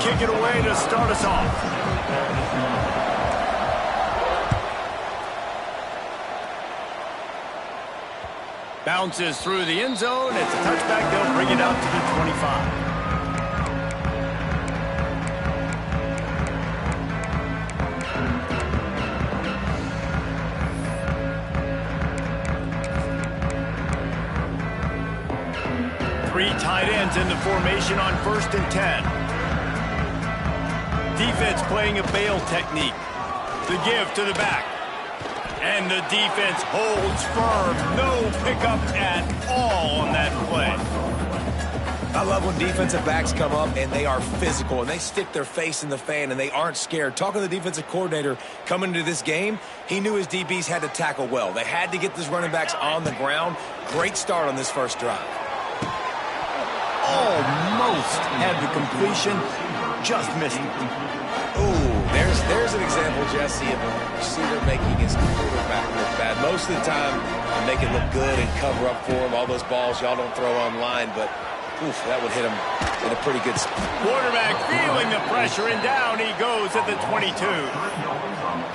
kick it away to start us off. Bounces through the end zone. It's a touchback. They'll bring it out to the 25. Three tight ends in the formation on 1st and 10. Defense playing a bail technique. The give to the back. And the defense holds firm. No pickup at all on that play. I love when defensive backs come up and they are physical and they stick their face in the fan and they aren't scared. Talking to the defensive coordinator coming into this game, he knew his DBs had to tackle well. They had to get these running backs on the ground. Great start on this first drive. Almost had the completion, just missed it. Ooh, there's an example, Jesse, of a receiver making his quarterback look bad. Most of the time, you make it look good and cover up for him. All those balls y'all don't throw online, but oof, that would hit him in a pretty good spot. Quarterback feeling the pressure, and down he goes at the 22.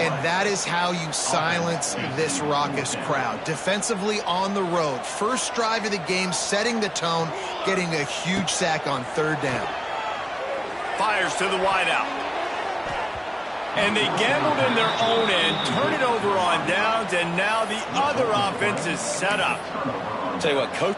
And that is how you silence this raucous crowd. Defensively on the road. First drive of the game, setting the tone, getting a huge sack on 3rd down. Fires to the wideout. And they gambled in their own end, turn it over on downs, and now the other offense is set up. I'll tell you what, Coach.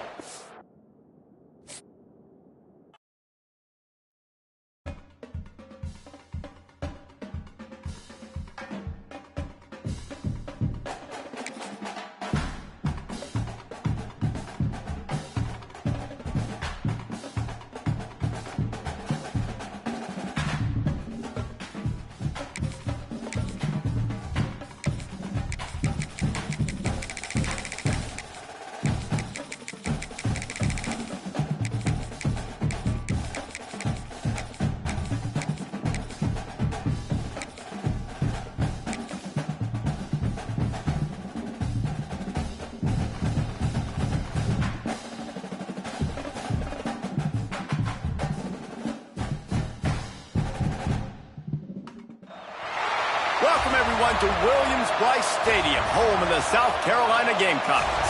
Welcome, everyone, to Williams-Brice Stadium, home of the South Carolina Gamecocks.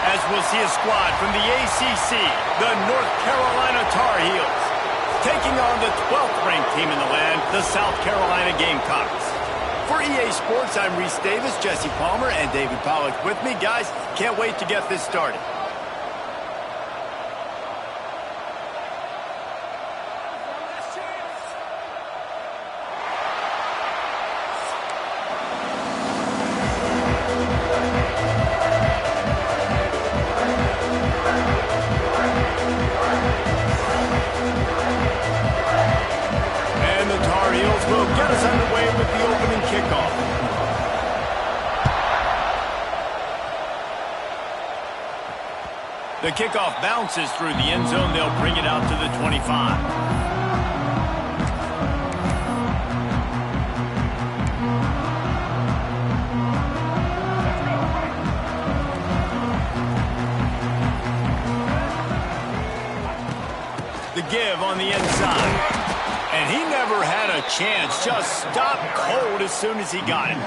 As we'll see a squad from the ACC, the North Carolina Tar Heels, taking on the 12th-ranked team in the land, the South Carolina Gamecocks. For EA Sports, I'm Reese Davis, Jesse Palmer, and David Pollack with me. Guys, can't wait to get this started. Will get us underway with the opening kickoff. The kickoff bounces through the end zone. They'll bring it out to the 25. The give on the inside. And he never had a chance, just stopped cold as soon as he got it.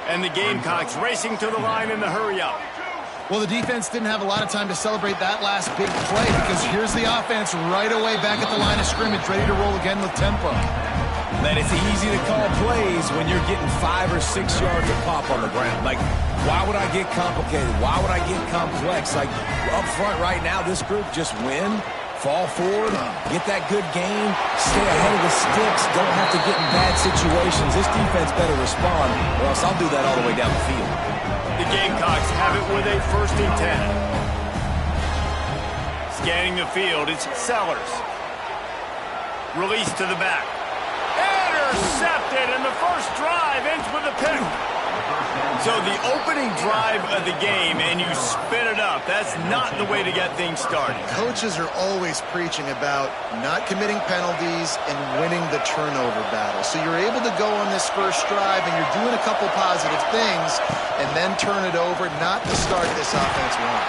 And the Gamecocks racing to the line in the hurry-up. Well, the defense didn't have a lot of time to celebrate that last big play because here's the offense right away back at the line of scrimmage, ready to roll again with tempo. Man, it's easy to call plays when you're getting 5 or 6 yards of pop on the ground. Like, why would I get complicated? Why would I get complex? Like, up front right now, this group just win. Fall forward, get that good game, stay ahead of the sticks, don't have to get in bad situations. This defense better respond, or else I'll do that all the way down the field. The Gamecocks have it with a 1st and 10. Scanning the field, it's Sellers. Release to the back. Intercepted, and the first drive ends with a pick. So the opening drive of the game, and you spin it up. That's not the way to get things started. Coaches are always preaching about not committing penalties and winning the turnover battle. So you're able to go on this first drive, and you're doing a couple positive things, and then turn it over, not to start this offense wrong.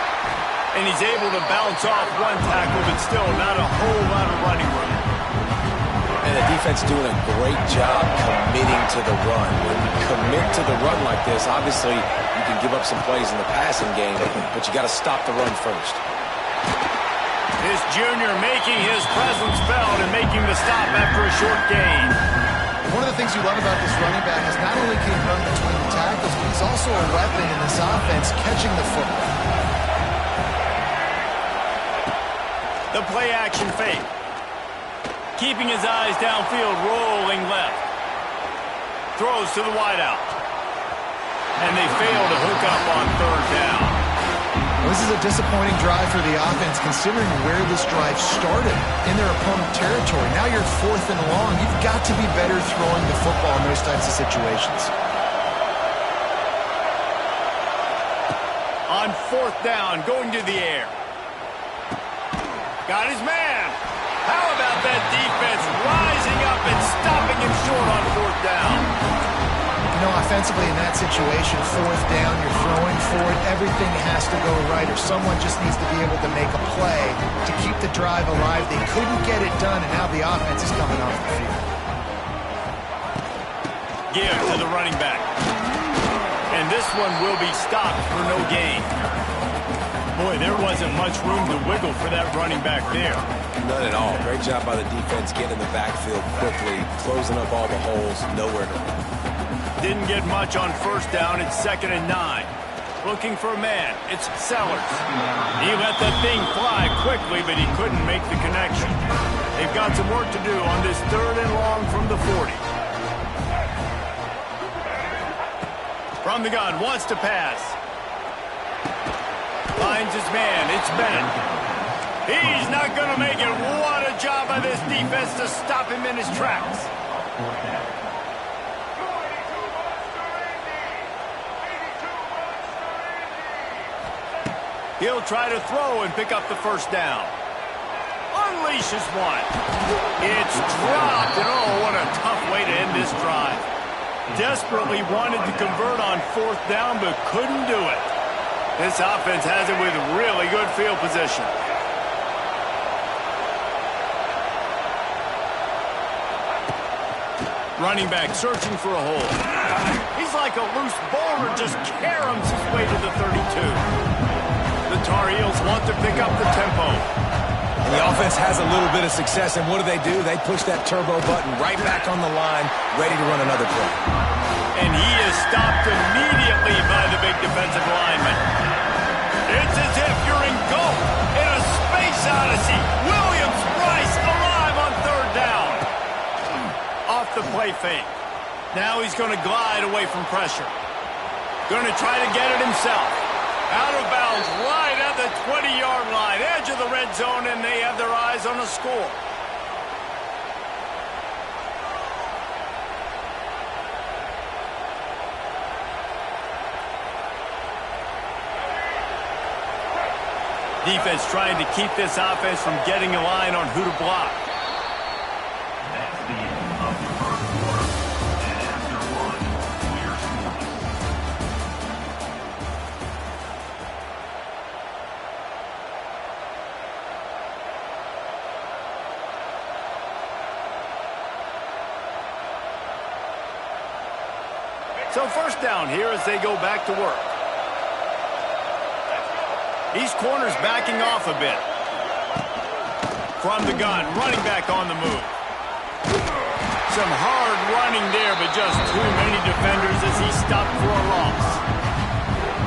And he's able to bounce off one tackle, but still not a whole lot of running room. And defense doing a great job committing to the run. When you commit to the run like this, obviously you can give up some plays in the passing game, but you got to stop the run first. This junior making his presence felt and making the stop after a short gain. One of the things you love about this running back is not only can he run between the tackles, but he's also a weapon in this offense, catching the football. The play-action fake. Keeping his eyes downfield, rolling left. Throws to the wideout. And they fail to hook up on third down. This is a disappointing drive for the offense, considering where this drive started in their opponent territory. Now you're 4th and long. You've got to be better throwing the football in those types of situations. On 4th down, going to the air. Got his man. How about that defense rising up and stopping him short on 4th down? You know, offensively in that situation, 4th down, you're throwing for it. Everything has to go right, or someone just needs to be able to make a play to keep the drive alive. They couldn't get it done, and now the offense is coming off the field. Give to the running back. And this one will be stopped for no gain. Boy, there wasn't much room to wiggle for that running back there. None at all. Great job by the defense getting in the backfield quickly, closing up all the holes, nowhere to run. Didn't get much on 1st down. It's 2nd and 9. Looking for a man. It's Sellers. He let that thing fly quickly, but he couldn't make the connection. They've got some work to do on this 3rd and long from the 40. From the gun, wants to pass. Finds his man. It's Bennett. He's not going to make it. What a job by this defense to stop him in his tracks. He'll try to throw and pick up the 1st down. Unleashes one. It's dropped, and oh, what a tough way to end this drive. Desperately wanted to convert on 4th down, but couldn't do it. This offense has it with really good field position. Running back searching for a hole. He's like a loose boulder, just caroms his way to the 32. The Tar Heels want to pick up the tempo. And the offense has a little bit of success, and what do? They push that turbo button right back on the line, ready to run another play. And he is stopped immediately by the big defensive lineman. It's as if you're engulfed in a space odyssey. Williams-Brice alive on 3rd down. Off the play fake. Now he's going to glide away from pressure. Going to try to get it himself. Out of bounds, right at the 20-yard line, edge of the red zone, and they have their eyes on a score. Defense trying to keep this offense from getting a line on who to block. So 1st down here as they go back to work. These corners backing off a bit. From the gun, running back on the move. Some hard running there, but just too many defenders as he stopped for a loss.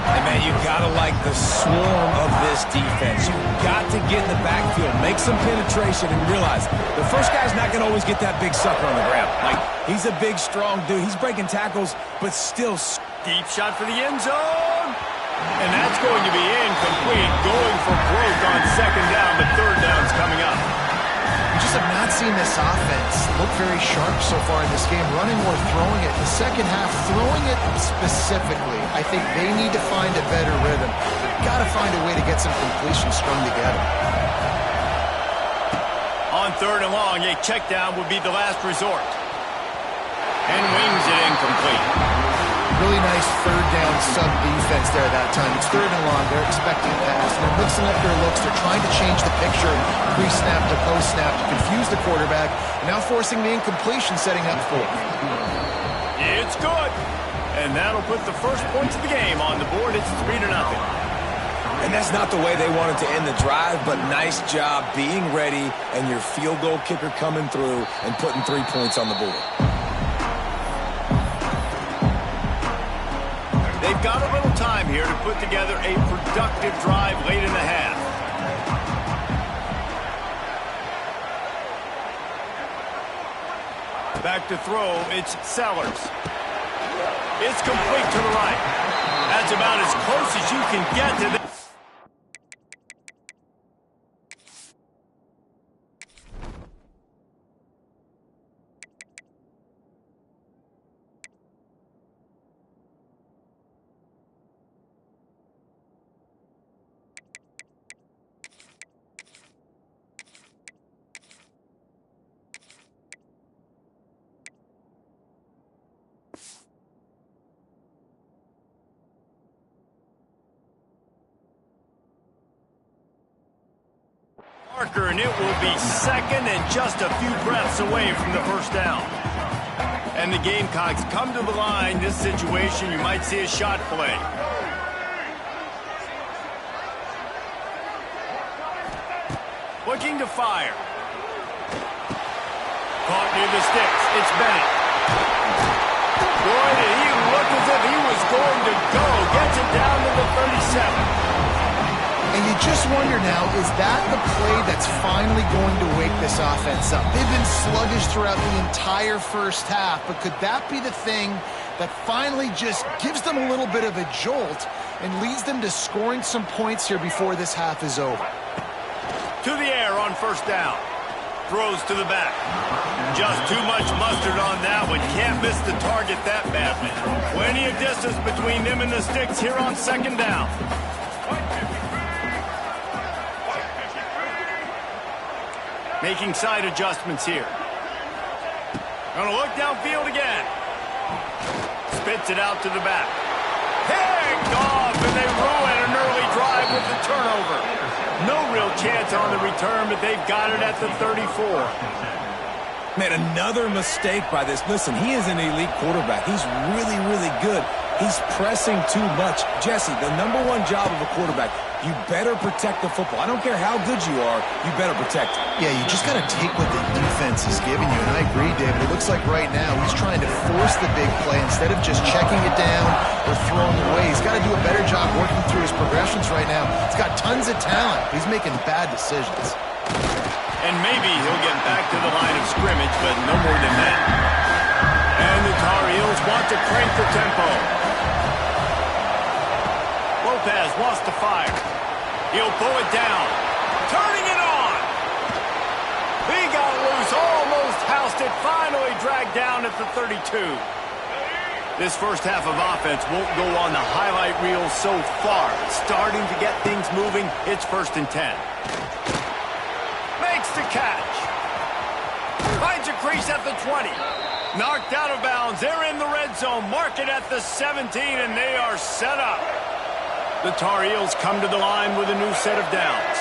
And man, you gotta like the swarm of this defense. You've got to get in the backfield, make some penetration, and realize the first guy's not gonna always get that big sucker on the ground. Like, he's a big, strong dude. He's breaking tackles, but still. Deep shot for the end zone. And that's going to be incomplete. Going for broke on 2nd down, but 3rd down's coming up. We just have not seen this offense look very sharp so far in this game, running or throwing it. The second half, throwing it specifically, I think they need to find a better rhythm. They've got to find a way to get some completion strung together. On 3rd and long, a check down would be the last resort. And wings it incomplete. really nice third down sub defense there that time. It's third and long. They're expecting a pass. And they're mixing up their looks. They're trying to change the picture pre-snap to post-snap to confuse the quarterback. And now forcing the incompletion, setting up fourth. It's good. And that'll put the first points of the game on the board. It's 3-0. And that's not the way they wanted to end the drive, but nice job being ready and your field goal kicker coming through and putting 3 points on the board. They've got a little time here to put together a productive drive late in the half. Back to throw, it's Sellers. It's complete to the right. That's about as close as you can get to this. And it will be second and just a few breaths away from the first down. And the Gamecocks come to the line. This situation, you might see a shot play. Looking to fire. Caught near the sticks. It's Bennett. Boy, did he look as if he was going to go. Gets it down to the 37. And you just wonder now, is that the play that's finally going to wake this offense up? They've been sluggish throughout the entire first half, but could that be the thing that finally just gives them a little bit of a jolt and leads them to scoring some points here before this half is over? To the air on first down. Throws to the back. Just too much mustard on that one. Can't miss the target that badly. Plenty of distance between them and the sticks here on second down. Making side adjustments here. Gonna look downfield again. Spits it out to the back. Picked off, and they ruin an early drive with the turnover. No real chance on the return, but they've got it at the 34. Man, another mistake by this. Listen, he is an elite quarterback. He's really, really good. He's pressing too much. Jesse, the number one job of a quarterback, you better protect the football. I don't care how good you are, you better protect it. Yeah, you just got to take what the defense is giving you. And I agree, David. It looks like right now he's trying to force the big play instead of just checking it down or throwing away. He's got to do a better job working through his progressions right now. He's got tons of talent. He's making bad decisions. And maybe he'll get back to the line of scrimmage, but no more than that. And the Tar Heels want to crank the tempo. Lopez wants to fire. He'll pull it down. Turning it on. He got loose, almost housed it, finally dragged down at the 32. This first half of offense won't go on the highlight reel so far. Starting to get things moving. It's 1st and 10. Makes the catch. Finds a crease at the 20. Knocked out of bounds. They're in the red zone. Mark it at the 17, and they are set up. The Tar Heels come to the line with a new set of downs.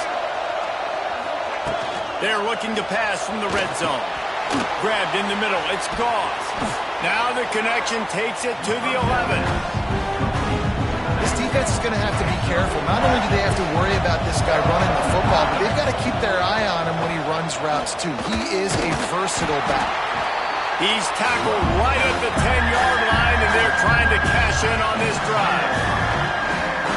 They're looking to pass from the red zone. Grabbed in the middle. It's Gauze. Now the connection takes it to the 11. This defense is going to have to be careful. Not only do they have to worry about this guy running the football, but they've got to keep their eye on him when he runs routes too. He is a versatile back. He's tackled right at the 10-yard line, and they're trying to cash in on this drive.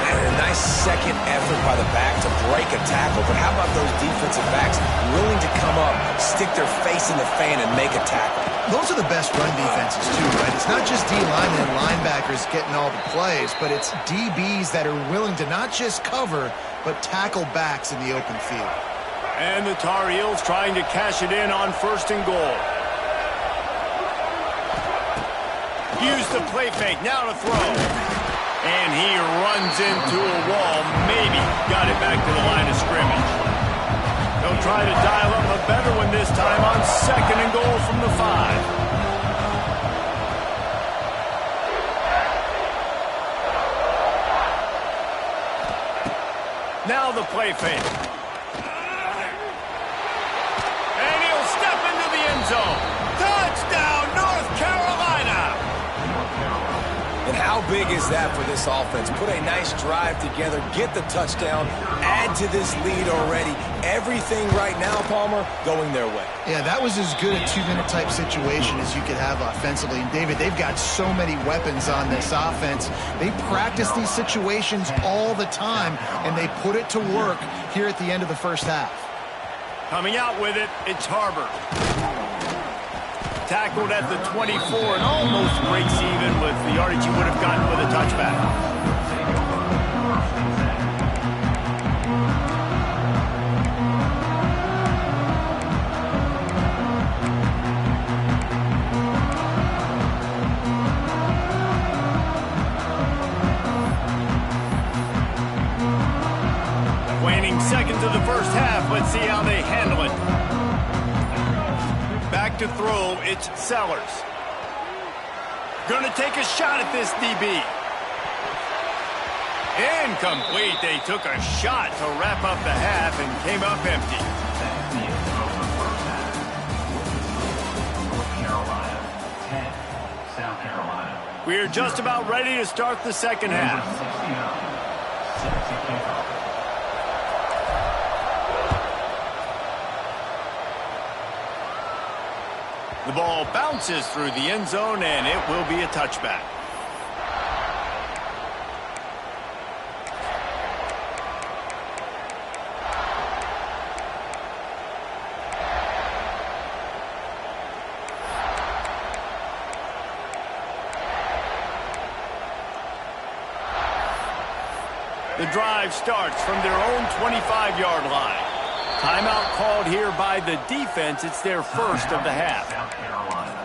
And a nice second effort by the back to break a tackle. But how about those defensive backs willing to come up, stick their face in the fan, and make a tackle? Those are the best run defenses too, right? It's not just D linemen and linebackers getting all the plays, but it's DBs that are willing to not just cover, but tackle backs in the open field. And the Tar Heels trying to cash it in on 1st and goal. Use the play fake, now to throw. And he runs into a wall, maybe got it back to the line of scrimmage. They'll try to dial up a better one this time on 2nd and goal from the 5. play fake. And he'll step into the end zone. Touchdown, North Carolina! And how big is that for this offense? Put a nice drive together, get the touchdown, add to this lead already. Everything right now, Palmer, going their way. Yeah, that was as good a two-minute type situation as you could have offensively. And, David, they've got so many weapons on this offense. They practice these situations all the time, and they put it to work here at the end of the first half. Coming out with it, it's Harbor. Tackled at the 24 and almost breaks even with the yardage he would have gotten with a touchback. Waning seconds of the first half. Let's see how they handle it. Back to throw, it's Sellers. Gonna take a shot at this DB. Incomplete. They took a shot to wrap up the half and came up empty. North Carolina, 10, South Carolina. We are just about ready to start the second half. 69, set to kick off. The ball bounces through the end zone, and it will be a touchback. The drive starts from their own 25-yard line. Timeout called here by the defense. It's their first of the half. South Carolina.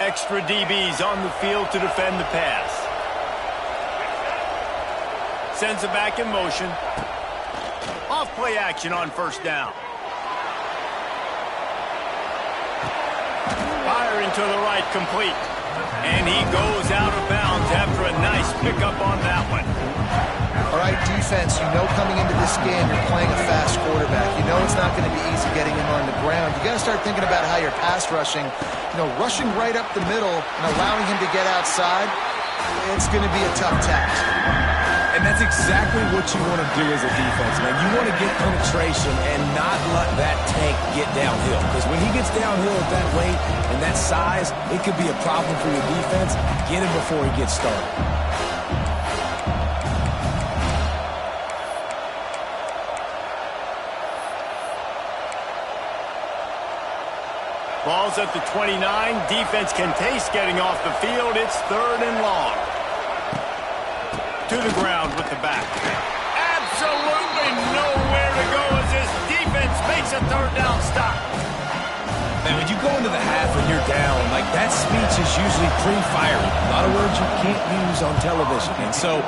Extra DBs on the field to defend the pass. Sends it back in motion. Off play action on first down. Firing to the right, complete. And he goes out of bounds after a nice pickup on that one. All right, defense, you know coming into this game you're playing a fast quarterback. You know it's not going to be easy getting him on the ground. You got to start thinking about how you're pass rushing. You know, rushing right up the middle and allowing him to get outside, it's going to be a tough task. And that's exactly what you want to do as a defense, man. You want to get penetration and not let that tank get downhill. Because when he gets downhill at that weight and that size, it could be a problem for your defense. Get him before he gets started. Ball's at the 29. Defense can taste getting off the field. It's 3rd and long. To the ground with the back. Absolutely nowhere to go as this defense makes a 3rd down stop. Man, when you go into the half and you're down, like that speech is usually pre-firing. A lot of words you can't use on television. And so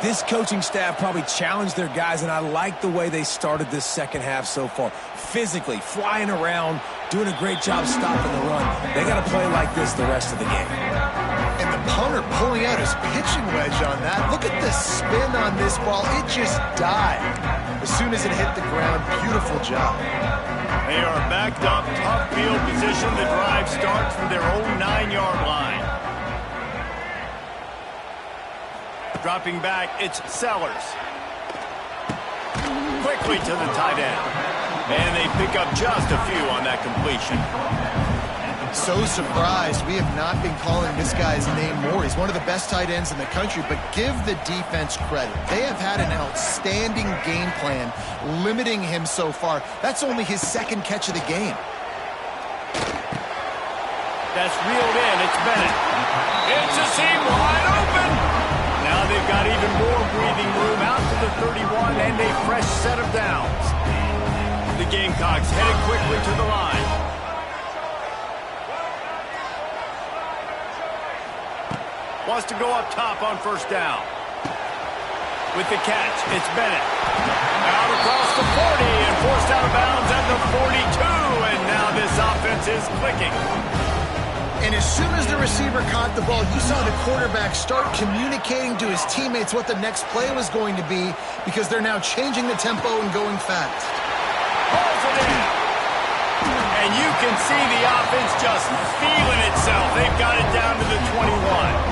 this coaching staff probably challenged their guys, and I like the way they started this second half so far. Physically, flying around, doing a great job stopping the run. They got to play like this the rest of the game. And the punter pulling out his pitching wedge on that. Look at the spin on this ball. It just died as soon as it hit the ground. Beautiful job. They are backed up, tough field position. The drive starts from their own 9-yard line. Dropping back, it's Sellers. Quickly to the tight end. And they pick up just a few on that completion. So surprised we have not been calling this guy's name more. He's one of the best tight ends in the country, but give the defense credit. They have had an outstanding game plan limiting him so far. That's only his 2nd catch of the game. That's reeled in. It's Bennett. It's a seam wide open. Now they've got even more breathing room out to the 31 and a fresh set of downs. The Gamecocks headed quickly to the line. Wants to go up top on first down. with the catch. It's Bennett. Out across the 40 and forced out of bounds at the 42. And now this offense is clicking. And as soon as the receiver caught the ball, you saw the quarterback start communicating to his teammates what the next play was going to be because they're now changing the tempo and going fast. Pulls it in. And you can see the offense just feeling itself. They've got it down to the 21.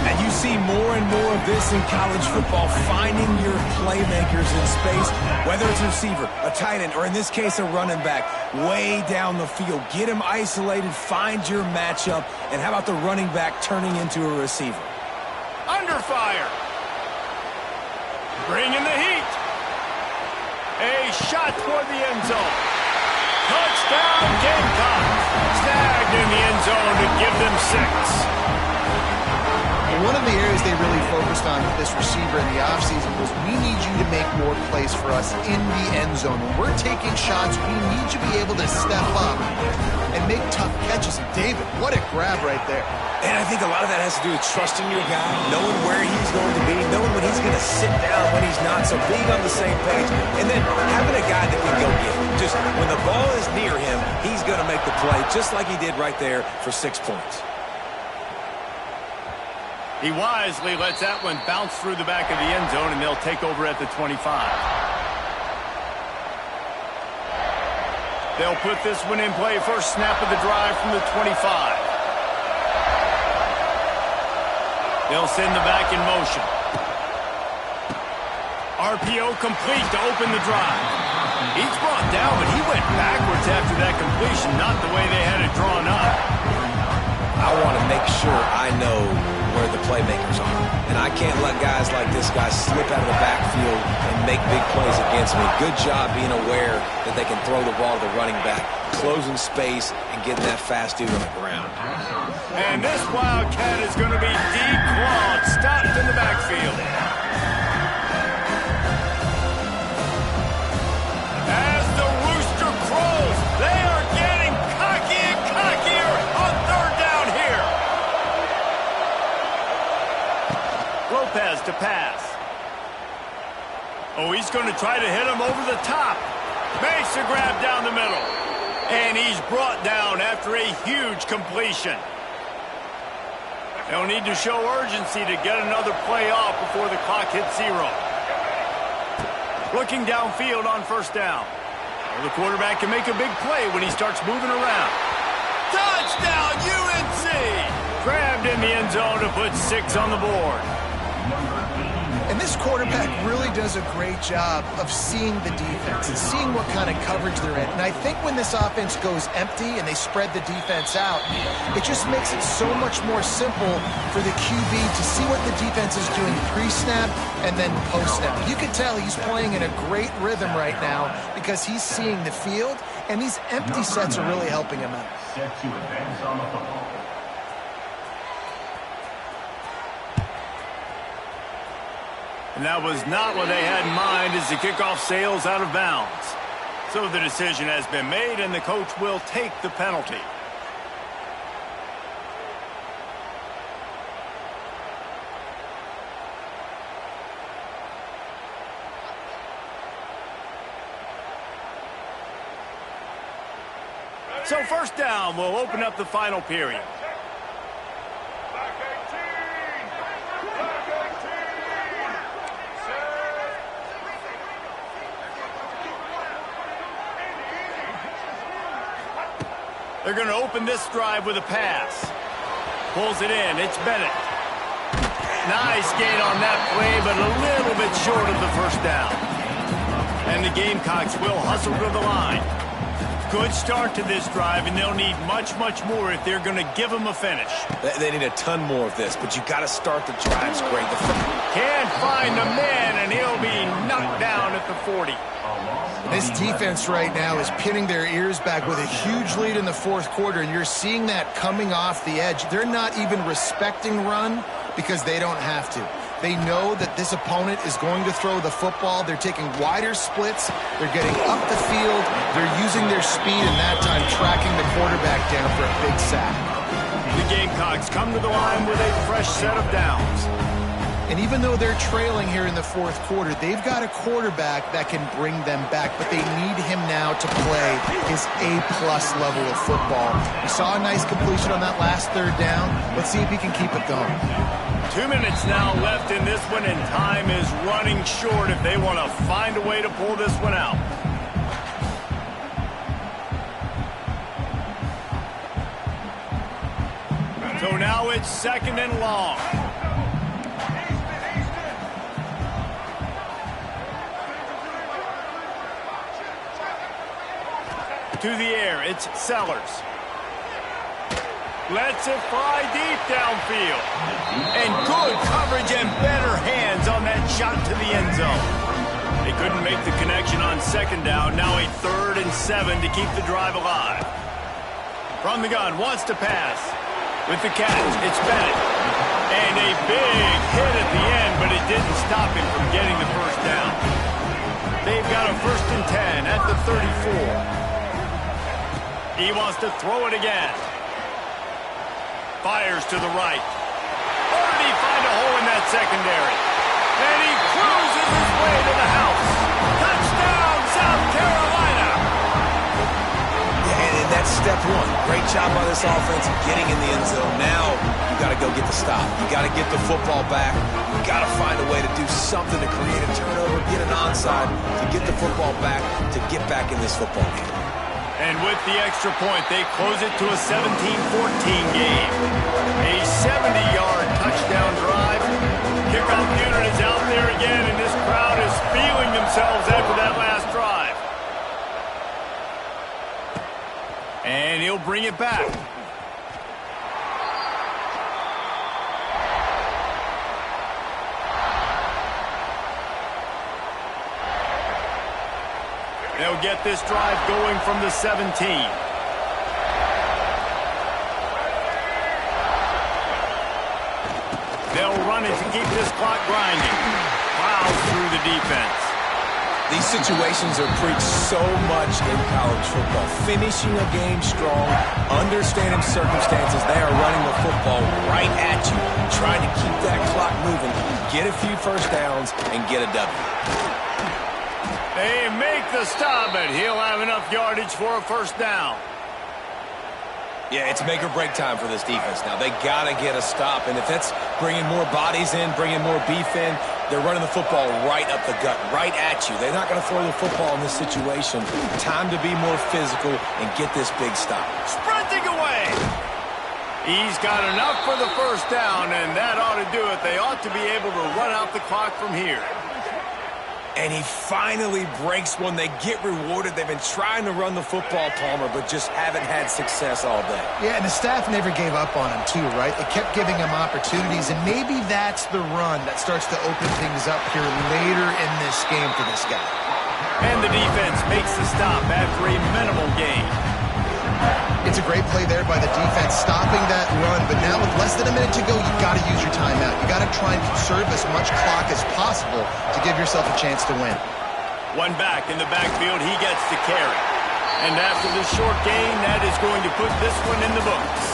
And you see more and more of this in college football, finding your playmakers in space, whether it's a receiver, a tight end, or in this case, a running back, way down the field. Get him isolated, find your matchup, and how about the running back turning into a receiver? Under fire. Bringing the heat. A shot toward the end zone. Touchdown, Gamecocks. Snagged in the end zone to give them 6. One of the areas they really focused on with this receiver in the offseason was we need you to make more plays for us in the end zone. When we're taking shots, we need you to be able to step up and make tough catches. And David, what a grab right there. And I think a lot of that has to do with trusting your guy, knowing where he's going to be, knowing when he's going to sit down, when he's not, so being on the same page, and then having a guy that can go get him. Just when the ball is near him, he's going to make the play, just like he did right there for 6 points. He wisely lets that one bounce through the back of the end zone, and they'll take over at the 25. They'll put this one in play. First snap of the drive from the 25. They'll send the back in motion. RPO complete to open the drive. He's brought down, but he went backwards after that completion, not the way they had it drawn up. I want to make sure I know where the playmakers are. And I can't let guys like this guy slip out of the backfield and make big plays against me. Good job being aware that they can throw the ball to the running back, closing space, and getting that fast dude on the ground. And this Wildcat is going to be declawed, stopped in the backfield. As the rooster crows, they are getting cocky and cockier on third down here. Lopez to pass. Oh, he's going to try to hit him over the top. Makes a grab down the middle. And he's brought down after a huge completion. They'll need to show urgency to get another play off before the clock hits 0. Looking downfield on first down. Well, the quarterback can make a big play when he starts moving around. Touchdown, UNC! Grabbed in the end zone to put 6 on the board. And this quarterback really does a great job of seeing the defense and seeing what kind of coverage they're in. And I think when this offense goes empty and they spread the defense out, it just makes it so much more simple for the QB to see what the defense is doing pre-snap and then post-snap. You can tell he's playing in a great rhythm right now because he's seeing the field, and these empty sets are really helping him out. Set to advance on the football. And that was not what they had in mind as the kickoff sails out of bounds. So the decision has been made, and the coach will take the penalty. So first down will open up the final period. They're going to open this drive with a pass. Pulls it in. It's Bennett. Nice gain on that play, but a little bit short of the first down. And the Gamecocks will hustle to the line. Good start to this drive, and they'll need much, much more if they're going to give them a finish. They need a ton more of this, but you got to start the drives great. Can't find the man, and he'll be knocked down at the 40. This defense right now is pinning their ears back with a huge lead in the fourth quarter, and you're seeing that coming off the edge. They're not even respecting run because they don't have to. They know that this opponent is going to throw the football. They're taking wider splits. They're getting up the field. They're using their speed, and that time tracking the quarterback down for a big sack. The Gamecocks come to the line with a fresh set of downs. And even though they're trailing here in the fourth quarter, they've got a quarterback that can bring them back, but they need him now to play his A-plus level of football. We saw a nice completion on that last third down. Let's see if he can keep it going. 2 minutes now left in this one, and time is running short if they want to find a way to pull this one out. So now it's 2nd and long. To the air, it's Sellers. Lets it fly deep downfield. And good coverage and better hands on that shot to the end zone. They couldn't make the connection on 2nd down. Now a 3rd and 7 to keep the drive alive. From the gun, wants to pass. With the catch, it's Bennett. And a big hit at the end, but it didn't stop him from getting the first down. They've got a 1st and 10 at the 34. He wants to throw it again. Fires to the right. Or did he find a hole in that secondary? And he cruises his way to the house. Touchdown, South Carolina! And that's step one. Great job by this offense getting in the end zone. Now you got to go get the stop. You got to get the football back. You got to find a way to do something to create a turnover, get an onside, to get the football back, to get back in this football game. And with the extra point, they close it to a 17-14 game. A 70-yard touchdown drive. Kickoff unit is out there again, and this crowd is feeling themselves after that last drive. And he'll bring it back. They'll get this drive going from the 17. They'll run it to keep this clock grinding. Plows through the defense. These situations are preached so much in college football. Finishing a game strong, understanding circumstances. They are running the football right at you, trying to keep that clock moving, get a few first downs, and get a W. They make the stop, but he'll have enough yardage for a first down. Yeah, it's make or break time for this defense now. They got to get a stop, and if that's bringing more bodies in, bringing more beef in, they're running the football right up the gut, right at you. They're not going to throw the football in this situation. Time to be more physical and get this big stop. Sprinting away. He's got enough for the first down, and that ought to do it. They ought to be able to run out the clock from here. And he finally breaks one. They get rewarded. They've been trying to run the football, Palmer, but just haven't had success all day. Yeah, and the staff never gave up on him, too, right? They kept giving him opportunities, and maybe that's the run that starts to open things up here later in this game for this guy. And the defense makes the stop after a minimal gain. It's a great play there by the defense, stopping that run, but now with less than a minute to go, you've got to use your timeout. You've got to try and conserve as much clock as possible to give yourself a chance to win. One back in the backfield, he gets the carry. And after the short gain, that is going to put this one in the books.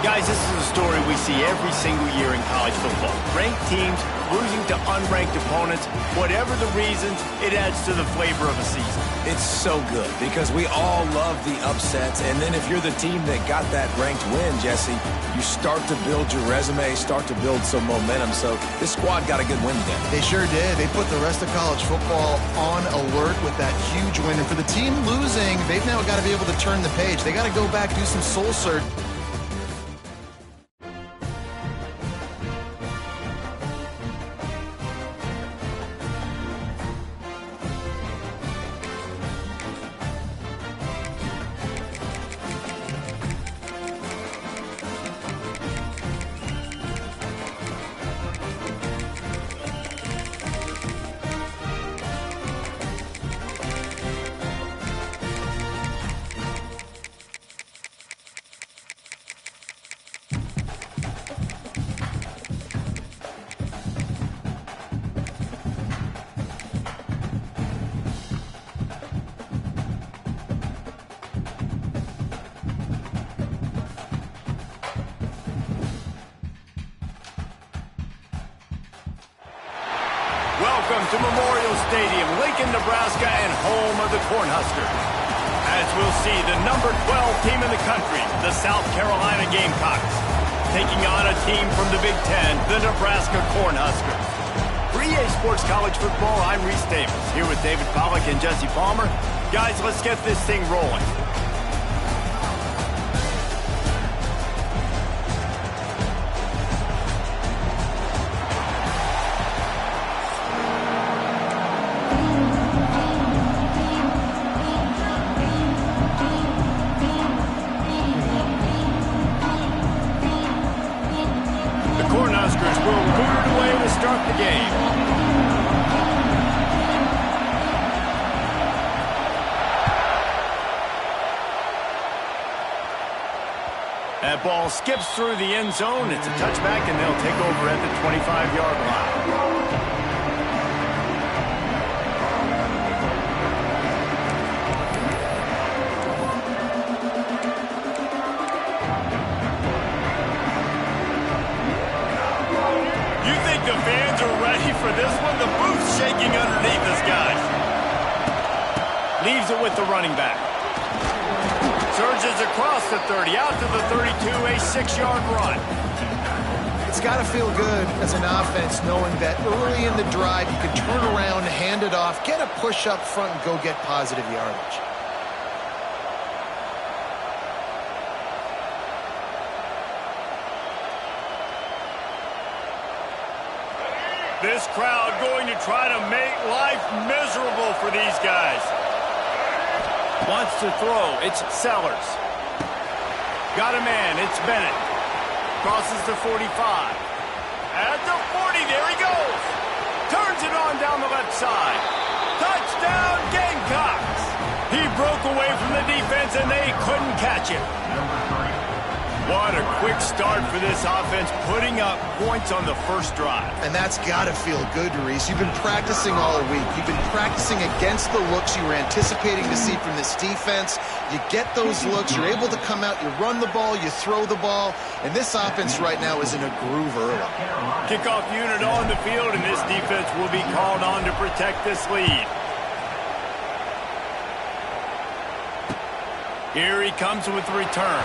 Guys, this is a story we see every single year in college football. Ranked teams losing to unranked opponents. Whatever the reasons, it adds to the flavor of a season. It's so good because we all love the upsets. And then if you're the team that got that ranked win, Jesse, you start to build your resume, start to build some momentum. So this squad got a good win today. They sure did. They put the rest of college football on alert with that huge win. And for the team losing, they've now got to be able to turn the page. They got to go back, do some soul search. Welcome to Memorial Stadium, Lincoln, Nebraska, and home of the Cornhuskers. As we'll see, the number 12 team in the country, the South Carolina Gamecocks, taking on a team from the Big Ten, the Nebraska Cornhuskers. For EA Sports College Football, I'm Reese Davis, here with David Pollack and Jesse Palmer. Guys, let's get this thing rolling. That ball skips through the end zone. It's a touchback, and they'll take over at the 25-yard line. You think the fans are ready for this one? The booth's shaking underneath us, guys. Leaves it with the running back. Surges across the 30, out to the 32, a 6-yard run. It's got to feel good as an offense knowing that early in the drive you can turn around, hand it off, get a push up front, and go get positive yardage. This crowd going to try to make life miserable for these guys. Wants to throw. It's Sellers. Got a man. It's Bennett. Crosses the 45. At the 40. There he goes. Turns it on down the left side. Touchdown, Gamecocks. He broke away from the defense, and they couldn't catch him. What a quick start for this offense, putting up points on the first drive. And that's got to feel good, Reese. You've been practicing all week. You've been practicing against the looks you were anticipating to see from this defense. You get those looks, you're able to come out, you run the ball, you throw the ball, and this offense right now is in a groove early. Kickoff unit on the field, and this defense will be called on to protect this lead. Here he comes with the return.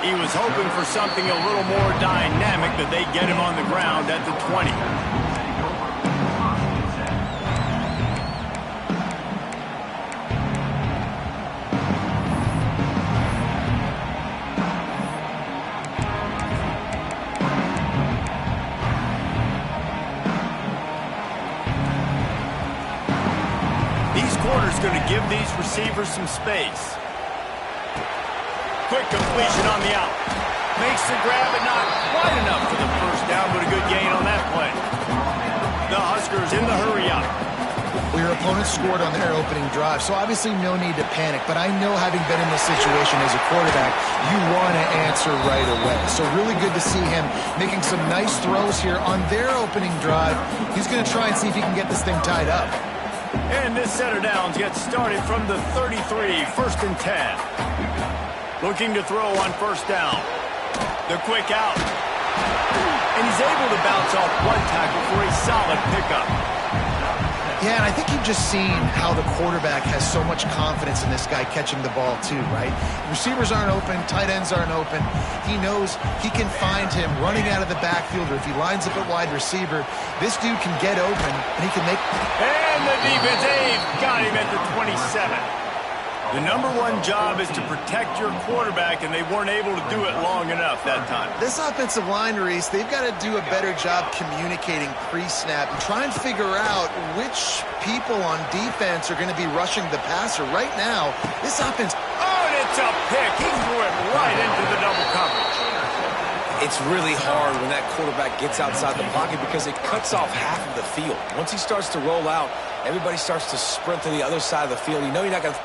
He was hoping for something a little more dynamic, but they get him on the ground at the 20. These corners going to give these receivers some space. Quick completion on the out. Makes the grab, but not quite enough for the first down, but a good gain on that play. The Huskers in the hurry up. Well, your opponent scored on their opening drive, so obviously no need to panic. But I know, having been in this situation as a quarterback, you want to answer right away. So really good to see him making some nice throws here on their opening drive. He's going to try and see if he can get this thing tied up. And this setter downs gets started from the 33, 1st and 10. Looking to throw on first down. The quick out. And he's able to bounce off one tackle for a solid pickup. Yeah, and I think you've just seen how the quarterback has so much confidence in this guy catching the ball too, right? Receivers aren't open, tight ends aren't open. He knows he can find him running out of the backfield, or if he lines up at wide receiver, this dude can get open and he can make... And the defense, they've got him at the 27. The number one job is to protect your quarterback, and they weren't able to do it long enough that time. This offensive line, Reese, they've got to do a better job communicating pre-snap and try and figure out which people on defense are going to be rushing the passer. Right now, this offense... Oh, and it's a pick. He threw it right into the double coverage. It's really hard when that quarterback gets outside the pocket because it cuts off half of the field. Once he starts to roll out, everybody starts to sprint to the other side of the field. You know you're not going to...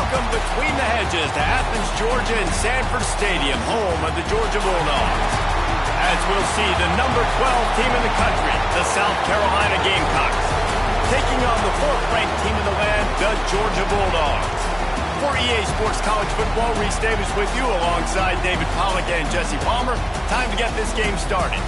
Welcome between the hedges to Athens, Georgia and Sanford Stadium, home of the Georgia Bulldogs. As we'll see the number 12 team in the country, the South Carolina Gamecocks, taking on the 4th-ranked team in the land, the Georgia Bulldogs. For EA Sports College Football, Reese Davis with you alongside David Pollack and Jesse Palmer. Time to get this game started.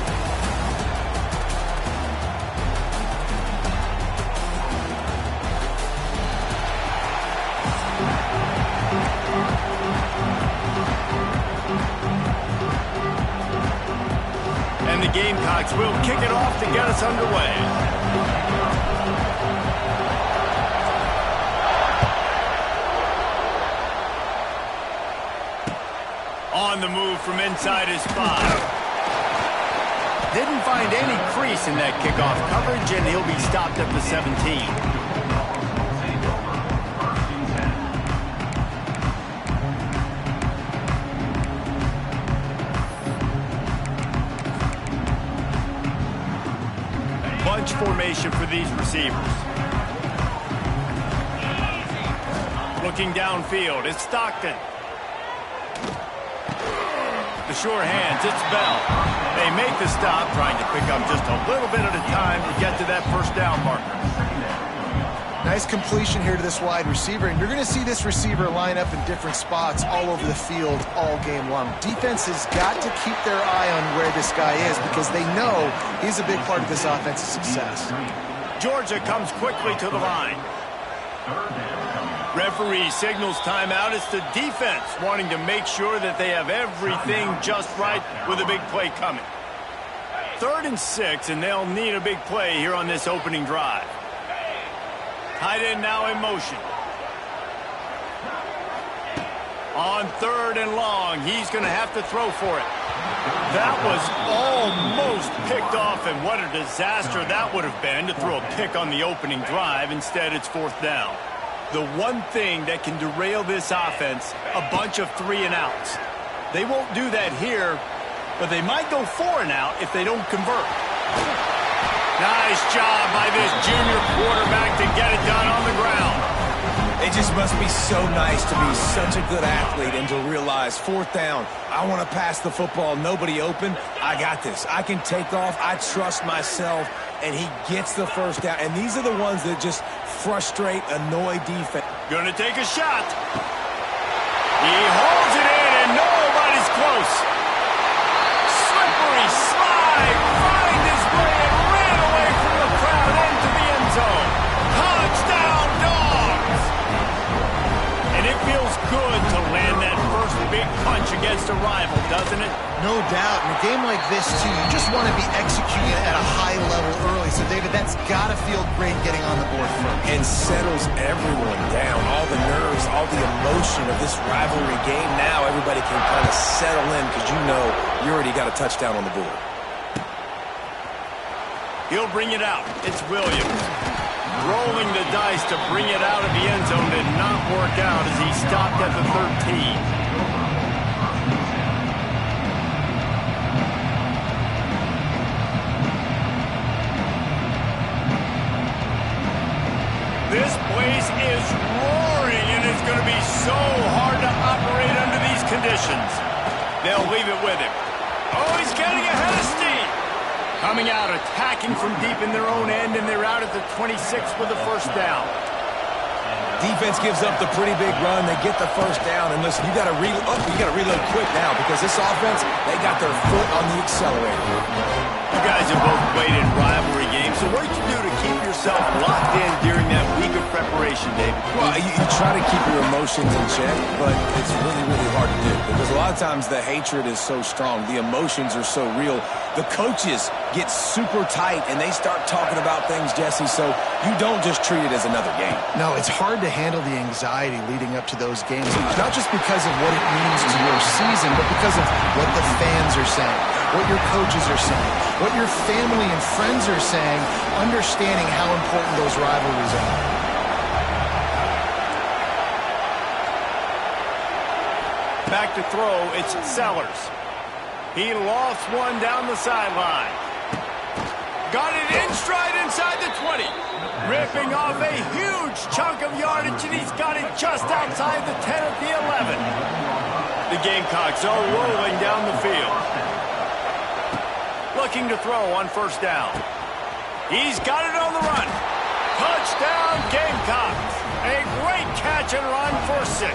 And the Gamecocks will kick it off to get us underway. On the move from inside his 5. Didn't find any crease in that kickoff coverage, and he'll be stopped at the 17. Bunch formation for these receivers. Looking downfield, it's Stockton. The sure hands, it's Bell. They make the stop, trying to pick up just a little bit at a time to get to that first down marker. Nice completion here to this wide receiver, and you're going to see this receiver line up in different spots all over the field all game long. Defense has got to keep their eye on where this guy is because they know he's a big part of this offense's success. Georgia comes quickly to the line. Referee signals timeout. It's the defense wanting to make sure that they have everything just right with a big play coming. 3rd and 6, and they'll need a big play here on this opening drive. Tight end now in motion. On 3rd and long, he's going to have to throw for it. That was almost picked off, and what a disaster that would have been to throw a pick on the opening drive. Instead, it's 4th down. The one thing that can derail this offense, a bunch of 3-and-outs. They won't do that here, but they might go 4-and-out if they don't convert. Nice job by this junior quarterback to get it done on the ground. It just must be so nice to be such a good athlete and to realize 4th down, I want to pass the football, nobody open, I got this. I can take off, I trust myself, and he gets the first down. And these are the ones that just frustrate, annoy defense. Gonna take a shot. He holds it in, and nobody's close. Slippery slide, find his way and ran away from the crowd into the end zone. Touchdown, Dogs! And it feels good to land that first big punch against a rival, doesn't it? No doubt. In a game like this, too, you just want to be executing at a high level early. So, David, that's got to feel great getting on the board first. And settles everyone down. All the nerves, all the emotion of this rivalry game. Now everybody can kind of settle in because you know you already got a touchdown on the board. He'll bring it out. It's Williams. Rolling the dice to bring it out of the end zone did not work out as he stopped at the 13. This place is roaring, and it's going to be so hard to operate under these conditions. They'll leave it with him. Oh, he's getting ahead of steam. Coming out, attacking from deep in their own end, and they're out at the 26 with the first down. Defense gives up the pretty big run. They get the first down. And listen, you got to reload quick now because this offense, they got their foot on the accelerator. You guys have both played in rivalry games, so what did you do to keep yourself locked in during that week of preparation, David? Well, you try to keep your emotions in check, but it's really, really hard to do because a lot of times the hatred is so strong. The emotions are so real. The coaches get super tight, and they start talking about things, Jesse, so you don't just treat it as another game. No, it's hard to handle the anxiety leading up to those games, not just because of what it means to your season, but because of what the fans are saying, what your coaches are saying, what your family and friends are saying, understanding how important those rivalries are. Back to throw, it's Sellers. He lost one down the sideline. Got it in stride inside the 20. Ripping off a huge chunk of yardage, and he's got it just outside the 10 at the 11. The Gamecocks are rolling down the field. Looking to throw on first down. He's got it on the run. Touchdown, Gamecocks. A great catch and run for 6.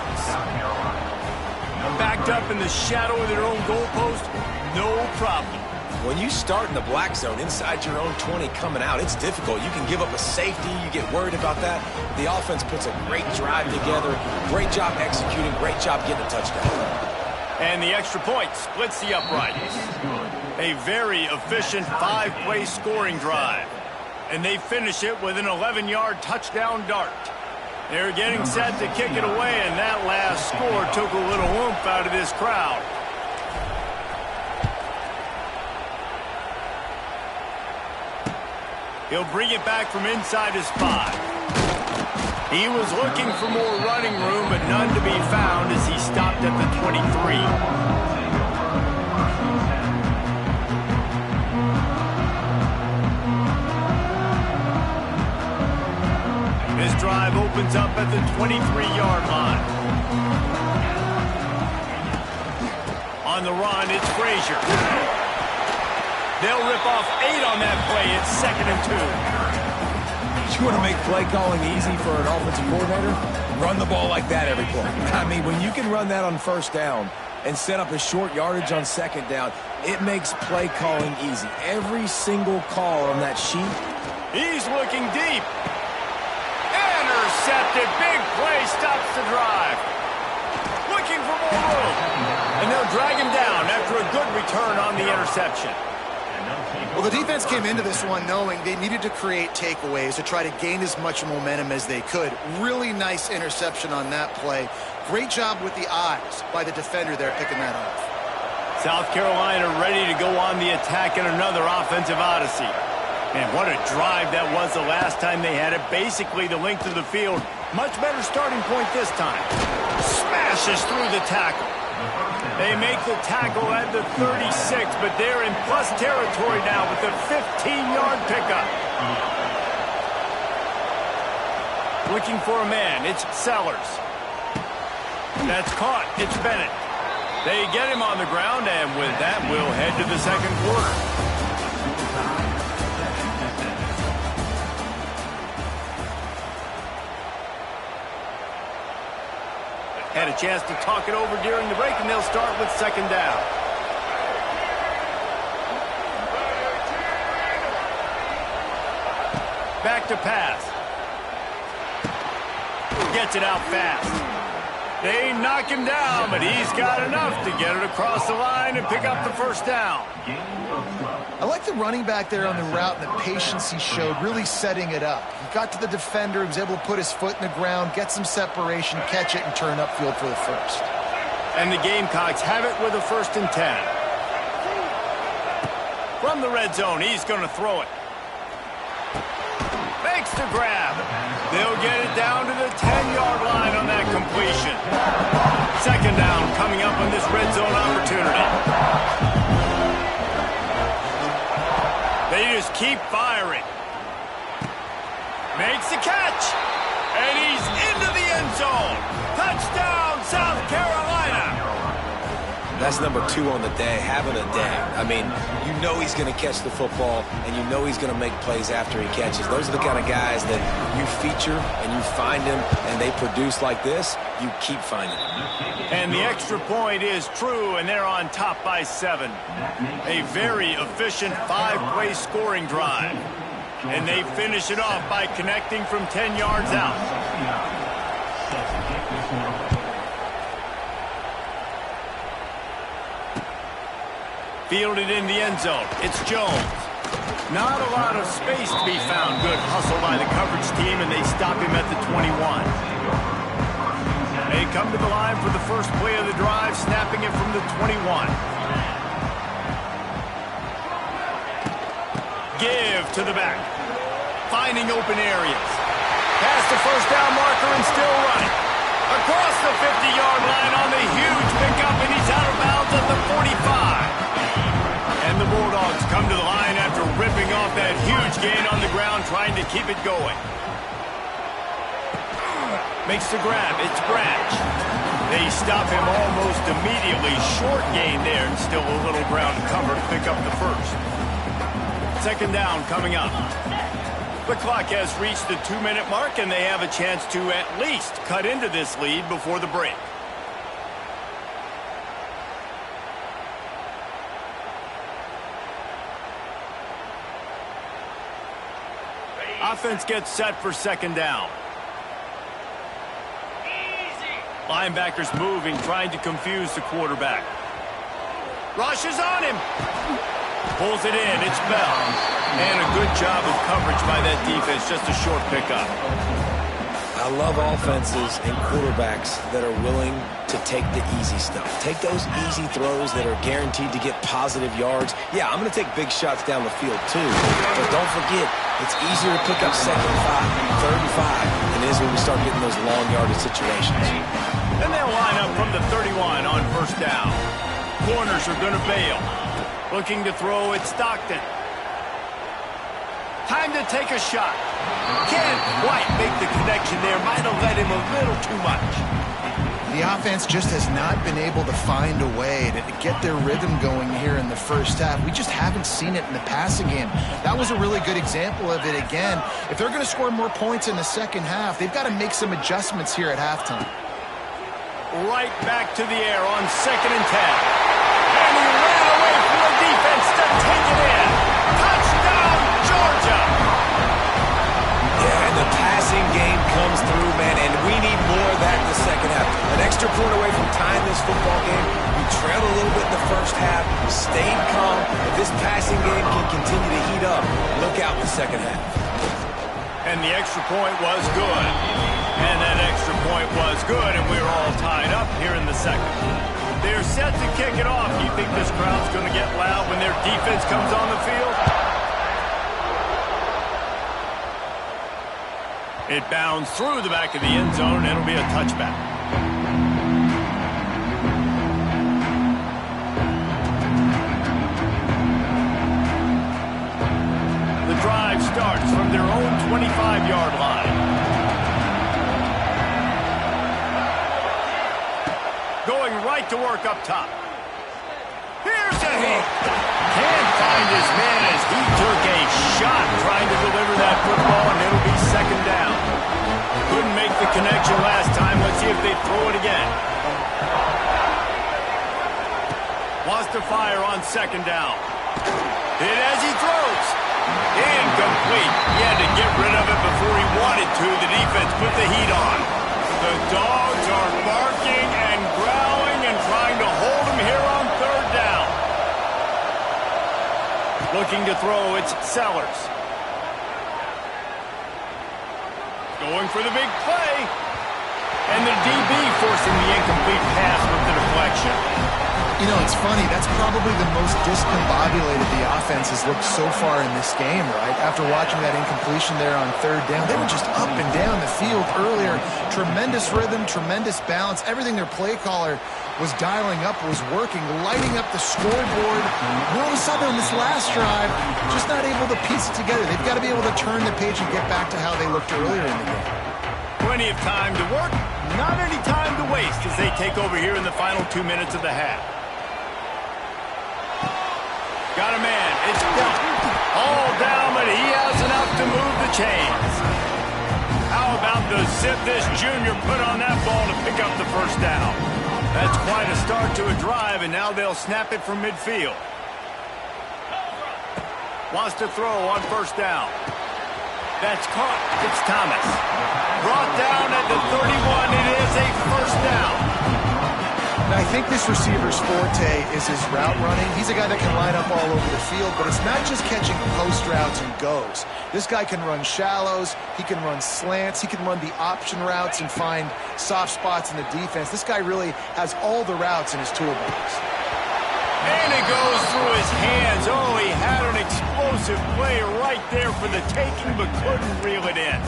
Backed up in the shadow of their own goalpost, no problem. When you start in the black zone inside your own 20 coming out, it's difficult. You can give up a safety. You get worried about that. The offense puts a great drive together. Great job executing. Great job getting a touchdown. And the extra point splits the uprights. A very efficient 5-play scoring drive. And they finish it with an 11-yard touchdown dart. They're getting set to kick it away, and that last score took a little oomph out of this crowd. He'll bring it back from inside his 5. He was looking for more running room, but none to be found as he stopped at the 23. This drive opens up at the 23-yard line. On the run, it's Frazier. They'll rip off 8 on that play. It's 2nd and 2. You want to make play calling easy for an offensive coordinator? Run the ball like that every play. I mean, when you can run that on first down and set up a short yardage on second down, it makes play calling easy. Every single call on that sheet. He's looking deep. Intercepted. Big play stops the drive. Looking for more room. And they'll drag him down after a good return on the interception. Well, the defense came into this one knowing they needed to create takeaways to try to gain as much momentum as they could. Really nice interception on that play. Great job with the eyes by the defender there picking that off. South Carolina ready to go on the attack in another offensive odyssey. And what a drive that was the last time they had it. Basically the length of the field. Much better starting point this time. Smashes through the tackle. They make the tackle at the 36, but they're in plus territory now with the 15-yard pickup. Looking for a man. It's Sellers. That's caught. It's Bennett. They get him on the ground, and with that, we'll head to the second quarter. Had a chance to talk it over during the break, and they'll start with second down. Back to pass. Gets it out fast. They knock him down, but he's got enough to get it across the line and pick up the first down. I like the running back there on the route and the patience he showed, really setting it up. He got to the defender, he was able to put his foot in the ground, get some separation, catch it, and turn upfield for the first. And the Gamecocks have it with a 1st and 10. From the red zone, he's going to throw it. Makes the grab. They'll get it down to the 10-yard line on that completion. Second down coming up on this red zone opportunity. They just keep firing. Makes the catch. And he's into the end zone. Touchdown, South Carolina. That's number 2 on the day, having a day. I mean, you know he's going to catch the football, and you know he's going to make plays after he catches. Those are the kind of guys that you feature and you find them, and they produce like this, you keep finding them. And the extra point is true, and they're on top by 7. A very efficient 5-play scoring drive. And they finish it off by connecting from 10 yards out. Fielded in the end zone. It's Jones. Not a lot of space to be found. Good hustle by the coverage team, and they stop him at the 21. They come to the line for the first play of the drive, snapping it from the 21. Give to the back. Finding open areas. Past the first down marker and still running. Across the 50-yard line on the huge pickup, and he's out of bounds at the 45. And the Bulldogs come to the line after ripping off that huge gain on the ground, trying to keep it going. Makes the grab. It's Branch. They stop him almost immediately. Short gain there, and still a little ground cover to pick up the first. Second down coming up. The clock has reached the 2-minute mark, and they have a chance to at least cut into this lead before the break. Offense gets set for second down. Linebackers moving, trying to confuse the quarterback. Rushes on him. Pulls it in. It's Bell. And a good job of coverage by that defense. Just a short pickup. I love offenses and quarterbacks that are willing to take the easy stuff. Take those easy throws that are guaranteed to get positive yards. Yeah, I'm going to take big shots down the field too. But don't forget, it's easier to pick up second and 5, third and 5 than it is when we start getting those long yardage situations. And they'll line up from the 31 on first down. Corners are going to bail. Looking to throw at Stockton. Time to take a shot. Can't quite make the connection there. Might have let him a little too much. The offense just has not been able to find a way to get their rhythm going here in the first half. We just haven't seen it in the passing game. That was a really good example of it again. If they're going to score more points in the second half, they've got to make some adjustments here at halftime. Right back to the air on second and 10. And he ran away from the defense to take it in. Touchdown, Georgia! Yeah, and the passing game comes through, man, and we need more of that in the second half. An extra point away from tying this football game. We trailed a little bit in the first half, stayed calm. If this passing game can continue to heat up, look out in the second half. And the extra point was good. And that extra point was good, and we're all tied up here in the second. They're set to kick it off. Do you think this crowd's going to get loud when their defense comes on the field? It bounds through the back of the end zone, and it'll be a touchback. The drive starts from their own 25-yard line. Going right to work up top. Here's a hit. Can't find his man as he took a shot trying to deliver that football, and it'll be second down. Couldn't make the connection last time. Let's see if they throw it again. Wants to fire on second down. Hit as he throws. Incomplete. He had to get rid of it before he wanted to. The defense put the heat on. The Dogs are barking and growling and trying to hold him here on third down. Looking to throw, it's Sellers. Going for the big play. And the DB forcing the incomplete pass with the deflection. You know, it's funny. That's probably the most discombobulated the offense has looked so far in this game, right? After watching that incompletion there on third down, they were just up and down the field earlier. Tremendous rhythm, tremendous balance. Everything their play caller was dialing up was working, lighting up the scoreboard. And all of a sudden on this last drive, just not able to piece it together. They've got to be able to turn the page and get back to how they looked earlier in the game. Plenty of time to work, not any time to waste as they take over here in the final 2 minutes of the half. Got a man. It's Bell. All down, but he has enough to move the chains. How about the zip this junior put on that ball to pick up the first down? That's quite a start to a drive, and now they'll snap it from midfield. Wants to throw on first down. That's caught. It's Thomas. Brought down at the 31. It is a first down. Now, I think this receiver's forte is his route running. He's a guy that can line up all over the field, but it's not just catching post routes and goes. This guy can run shallows, he can run slants, he can run the option routes and find soft spots in the defense. This guy really has all the routes in his toolbox. And it goes through his hands. Oh, he had an explosive play right there for the taking, but couldn't reel it in.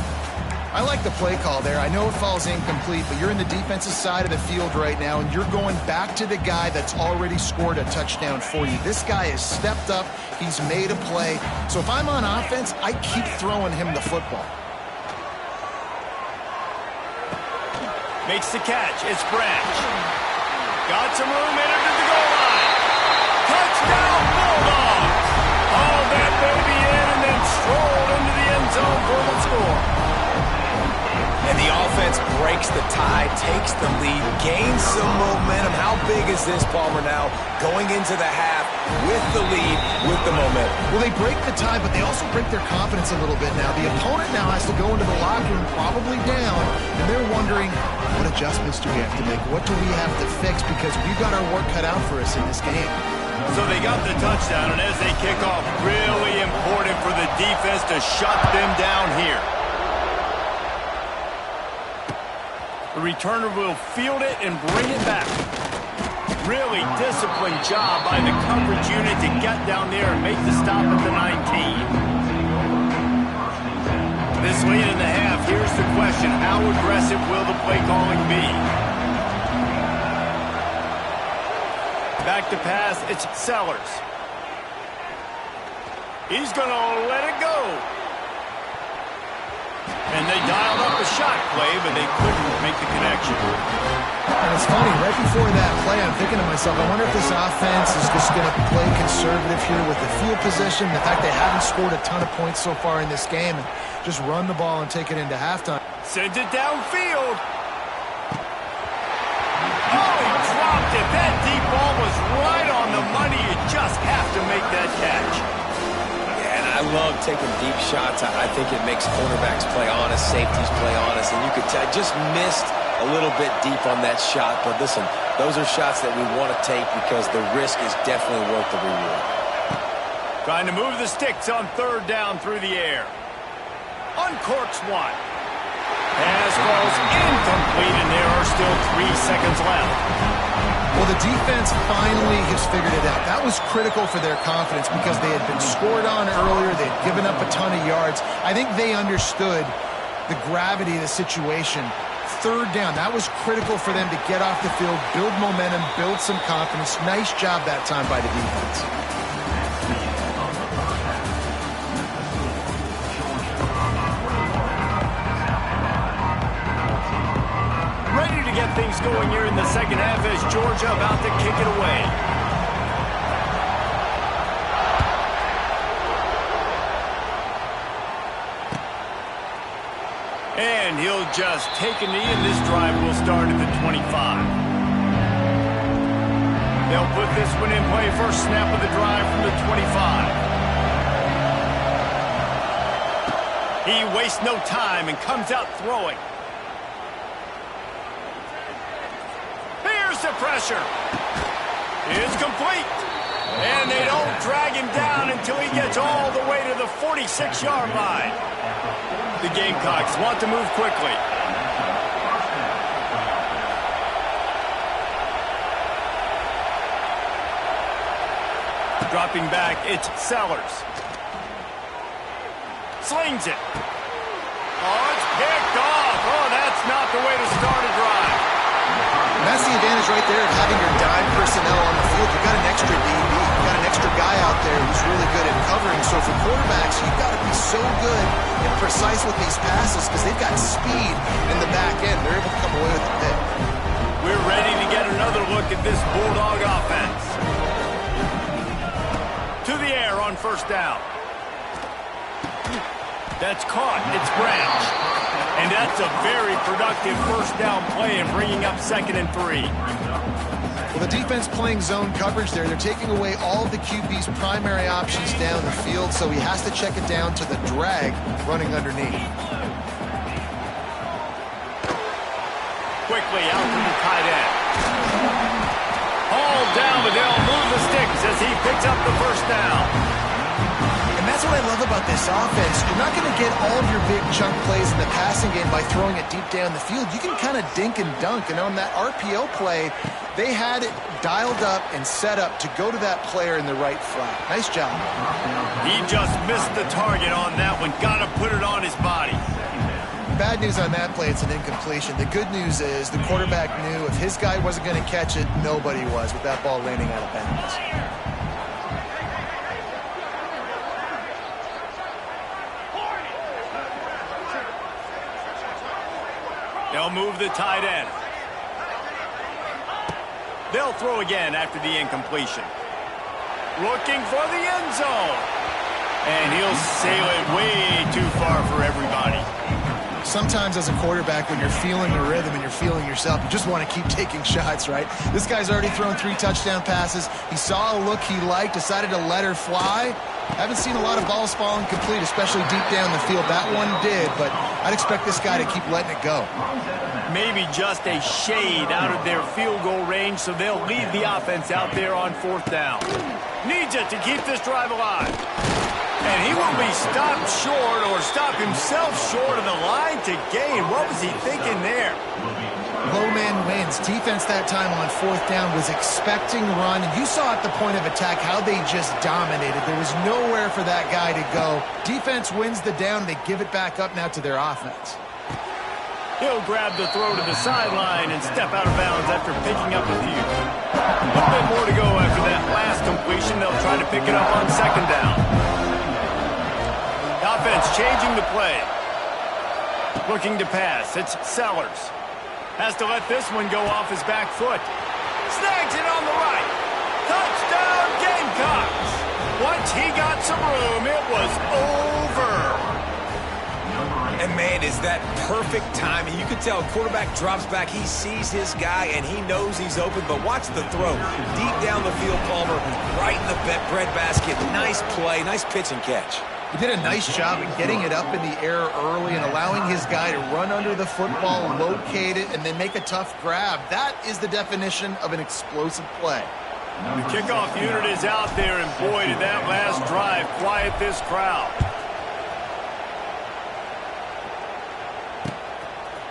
I like the play call there. I know it falls incomplete, but you're in the defensive side of the field right now, and you're going back to the guy that's already scored a touchdown for you. This guy has stepped up. He's made a play. So if I'm on offense, I keep throwing him the football. Makes the catch. It's Branch. Got some room, entered to the goal line. Touchdown, Bulldogs! Hauled that baby in and then strolled into the end zone for the score. And the offense breaks the tie, takes the lead, gains some momentum. How big is this, Palmer, now? Going into the half with the lead, with the momentum. Well, they break the tie, but they also break their confidence a little bit now. The opponent now has to go into the locker room, probably down, and they're wondering, what adjustments do we have to make? What do we have to fix? Because we've got our work cut out for us in this game. So they got the touchdown, and as they kick off, really important for the defense to shut them down here. The returner will field it and bring it back. Really disciplined job by the coverage unit to get down there and make the stop at the 19. This late in the half, here's the question. How aggressive will the play calling be? Back to pass, it's Sellers. He's going to let it go. And they dialed up a shot play, but they couldn't make the connection. And it's funny, right before that play, I'm thinking to myself, I wonder if this offense is just going to play conservative here with the field position, the fact they haven't scored a ton of points so far in this game, and just run the ball and take it into halftime. Sends it downfield. Oh, he dropped it. That deep ball was right on the money. You just have to make that catch. I love taking deep shots. I think it makes cornerbacks play honest, safeties play honest, and you could tell I just missed a little bit deep on that shot. But listen, those are shots that we want to take because the risk is definitely worth the reward. Trying to move the sticks on third down through the air. Uncorks one. Pass falls incomplete, and there are still 3 seconds left. Well, the defense finally has figured it out. That was critical for their confidence because they had been scored on earlier. They had given up a ton of yards. I think they understood the gravity of the situation. Third down, that was critical for them to get off the field, build momentum, build some confidence. Nice job that time by the defense. Get things going here in the second half as Georgia about to kick it away. And he'll just take a knee, and this drive will start at the 25. They'll put this one in play. First snap of the drive from the 25. He wastes no time and comes out throwing. The pressure is complete, and they don't drag him down until he gets all the way to the 46-yard line. The Gamecocks want to move quickly. Dropping back, it's Sellers. Slings it. Oh, it's picked off. Oh, that's not the way to start a drive. And that's the advantage right there of having your dime personnel on the field. You've got an extra DB. You've got an extra guy out there who's really good at covering. So for quarterbacks, you've got to be so good and precise with these passes because they've got speed in the back end. They're able to come away with the pick. We're ready to get another look at this Bulldog offense. To the air on first down. That's caught. It's Branch. And that's a very productive first down play and bringing up 2nd and 3. Well, the defense playing zone coverage there. They're taking away all of the QB's primary options down the field, so he has to check it down to the drag running underneath. Quickly out to the tight end. Hauled down, but they'll move the sticks as he picks up the first down. And that's what I love about this offense. You're not going to get all of your big chunk plays in the passing game by throwing it deep down the field. You can kind of dink and dunk. And on that RPO play, they had it dialed up and set up to go to that player in the right flat. Nice job. He just missed the target on that one. Got to put it on his body. Bad news on that play, it's an incompletion. The good news is the quarterback knew if his guy wasn't going to catch it, nobody was with that ball landing out of bounds. They'll They'll move the tight end. They'll throw again after the incompletion. Looking for the end zone. And he'll sail it way too far for everybody. Sometimes as a quarterback, when you're feeling the rhythm and you're feeling yourself, you just want to keep taking shots, right? This guy's already thrown 3 touchdown passes. He saw a look he liked, decided to let her fly. Haven't seen a lot of balls falling complete, especially deep down the field. That one did, but I'd expect this guy to keep letting it go. Maybe just a shade out of their field goal range, so they'll lead the offense out there on 4th down. Needs it to keep this drive alive. And he will be stopped short or stop himself short of the line to gain. What was he thinking there? Low man wins. Defense that time on 4th down was expecting run. And you saw at the point of attack how they just dominated. There was nowhere for that guy to go. Defense wins the down. They give it back up now to their offense. He'll grab the throw to the sideline and step out of bounds after picking up a few. A little bit more to go after that last completion. They'll try to pick it up on 2nd down. Offense changing the play. Looking to pass. It's Sellers. Has to let this one go off his back foot. Snags it on the right. Touchdown Gamecocks. Once he got some room, it was over. And, man, is that perfect timing. You can tell quarterback drops back. He sees his guy, and he knows he's open. But watch the throw. Deep down the field, Palmer, right in the breadbasket. Nice play, nice pitch and catch. He did a nice job at getting it up in the air early and allowing his guy to run under the football, locate it, and then make a tough grab. That is the definition of an explosive play. The kickoff unit is out there, and boy, did that last drive quiet this crowd.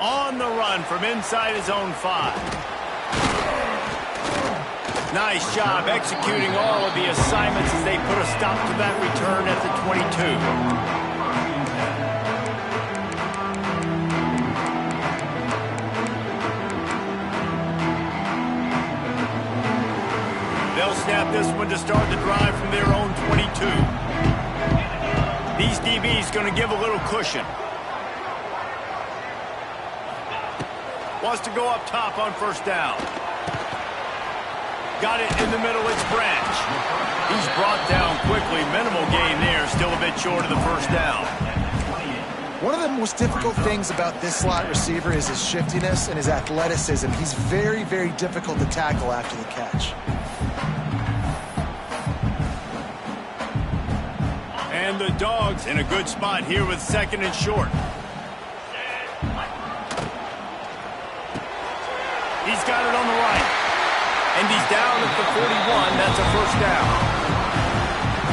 On the run from inside his own 5. Nice job executing all of the assignments as they put a stop to that return at the 22. They'll snap this one to start the drive from their own 22. These DBs going to give a little cushion. Wants to go up top on 1st down. Got it in the middle, it's Branch. He's brought down quickly. Minimal gain there, still a bit short of the 1st down. One of the most difficult things about this slot receiver is his shiftiness and his athleticism. He's very, very difficult to tackle after the catch. And the Dogs in a good spot here with 2nd and short. He's got it on the right. And he's down at the 41. That's a 1st down.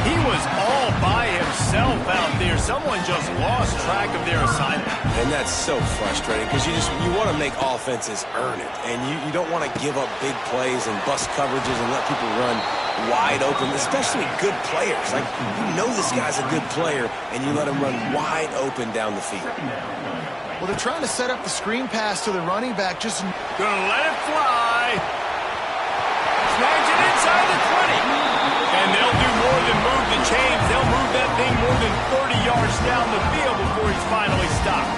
He was all by himself out there. Someone just lost track of their assignment. And that's so frustrating because you want to make offenses earn it. And you don't want to give up big plays and bust coverages and let people run wide open, especially good players. Like, you know this guy's a good player, and you let him run wide open down the field. Well, they're trying to set up the screen pass to the running back. Just gonna let it fly. Snags it inside the 20. And they'll do more than move the chains. They'll move that thing more than 30 yards down the field before he's finally stopped.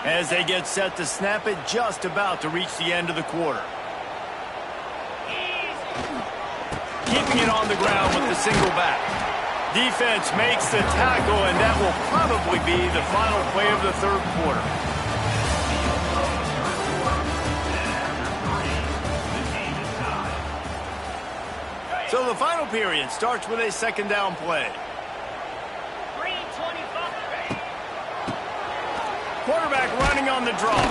As they get set to snap it, just about to reach the end of the quarter. Keeping it on the ground with the single back. Defense makes the tackle, and that will probably be the final play of the 3rd quarter. So the final period starts with a 2nd down play. Quarterback running on the draw.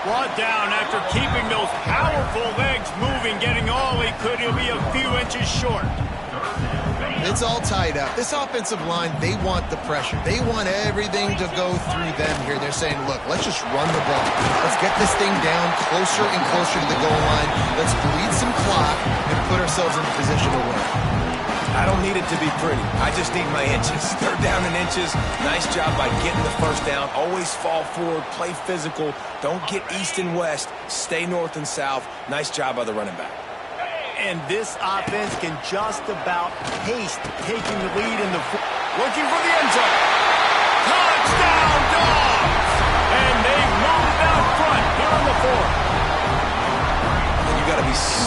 Brought down after keeping those powerful legs moving, getting all he could. He'll be a few inches short. It's all tied up. This offensive line, they want the pressure. They want everything to go through them here. They're saying, look, let's just run the ball. Let's get this thing down closer and closer to the goal line. Let's bleed some clock and put ourselves in a position to win. I don't need it to be pretty. I just need my inches. 3rd down in inches. Nice job by getting the 1st down. Always fall forward, play physical. Don't get east and west. Stay north and south. Nice job by the running back. And this offense can just about taste taking the lead in the... Looking for the end zone.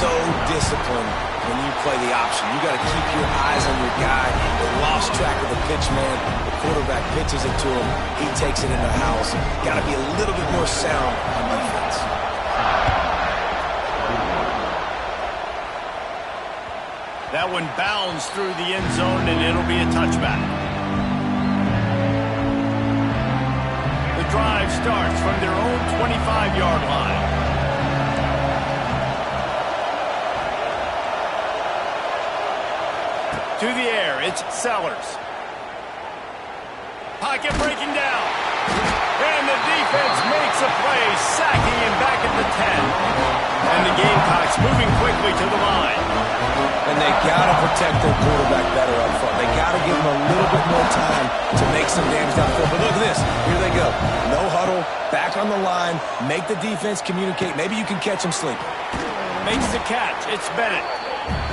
so disciplined when you play the option. You got to keep your eyes on your guy. They lost track of the pitch man. The quarterback pitches it to him. He takes it in the house. Got to be a little bit more sound on defense. That one bounds through the end zone, and it'll be a touchback. The drive starts from their own 25-yard line. To the air, it's Sellers. Pocket breaking down. And the defense makes a play, sacking him back at the 10. And the Gamecocks moving quickly to the line. And they got to protect their quarterback better up front. They got to give him a little bit more time to make some damage downfield. But look at this. Here they go. No huddle, back on the line, make the defense communicate. Maybe you can catch him sleeping. Makes the catch. It's Bennett.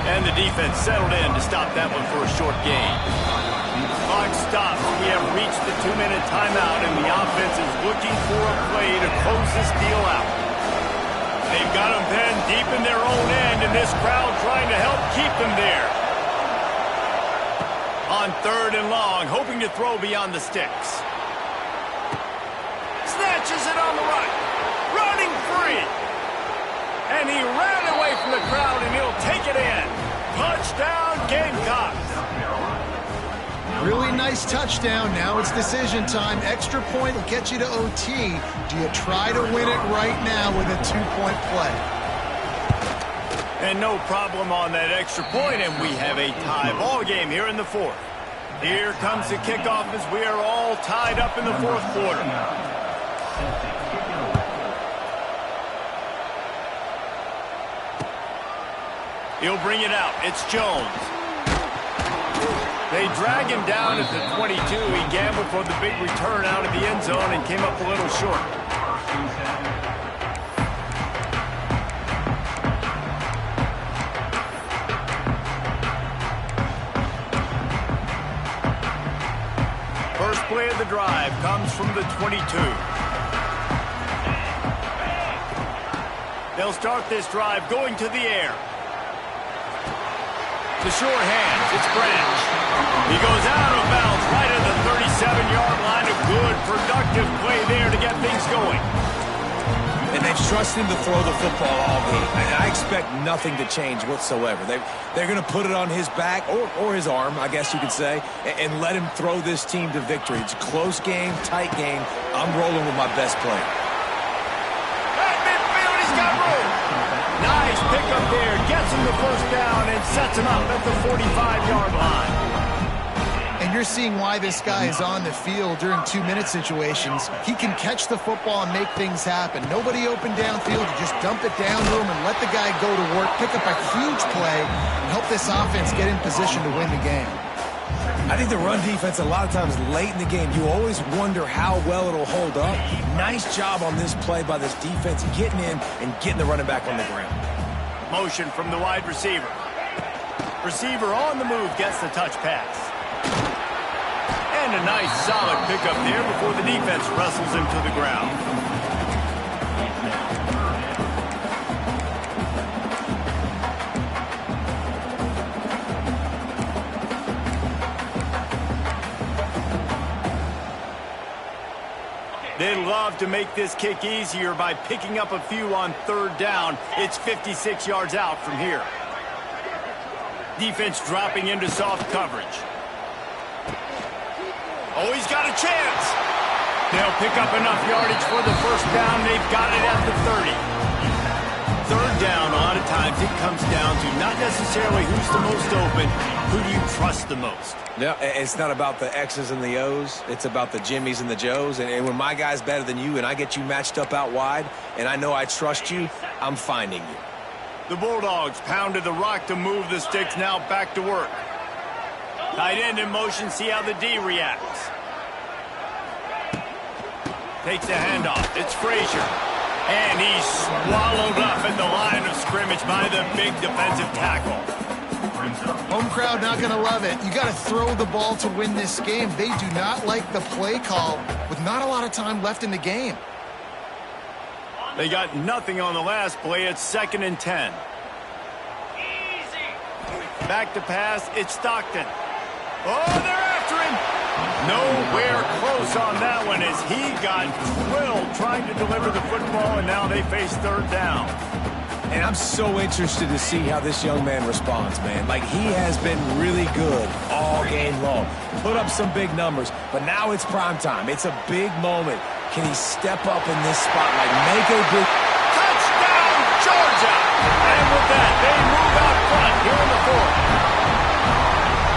And the defense settled in to stop that one for a short gain. Clock stops. We have reached the 2-minute timeout, and the offense is looking for a play to close this deal out. They've got them then deep in their own end, and this crowd trying to help keep them there. On 3rd and long, hoping to throw beyond the sticks. Snatches it on the right. Running free. And he ran away from the crowd, and he'll take it in. Touchdown, Gamecocks. Really nice touchdown. Now it's decision time. Extra point will get you to OT. Do you try to win it right now with a 2-point play? And no problem on that extra point, and we have a tie ball game here in the 4th. Here comes the kickoff as we are all tied up in the 4th quarter. He'll bring it out. It's Jones. They drag him down at the 22. He gambled for the big return out of the end zone and came up a little short. First play of the drive comes from the 22. They'll start this drive going to the air. The sure hands, it's Branch. He goes out of bounds right at the 37-yard line. A good, productive play there to get things going. And they've trusted him to throw the football all game. And I expect nothing to change whatsoever. They're going to put it on his back, or his arm, I guess you could say, and let him throw this team to victory. It's a close game, tight game. I'm rolling with my best player. At midfield, he's got room. Nice pickup there. Gets him the first down and sets him up at the 45-yard line. And you're seeing why this guy is on the field during 2-minute situations. He can catch the football and make things happen. Nobody open downfield. You just dump it down to him and let the guy go to work, pick up a huge play, and help this offense get in position to win the game. I think the run defense, a lot of times late in the game, you always wonder how well it'll hold up. Nice job on this play by this defense, getting in and getting the running back on the ground. Motion from the wide receiver. Receiver on the move gets the touch pass. And a nice solid pickup there before the defense wrestles him to the ground. They'd love to make this kick easier by picking up a few on 3rd down. It's 56 yards out from here. Defense dropping into soft coverage. Oh, he's got a chance. They'll pick up enough yardage for the first down. They've got it at the 30. 3rd down, a lot of times it comes down to not necessarily who's the most open, who do you trust the most? Yeah, it's not about the X's and the O's. It's about the Jimmies and the Joes. And when my guy's better than you and I get you matched up out wide and I know I trust you, I'm finding you. The Bulldogs pounded the rock to move the sticks, now back to work. Tight end in motion, see how the D reacts. Takes the handoff, it's Frazier. And he's swallowed up at the line of scrimmage by the big defensive tackle. Home crowd not going to love it. You got to throw the ball to win this game. They do not like the play call with not a lot of time left in the game. They got nothing on the last play. It's 2nd and 10. Back to pass. It's Stockton. Oh, they're after him. Nowhere close on that one as he got drilled trying to deliver the football, and now they face third down. And I'm so interested to see how this young man responds, man. Like, he has been really good all game long. Put up some big numbers, but now it's prime time. It's a big moment. Can he step up in this spotlight, make a big... Touchdown, Georgia! And with that, they move out front here in the fourth.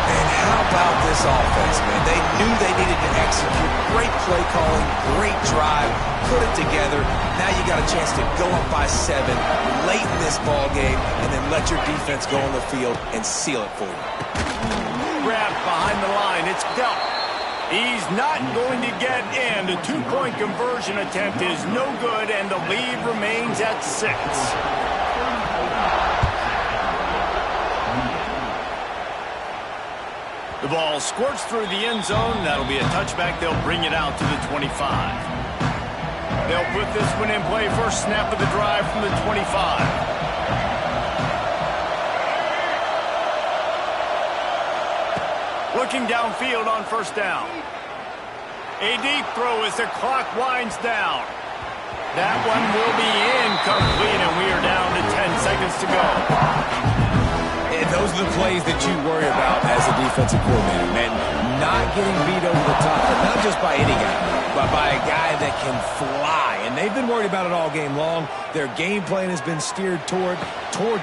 And how about this offense, man? They knew they needed to execute. Great play calling, great drive, put it together. Now you got a chance to go up by 7 late in this ball game and then let your defense go on the field and seal it for you. Grabbed behind the line. It's Delp. He's not going to get in. The two-point conversion attempt is no good, and the lead remains at 6. The ball squirts through the end zone. That'll be a touchback. They'll bring it out to the 25. They'll put this one in play. First snap of the drive from the 25. Looking downfield on first down. A deep throw as the clock winds down. That one will be incomplete, and we are down to 10 seconds to go. And those are the plays that you worry about as a defensive coordinator, man. Not getting beat over the top, but not just by any guy, but by a guy that can fly. And they've been worried about it all game long. Their game plan has been steered toward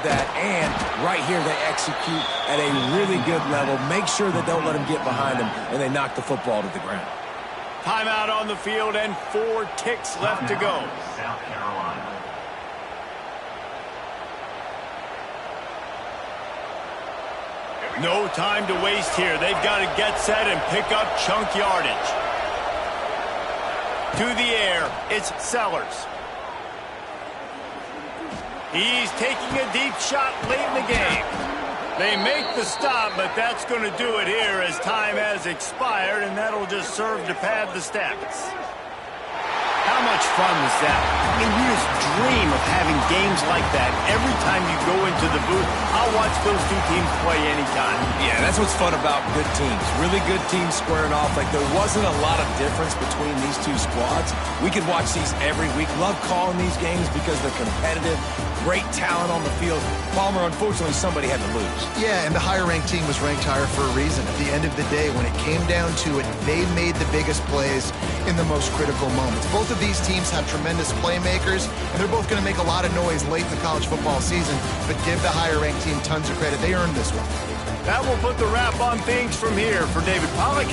that, and right here they execute at a really good level. Make sure they don't let them get behind them, and they knock the football to the ground. Timeout on the field and 4 ticks left to go. South Carolina. No time to waste here. They've got to get set and pick up chunk yardage. To the air, it's Sellers. He's taking a deep shot late in the game. They make the stop, but that's going to do it here as time has expired, and that'll just serve to pad the stats. How much fun was that? I mean, you just dream of having games like that every time you go into the booth. I'll watch those two teams play anytime. Yeah, that's what's fun about good teams. Really good teams squaring off. Like, there wasn't a lot of difference between these two squads. We could watch these every week. Love calling these games because they're competitive. Great talent on the field. Palmer, unfortunately, somebody had to lose. Yeah, and the higher-ranked team was ranked higher for a reason. At the end of the day, when it came down to it, they made the biggest plays in the most critical moments. Both of these teams have tremendous playmakers, and they're both going to make a lot of noise late in the college football season, but give the higher-ranked team tons of credit. They earned this one. That will put the wrap on things from here for David Pollack.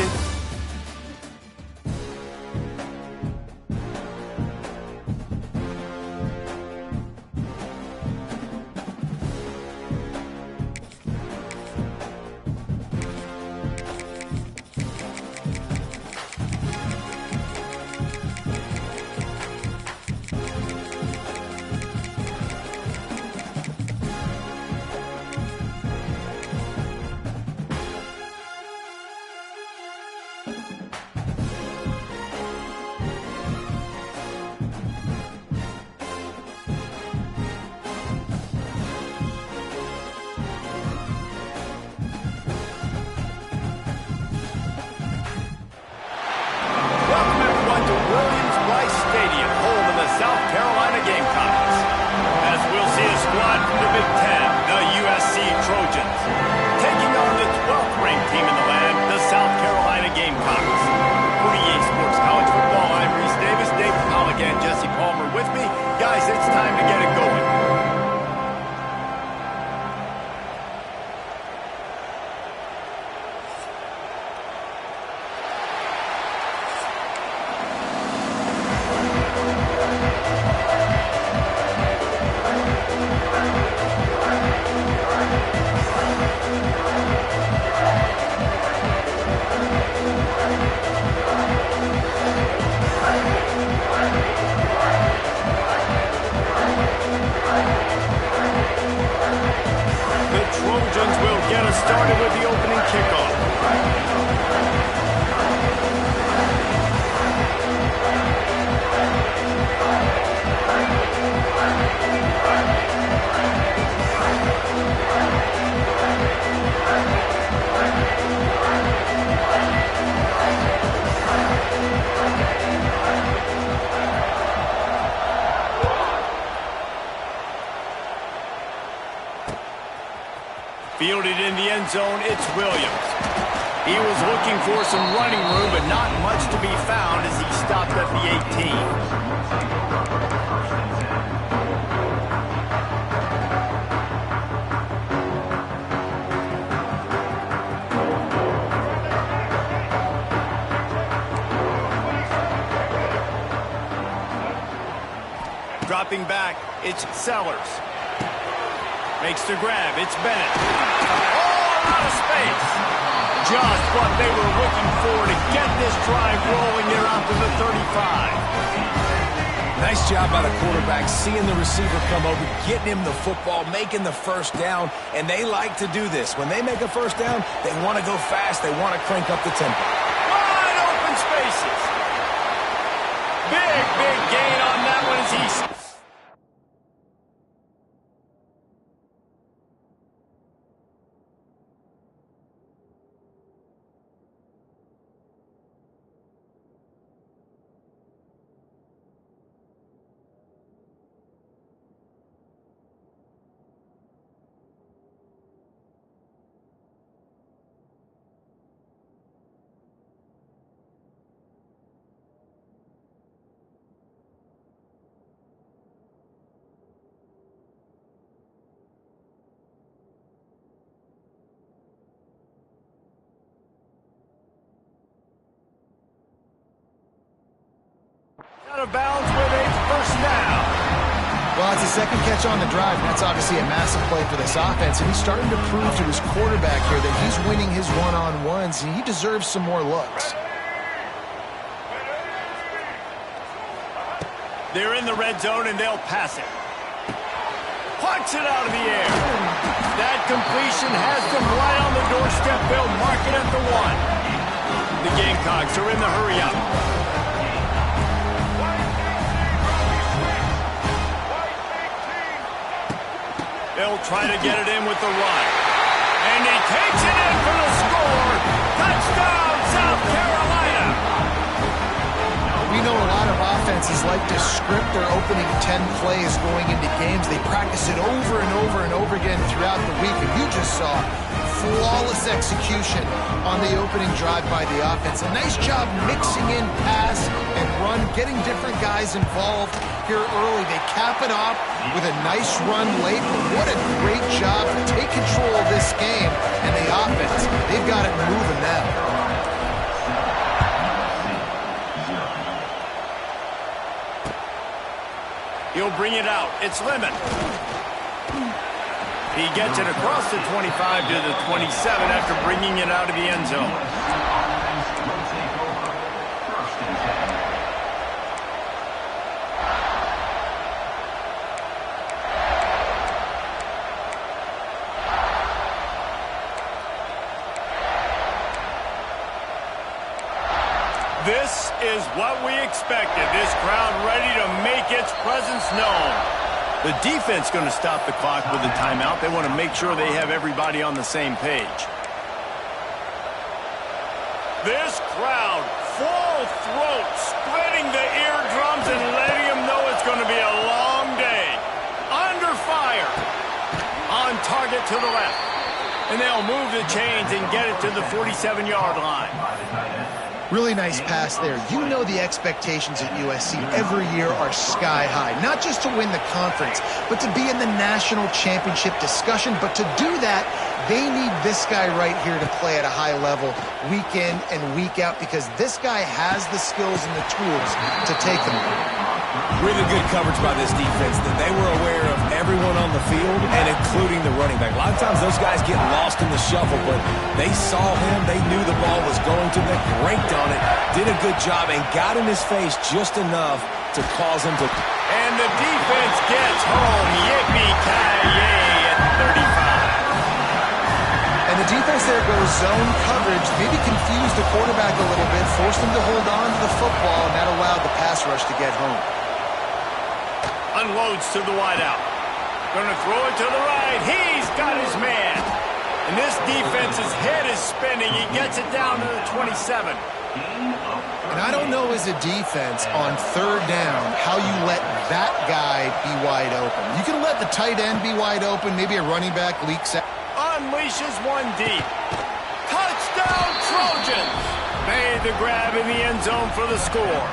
end zone, it's Williams. He was looking for some running room, but not much to be found as he stopped at the 18. Dropping back, it's Sellers. Makes the grab, it's Bennett. Oh, out of space. Just what they were looking for to get this drive rolling there out to the 35. Nice job by the quarterback, seeing the receiver come over, getting him the football, making the first down, and they like to do this. When they make a first down, they want to go fast, they want to crank up the tempo. Wide open spaces. Big gain on that one as he... Out of bounds with a first down. Well, it's a second catch on the drive, and that's obviously a massive play for this offense, and he's starting to prove to his quarterback here that he's winning his one-on-ones, and he deserves some more looks. They're in the red zone, and they'll pass it. Punch it out of the air. That completion has them right on the doorstep. They'll mark it at the 1. The Gamecocks are in the hurry-up. They'll try to get it in with the run. And he takes it in for the score. Touchdown, South Carolina. We know a lot of offenses like to script their opening 10 plays going into games. They practice it over and over and over again throughout the week. And you just saw flawless execution on the opening drive by the offense. A nice job mixing in pass and run, getting different guys involved here early. They cap it off with a nice run late. But what a great job to take control of this game and the offense. They've got it moving now. He'll bring it out. It's Lemon. He gets it across the 25 to the 27 after bringing it out of the end zone. This is what we expected. This crowd ready to make its presence known. The defense going to stop the clock with a timeout. They want to make sure they have everybody on the same page. This crowd, full throat, splitting the eardrums and letting them know it's going to be a long day. Under fire. On target to the left. And they'll move the chains and get it to the 47-yard line. Really nice pass there. You know the expectations at USC every year are sky high. Not just to win the conference, but to be in the national championship discussion. But to do that, they need this guy right here to play at a high level week in and week out, because this guy has the skills and the tools to take them there. Really good coverage by this defense. That they were aware of everyone on the field, and including the running back. A lot of times those guys get lost in the shuffle, but they saw him. They knew the ball was going to them. Cranked on it, did a good job, and got in his face just enough to cause him to... And the defense gets home. Yippee-ki-yay at 35. And the defense there goes zone coverage, maybe confused the quarterback a little bit, forced him to hold on to the football, and that allowed the pass rush to get home. Unloads to the wideout. Gonna throw it to the right. He's got his man. And this defense's head is spinning. He gets it down to the 27. And I don't know as a defense on third down how you let that guy be wide open. You can let the tight end be wide open, maybe a running back leaks out. unleashes one deep. Touchdown, Trojans! Made the grab in the end zone for the score.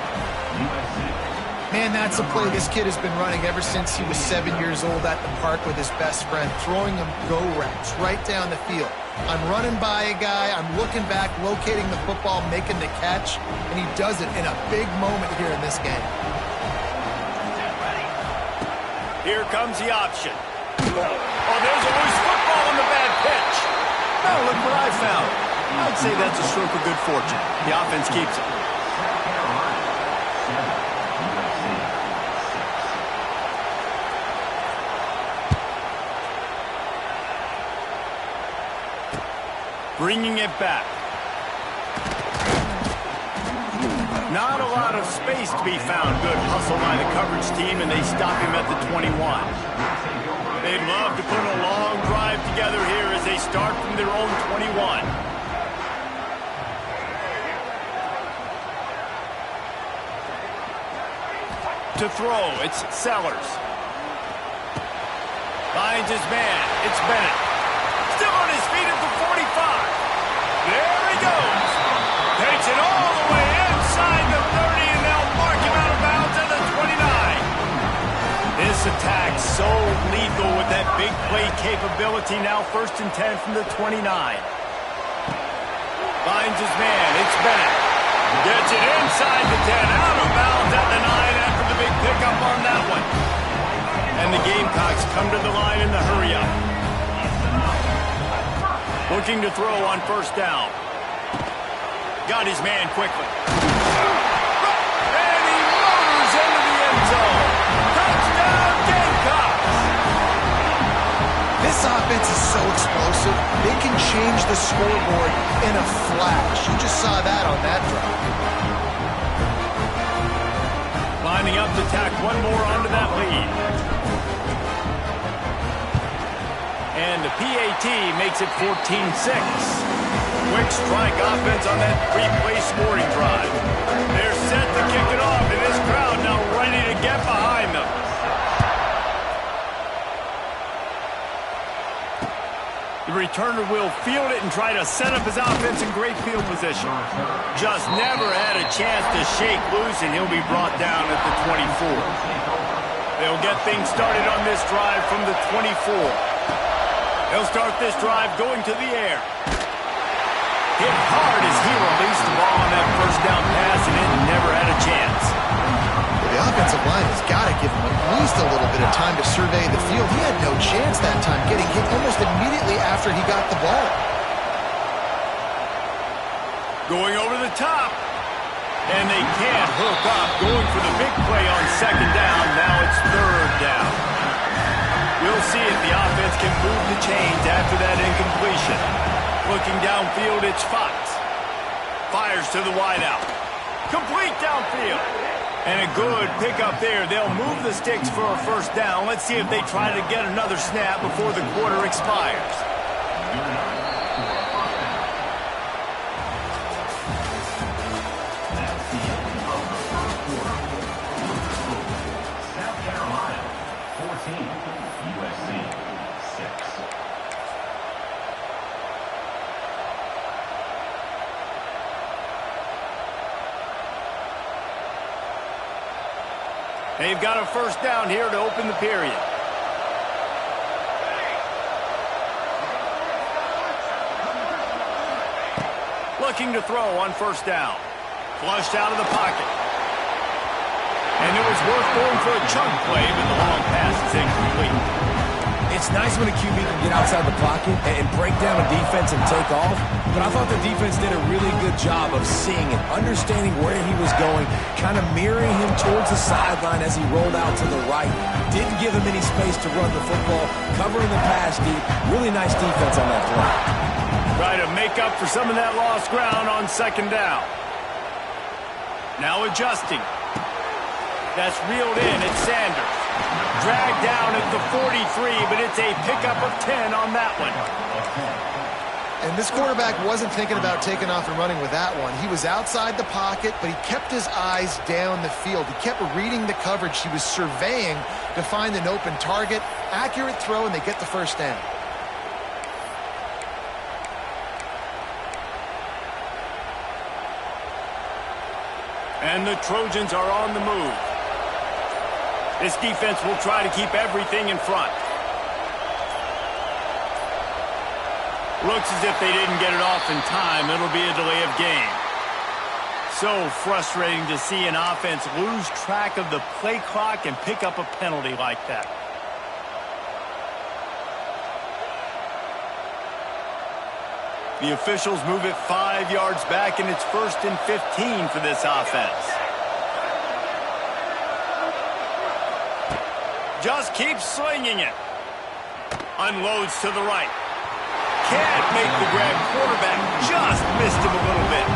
Man, that's a play this kid has been running ever since he was 7 years old at the park with his best friend, throwing him go routes right down the field. I'm running by a guy, I'm looking back, locating the football, making the catch, and he does it in a big moment here in this game. Here comes the option. Oh, there's a loose football on the bad pitch. Oh, look what I found. I'd say that's a stroke of good fortune. The offense keeps it. Bringing it back. Not a lot of space to be found. Good hustle by the coverage team, and they stop him at the 21. They'd love to put a long drive together here as they start from their own 21. To throw, it's Sellers. Finds his man. It's Bennett. Still on his feet at the 45. There he goes. Takes it all the way inside the 30, and they'll mark him out of bounds at the 29. This attack so lethal with that big play capability. Now 1st and 10 from the 29. Finds his man. It's Bennett. Gets it inside the 10. Out of bounds at the 9 after the big pickup on that one. And the Gamecocks come to the line in the hurry-up. Looking to throw on 1st down. Got his man quickly. And he motors into the end zone. Touchdown, Gamecocks! This offense is so explosive, they can change the scoreboard in a flash. You just saw that on that drive. Lining up to tack one more onto that lead. And the PAT makes it 14-6. Quick strike offense on that 3-play scoring drive. They're set to kick it off, and this crowd now ready to get behind them. The returner will field it and try to set up his offense in great field position. Just never had a chance to shake loose, and he'll be brought down at the 24. They'll get things started on this drive from the 24. They'll start this drive going to the air. Hit hard as he released the ball on that 1st down pass, and it never had a chance. Well, the offensive line has got to give him at least a little bit of time to survey the field. He had no chance that time, getting hit almost immediately after he got the ball. Going over the top. And they can't hook up. Going for the big play on 2nd down. Now it's 3rd down. We'll see if the offense can move the chains after that incompletion. Looking downfield, it's Fox. Fires to the wideout. Complete downfield. And a good pickup there. They'll move the sticks for a 1st down. Let's see if they try to get another snap before the quarter expires. South Carolina, 14. USC, 6. They've got a 1st down here to open the period. Looking to throw on 1st down. Flushed out of the pocket. And it was worth going for a chunk play, but the long pass is incomplete. It's nice when a QB can get outside the pocket and break down a defense and take off, but I thought the defense did a really good job of seeing and understanding where he was going, kind of mirroring him towards the sideline as he rolled out to the right. Didn't give him any space to run the football, covering the pass deep. Really nice defense on that play. Try to make up for some of that lost ground on 2nd down. Now adjusting. That's reeled in. It's Sanders. Dragged down at the 43, but it's a pickup of 10 on that one. And this quarterback wasn't thinking about taking off and running with that one. He was outside the pocket, but he kept his eyes down the field. He kept reading the coverage. He was surveying to find an open target. Accurate throw, and they get the 1st down. And the Trojans are on the move. This defense will try to keep everything in front. Looks as if they didn't get it off in time. It'll be a delay of game. So frustrating to see an offense lose track of the play clock and pick up a penalty like that. The officials move it 5 yards back, and it's 1st and 15 for this offense. Just keeps slinging it. Unloads to the right. Can't make the grab. Quarterback just missed him a little bit.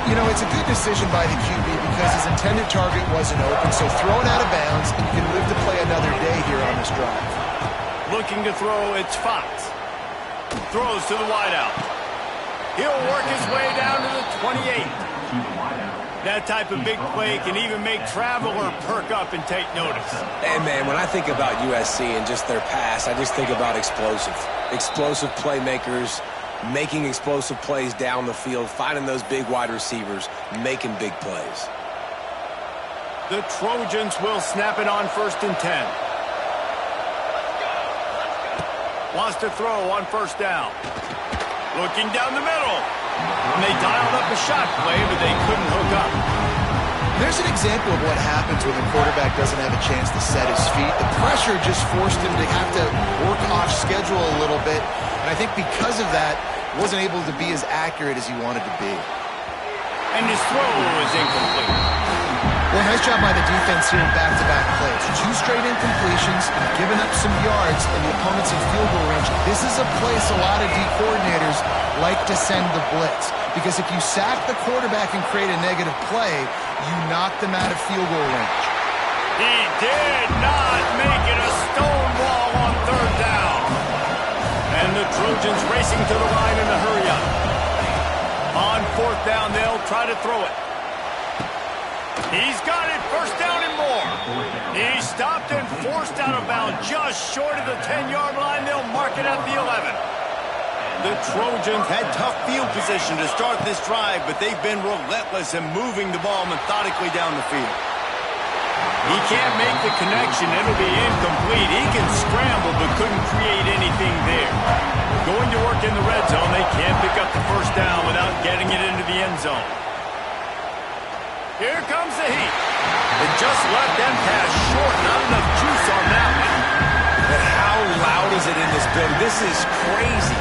You know, it's a good decision by the QB because his intended target wasn't open, so throw it out of bounds, and you can live to play another day here on this drive. Looking to throw, it's Fox. Throws to the wideout. He'll work his way down to the 28. That type of big play can even make Traveler perk up and take notice. And, man, when I think about USC and just their pass, I just think about explosive. Explosive playmakers, making explosive plays down the field, finding those big wide receivers, making big plays. The Trojans will snap it on 1st and 10. Wants to throw on 1st down. Looking down the middle. And they dialed up a shot play, but they couldn't hook up. There's an example of what happens when the quarterback doesn't have a chance to set his feet. The pressure just forced him to have to work off schedule a little bit. And I think because of that, wasn't able to be as accurate as he wanted to be. And his throw was incomplete. Well, nice job by the defense here in back-to-back plays. 2 straight incompletions, giving up some yards, and the opponent's in field goal range. This is a place a lot of D coordinators like to send the blitz. Because if you sack the quarterback and create a negative play, you knock them out of field goal range. He did not make it a stone wall on 3rd down. And the Trojans racing to the line in a hurry-up. On 4th down, they'll try to throw it. He's got it, 1st down and more. He stopped and forced out of bounds just short of the 10-yard line. They'll mark it at the 11. The Trojans had tough field position to start this drive, but they've been relentless in moving the ball methodically down the field. He can't make the connection. It'll be incomplete. He can scramble, but couldn't create anything there. Going to work in the red zone, they can't pick up the 1st down without getting it into the end zone. Here comes the heat. It just let them pass short. Not enough juice on that one. And how loud is it in this building? This is crazy.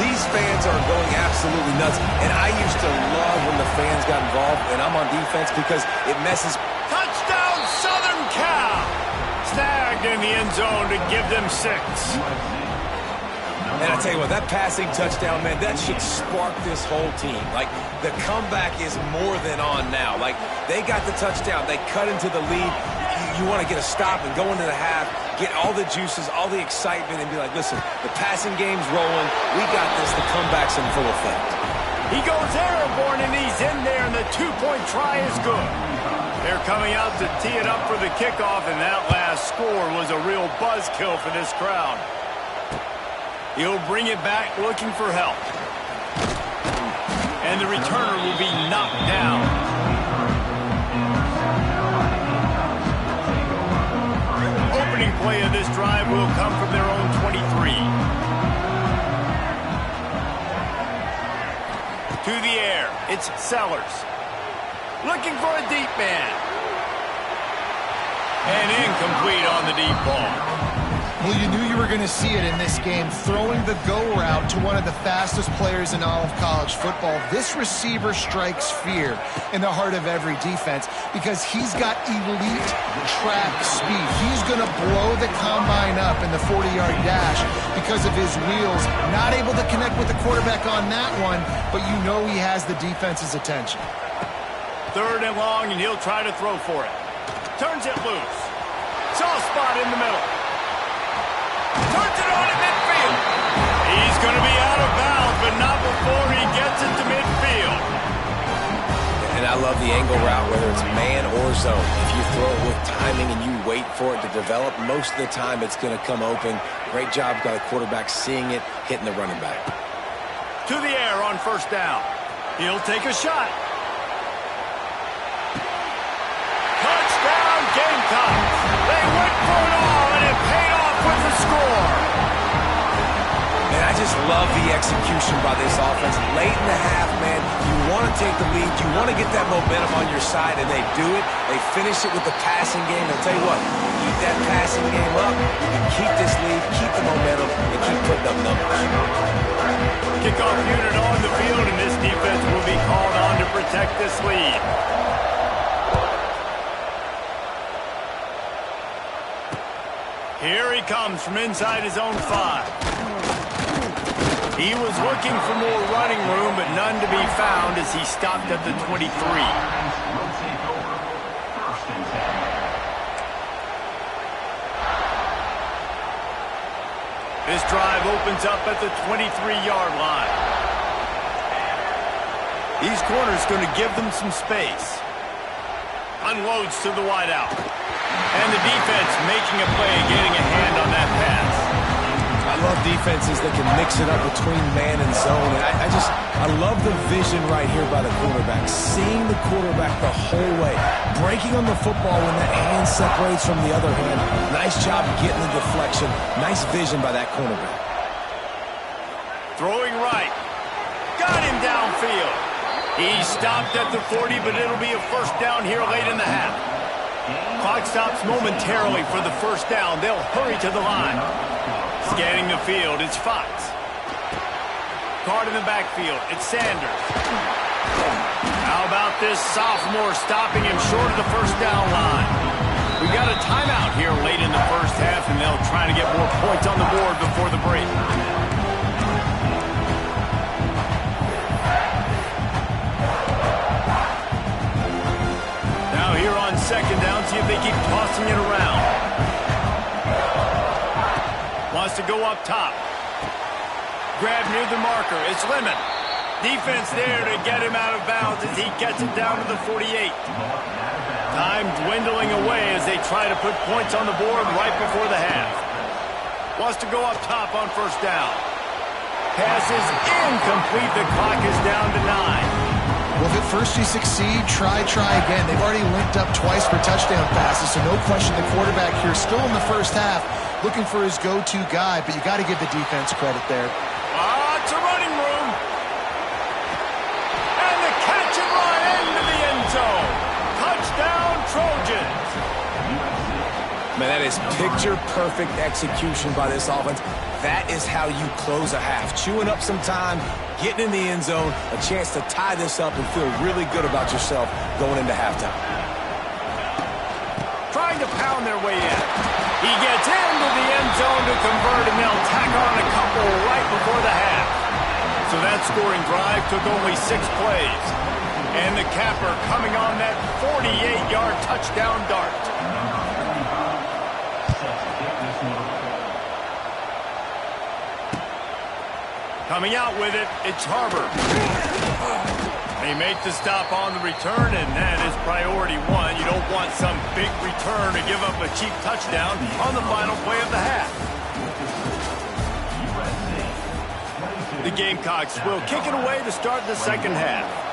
These fans are going absolutely nuts. And I used to love when the fans got involved, and I'm on defense because it messes. Touchdown, Southern Cal! Snagged in the end zone to give them 6. And I tell you what, that passing touchdown, man, that should spark this whole team. Like, the comeback is more than on now. Like, they got the touchdown. They cut into the lead. You want to get a stop and go into the half, get all the juices, all the excitement, and be like, listen, the passing game's rolling. We got this. The comeback's in full effect. He goes airborne, and he's in there, and the 2-point try is good. They're coming out to tee it up for the kickoff, and that last score was a real buzzkill for this crowd. He'll bring it back looking for help. And the returner will be knocked down. Opening play of this drive will come from their own 23. To the air, it's Sellers. Looking for a deep man. And incomplete on the deep ball. Well, you knew you were going to see it in this game, throwing the go route to one of the fastest players in all of college football. This receiver strikes fear in the heart of every defense because he's got elite track speed. He's going to blow the combine up in the 40-yard dash because of his wheels. Not able to connect with the quarterback on that one, but you know he has the defense's attention. 3rd and long, and he'll try to throw for it. Turns it loose. Soft spot in the middle. Turns it on at midfield. He's going to be out of bounds, but not before he gets it to midfield. And I love the angle route, whether it's man or zone. If you throw it with timing and you wait for it to develop, most of the time it's going to come open. Great job by the quarterback seeing it, hitting the running back. To the air on 1st down. He'll take a shot. love the execution by this offense. Late in the half, man, you want to take the lead. You want to get that momentum on your side, and they do it. They finish it with the passing game. I'll tell you what, keep that passing game up, you can keep this lead, keep the momentum, and keep putting up numbers. Kickoff unit on the field, and this defense will be called on to protect this lead. Here he comes from inside his own 5. He was looking for more running room, but none to be found as he stopped at the 23. This drive opens up at the 23-yard line. These corners going to give them some space. Unloads to the wideout. And the defense making a play, getting a hand on that pass. I love defenses that can mix it up between man and zone. And I love the vision right here by the quarterback. Seeing the quarterback the whole way. Breaking on the football when that hand separates from the other hand. Nice job getting the deflection. Nice vision by that cornerback. Throwing right. Got him downfield. He stopped at the 40, but it'll be a first down here late in the half. Clock stops momentarily for the first down. They'll hurry to the line. Scanning the field, it's Fox. Card in the backfield, it's Sanders. How about this sophomore stopping him short of the first down line? We got a timeout here late in the first half, and they'll try to get more points on the board before the break. Now here on second down, see if they keep tossing it around. Wants to go up top. Grab near the marker. It's Lemon. Defense there to get him out of bounds as he gets it down to the 48. Time dwindling away as they try to put points on the board right before the half. Wants to go up top on first down. Pass is incomplete. The clock is down to 9. Well, if at first you succeed, try again. They've already linked up twice for touchdown passes, so no question the quarterback here still in the first half looking for his go-to guy, but you got to give the defense credit there. Lots of running room. And the catch and run into the end zone. Touchdown, Trojans. Man, that is picture-perfect execution by this offense. That is how you close a half. Chewing up some time, getting in the end zone, a chance to tie this up and feel really good about yourself going into halftime. Trying to pound their way in. He gets into the end zone to convert, and they'll tack on a couple right before the half. So that scoring drive took only 6 plays. And the capper coming on that 48-yard touchdown dart. Coming out with it, it's Harbor. They make the stop on the return, and that is priority 1. You don't want some big return to give up a cheap touchdown on the final play of the half. The Gamecocks will kick it away to start the second half.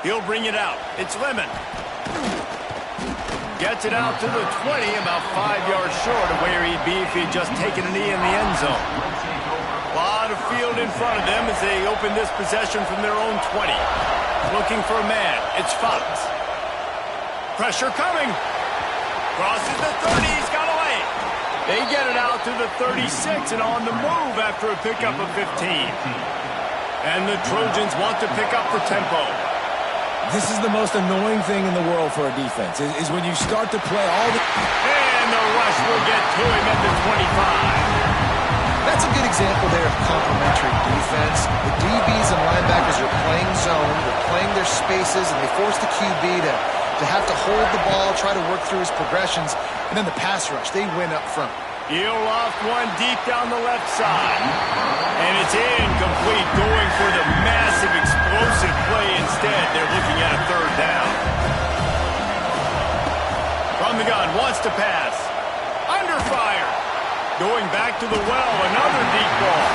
He'll bring it out. It's Lemon. Gets it out to the 20, about 5 yards short of where he'd be if he'd just taken a knee in the end zone. A lot of field in front of them as they open this possession from their own 20. Looking for a man. It's Fox. Pressure coming. Crosses the 30. He's got away. They get it out to the 36 and on the move after a pickup of 15. And the Trojans want to pick up the tempo. This is the most annoying thing in the world for a defense, is when you start to play all the... And the rush will get to him at the 25. That's a good example there of complementary defense. The DBs and linebackers are playing zone, they're playing their spaces, and they force the QB to have to hold the ball, try to work through his progressions, and then the pass rush, they win up front. He'll loft one deep down the left side. And it's incomplete, going for the massive explosive play instead. They're looking at a third down. From the gun, wants to pass. Under fire. Going back to the well, another deep ball.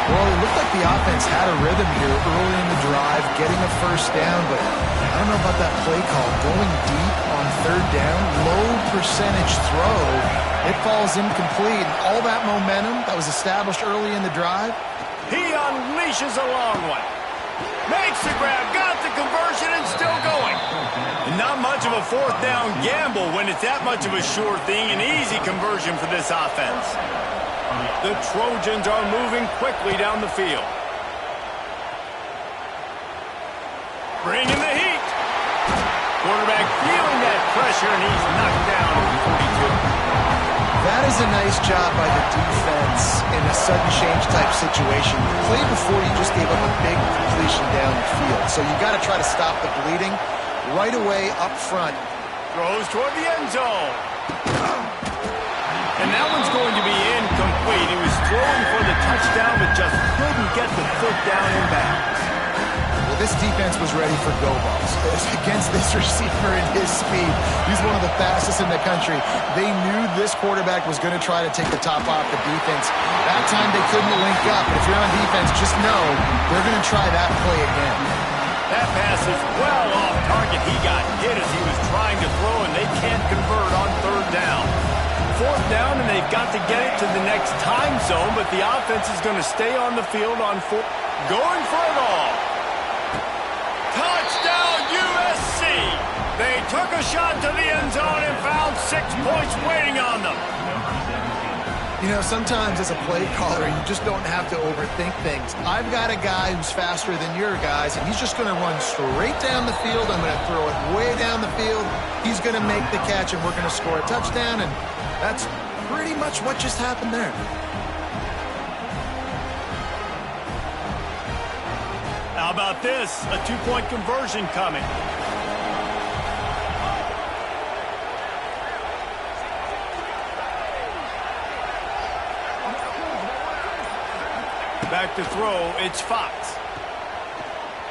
Well, it looked like the offense had a rhythm here early in the drive, getting a first down, but I don't know about that play call. Going deep on third down, low percentage throw, it falls incomplete. And all that momentum that was established early in the drive. He unleashes a long one. Makes the grab, got the conversion, and still going. And not much of a fourth down gamble when it's that much of a sure thing, an easy conversion for this offense. The Trojans are moving quickly down the field. Bringing the heat. Quarterback feeling that pressure, and he's knocked down at the 42. That is a nice job by the defense in a sudden change type situation. The play before, you just gave up a big completion down the field. So you got to try to stop the bleeding right away up front. Throws toward the end zone. And that one's going to be incomplete. He was throwing for the touchdown, but just couldn't get the foot down in bounds. Well, this defense was ready for go balls against this receiver and his speed. He's one of the fastest in the country. They knew this quarterback was going to try to take the top off the defense. That time they couldn't link up. If you're on defense, just know they're going to try that play again. That pass is well off target. He got hit as he was trying to throw, and they can't convert on third down. Fourth down, and they've got to get it to the next time zone, but the offense is going to stay on the field on fourth. Going for it all. Touchdown, USC! They took a shot to the end zone and found 6 points waiting on them. You know, sometimes as a play caller, you just don't have to overthink things. I've got a guy who's faster than your guys, and he's just going to run straight down the field. I'm going to throw it way down the field. He's going to make the catch, and we're going to score a touchdown, and that's pretty much what just happened there. How about this? A 2-point conversion coming. Back to throw, it's Fox.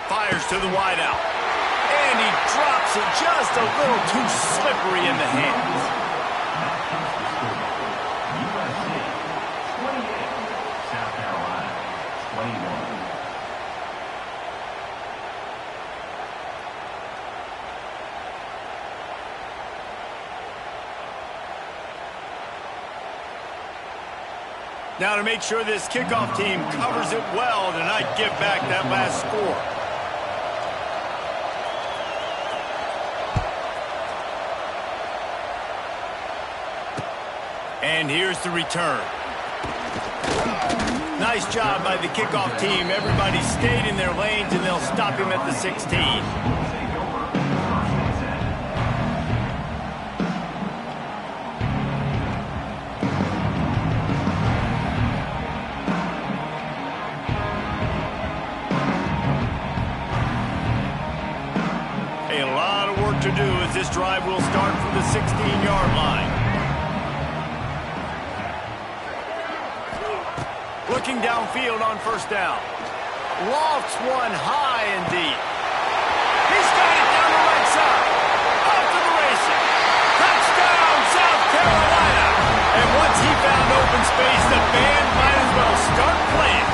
Fires to the wideout. And he drops it just a little too slippery in the hands. South Carolina, 21. Now to make sure this kickoff team covers it well to not give back that last score. And here's the return. Nice job by the kickoff team. Everybody stayed in their lanes, and they'll stop him at the 16. To do as this drive will start from the 16-yard line. Looking downfield on first down. Lofts one high and deep. He's got it down the right side. Off to the races. Touchdown, South Carolina. And once he found open space, the band might as well start playing.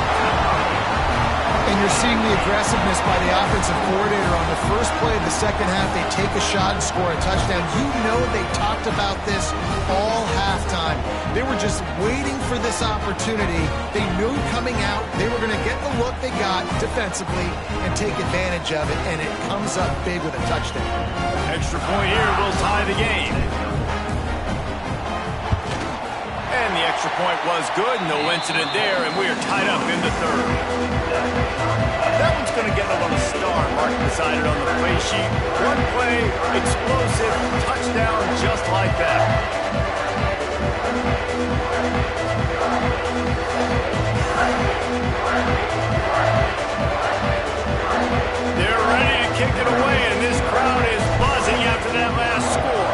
And you're seeing the aggressiveness by the offensive coordinator on the first play of the second half. They take a shot and score a touchdown. You know they talked about this all halftime. They were just waiting for this opportunity. They knew coming out they were going to get the look they got defensively and take advantage of it, and it comes up big with a touchdown. Extra point here will tie the game. And the extra point was good. No incident there, and we are tied up in the third. That one's going to get a little star mark beside it on the play sheet. One play, explosive, touchdown just like that. They're ready to kick it away, and this crowd is buzzing after that last score.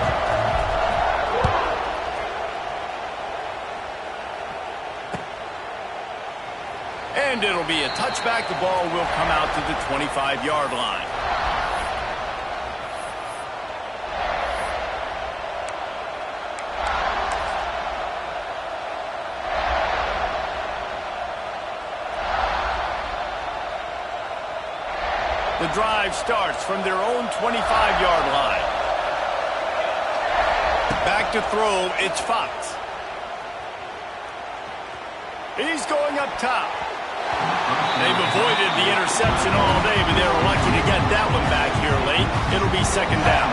And it'll be a touchback. The ball will come out to the 25-yard line. The drive starts from their own 25-yard line. Back to throw, it's Fox. He's going up top. They've avoided the interception all day, but they were lucky to get that one back here late. It'll be second down.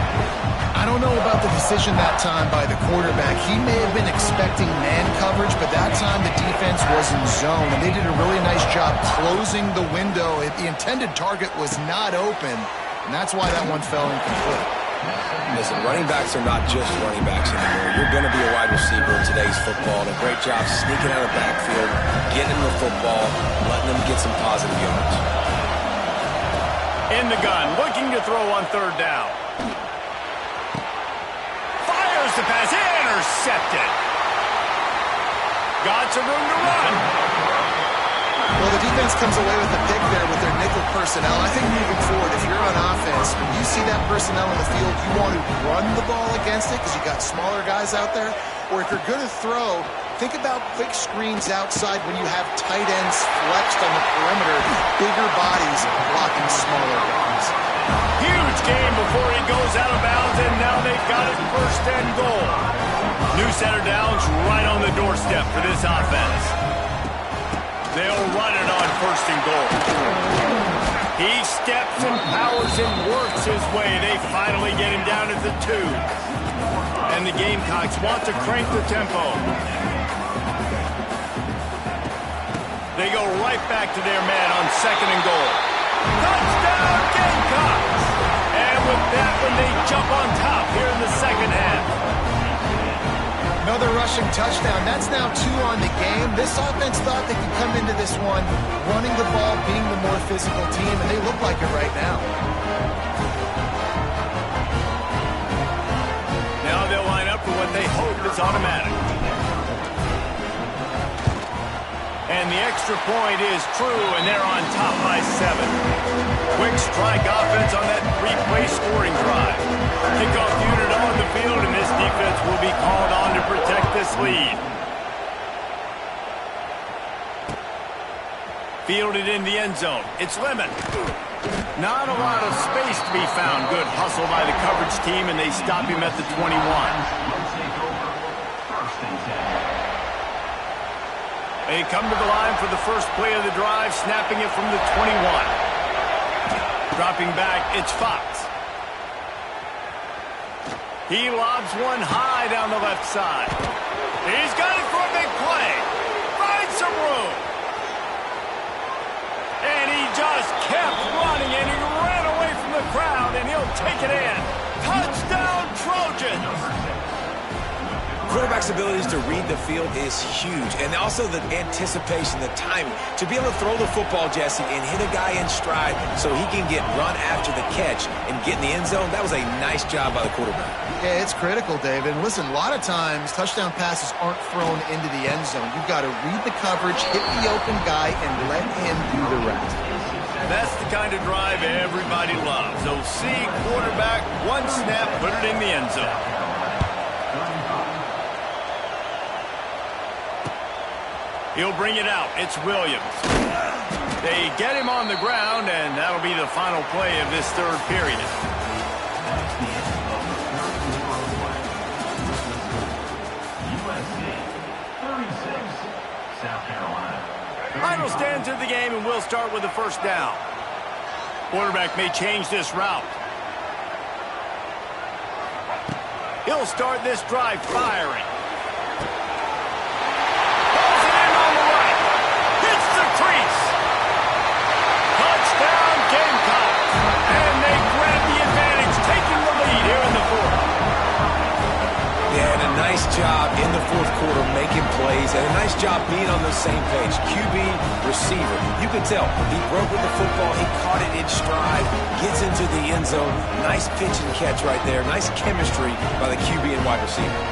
I don't know about the decision that time by the quarterback. He may have been expecting man coverage, but that time the defense was in zone, and they did a really nice job closing the window. The intended target was not open, and that's why that one fell incomplete. Listen, running backs are not just running backs anymore. You're going to be a wide receiver in today's football, and a great job sneaking out of the backfield, getting them the football, letting them get some positive yards. In the gun, looking to throw on third down. Fires the pass, intercepted. Got some room to run. Well, the defense comes away with a pick there with their nickel personnel. I think moving forward, if you're on offense, when you see that personnel in the field, you want to run the ball against it because you got smaller guys out there. Or if you're going to throw, think about quick screens outside when you have tight ends flexed on the perimeter, bigger bodies blocking smaller guys. Huge game before he goes out of bounds, and now they've got it first and goal. New center downs right on the doorstep for this offense. They'll run it on first and goal. He steps and powers and works his way. They finally get him down at the 2. And the Gamecocks want to crank the tempo. They go right back to their man on second and goal. Touchdown, Gamecocks! And with that one, they jump on top here in the second half. Another rushing touchdown. That's now 2 on the game. This offense thought they could come into this one running the ball, being the more physical team, and they look like it right now. Now they'll line up for what they hope is automatic. And the extra point is true, and they're on top by 7. Quick strike offense on that 3-play scoring drive. Kickoff unit on the field, and this defense will be called on to protect this lead. Fielded in the end zone. It's Lemon. Not a lot of space to be found. Good hustle by the coverage team, and they stop him at the 21. They come to the line for the first play of the drive, snapping it from the 21. Dropping back, it's Fox. He lobs one high down the left side. He's got it for a big play. Finds some room. And he just kept running, and he ran away from the crowd, and he'll take it in. Touchdown, Trojans! Quarterback's abilities to read the field is huge, and also the anticipation, the timing. To be able to throw the football, Jesse, and hit a guy in stride so he can get run after the catch and get in the end zone, that was a nice job by the quarterback. Yeah, it's critical, David. And listen, a lot of times touchdown passes aren't thrown into the end zone. You've got to read the coverage, hit the open guy, and let him do the rest. That's the kind of drive everybody loves. OC, quarterback, one snap, put it in the end zone. He'll bring it out. It's Williams. They get him on the ground, and that'll be the final play of this third period. USC 36, South Carolina. Final stands of the game, and we'll start with the first down. Quarterback may change this route. He'll start this drive firing. Touchdown, Gamecocks. And they grab the advantage, taking the lead here in the fourth. Yeah, and a nice job in the fourth quarter making plays, and a nice job being on the same page. QB, receiver. You can tell he broke with the football. He caught it in stride, gets into the end zone. Nice pitch and catch right there. Nice chemistry by the QB and wide receiver.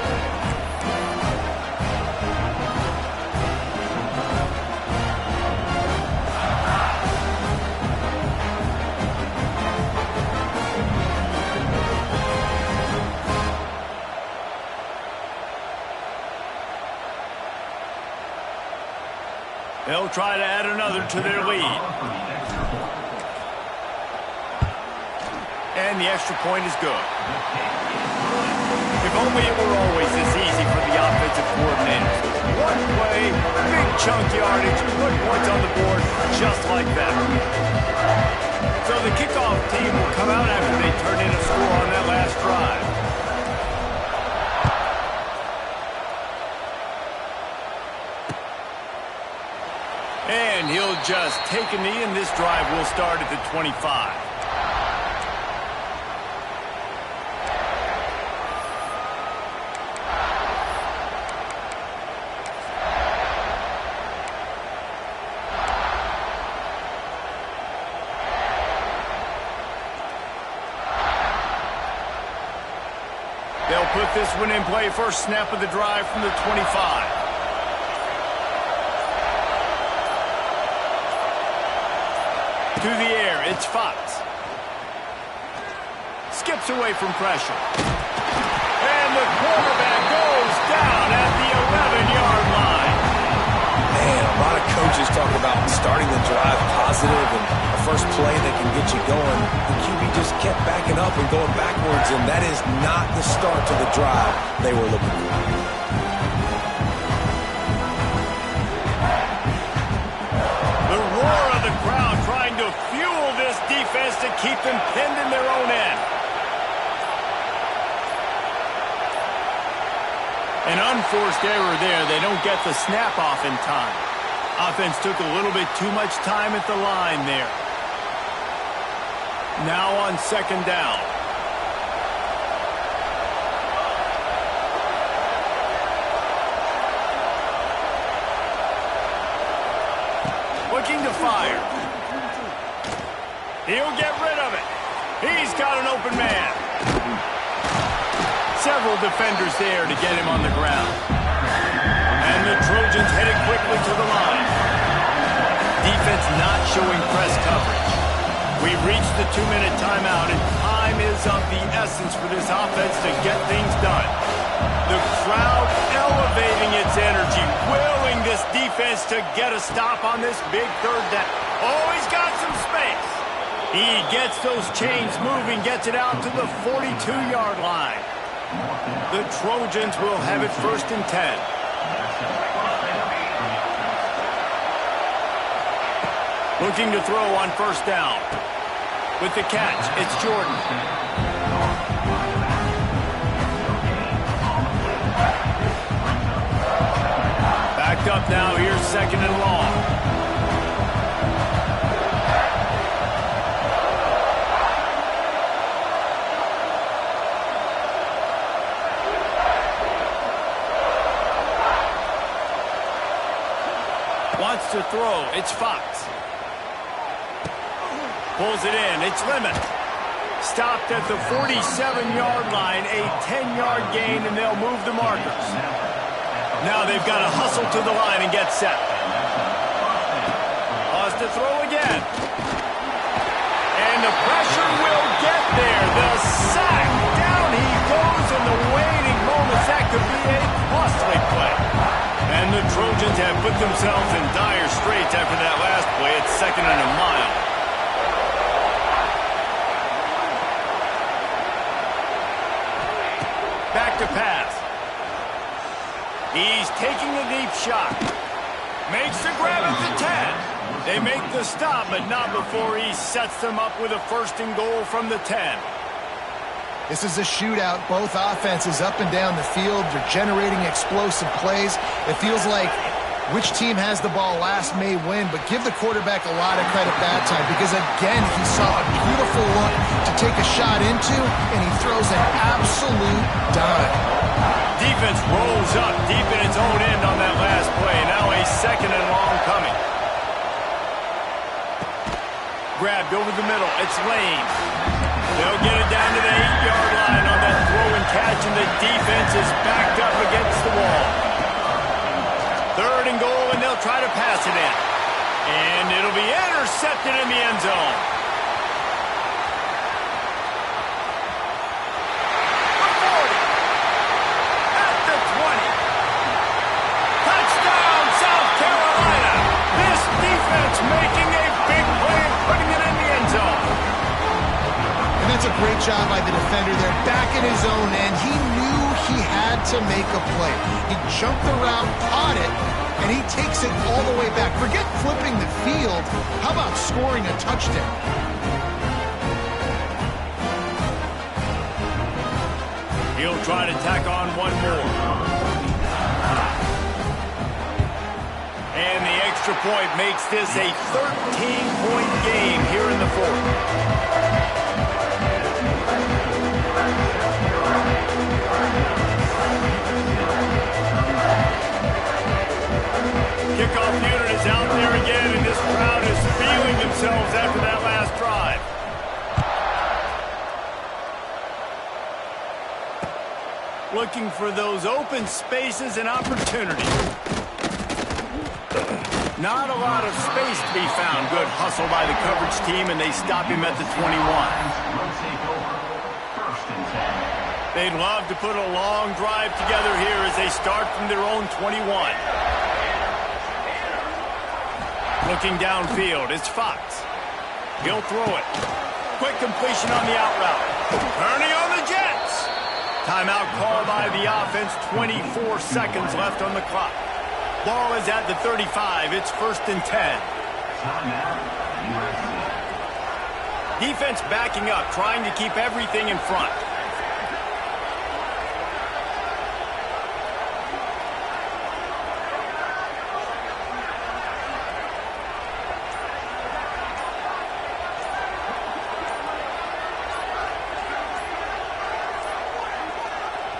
They'll try to add another to their lead. And the extra point is good. If only it were always this easy for the offensive coordinators. One play, big chunk yardage, put points on the board just like that. So the kickoff team will come out after they turn in a score on that last drive. And he'll just take a knee, and this drive will start at the 25. They'll put this one in play. First snap of the drive from the 25. To the air, it's Fox. Skips away from pressure. And the quarterback goes down at the 11-yard line. Man, a lot of coaches talk about starting the drive positive and the first play that can get you going. The QB just kept backing up and going backwards, and that is not the start to the drive they were looking for. The roar of the crowd trying to fuel this defense to keep them pinned in their own end. An unforced error there. They don't get the snap off in time. Offense took a little bit too much time at the line there. Now on second down. Looking to fire. He'll get rid of it. He's got an open man. Several defenders there to get him on the ground. And the Trojans headed quickly to the line. Defense not showing press coverage. We've reached the 2-minute timeout, and time is of the essence for this offense to get things done. The crowd elevating its energy, willing this defense to get a stop on this big third down. Oh, he's got some space. He gets those chains moving, gets it out to the 42-yard line. The Trojans will have it first and 10. Looking to throw on first down. With the catch, it's Jordan. Backed up now, here's second and long. Wants to throw, it's Fox. Pulls it in, it's Lemon. Stopped at the 47-yard line, a 10-yard gain, and they'll move the markers. Now they've got to hustle to the line and get set. Pause to throw again. And the pressure will get there. The sack, down he goes in the waiting moments. That could be a costly play. And the Trojans have put themselves in dire straits after that last play. It's second and a mile. Back to pass. He's taking a deep shot. Makes the grab at the 10. They make the stop, but not before he sets them up with a first and goal from the 10. This is a shootout. Both offenses up and down the field. They're generating explosive plays. It feels like which team has the ball last may win, but give the quarterback a lot of credit that time because, again, he saw a beautiful look to take a shot into, and he throws an absolute dime. Defense rolls up deep in its own end on that last play. Now a second and long coming. Grabbed over the middle. It's Lane. They'll get it down to the 8-yard line on that throw and catch, and the defense is backed up against the wall. Third and goal, and they'll try to pass it in. And it'll be intercepted in the end zone. The 40. At the 20. Touchdown, South Carolina. This defense making a big play and putting it in the end zone. And that's a Great job by the defender there, back in his own end. He knew he had to make a play. He jumped around, caught it, and he takes it all the way back. Forget flipping the field. How about scoring a touchdown? He'll try to tack on one more. And the extra point makes this a 13-point game here in the fourth. Kickoff unit is out there again, and this crowd is feeling themselves after that last drive. Looking for those open spaces and opportunities. Not a lot of space to be found. Good hustle by the coverage team, and they stop him at the 21. They'd love to put a long drive together here as they start from their own 21. Looking downfield, it's Fox. He'll throw it. Quick completion on the out route. Turning on the Jets. Timeout called by the offense. 24 seconds left on the clock. Ball is at the 35. It's 1st and 10. Defense backing up, trying to keep everything in front.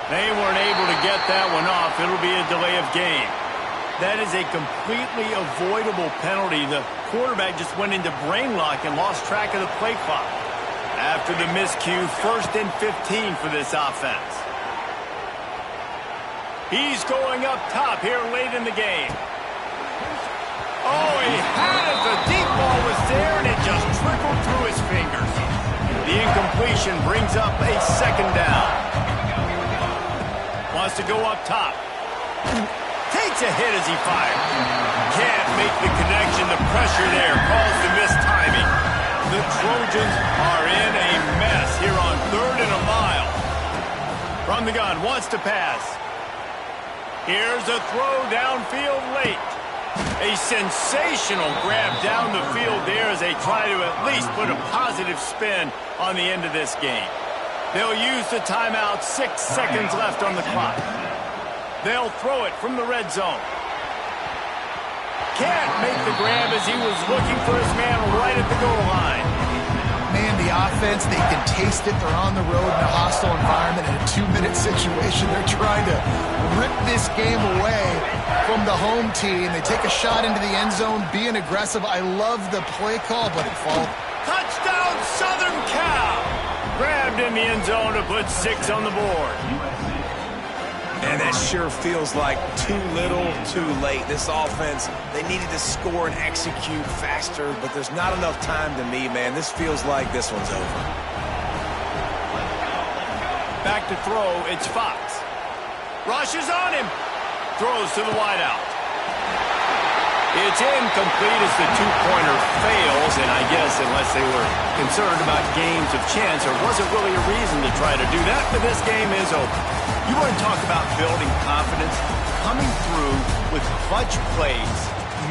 They weren't able to get that one off. It'll be a delay of game. That is a completely avoidable penalty. The quarterback just went into brain lock and lost track of the play clock. After the miscue, 1st and 15 for this offense. He's going up top here late in the game. Oh, he had it. The deep ball was there, and it just trickled through his fingers. The incompletion brings up a 2nd down. Wants to go up top. Takes a hit as he fires. Can't make the connection. The pressure there caused the missed timing. The Trojans are in a mess here on 3rd and a mile. From the gun, wants to pass. Here's a throw downfield late. A sensational grab down the field there as they try to at least put a positive spin on the end of this game. They'll use the timeout. 6 seconds left on the clock. They'll throw it from the red zone. Can't make the grab as he was looking for his man right at the goal line. Man, the offense, they can taste it. They're on the road in a hostile environment in a 2-minute situation. They're trying to rip this game away from the home team. They take a shot into the end zone, being aggressive. I love the play call, but it falls. Touchdown, Southern Cal! Grabbed in the end zone to put 6 on the board. And that sure feels like too little, too late. This offense, they needed to score and execute faster, but there's not enough time to me, man. This feels like this one's over. Back to throw, it's Fox. Rushes on him. Throws to the wideout. It's incomplete as the two-pointer fails, and I guess unless they were concerned about games of chance, there wasn't really a reason to try to do that, but this game is over. You want to talk about building confidence? Coming through with clutch plays,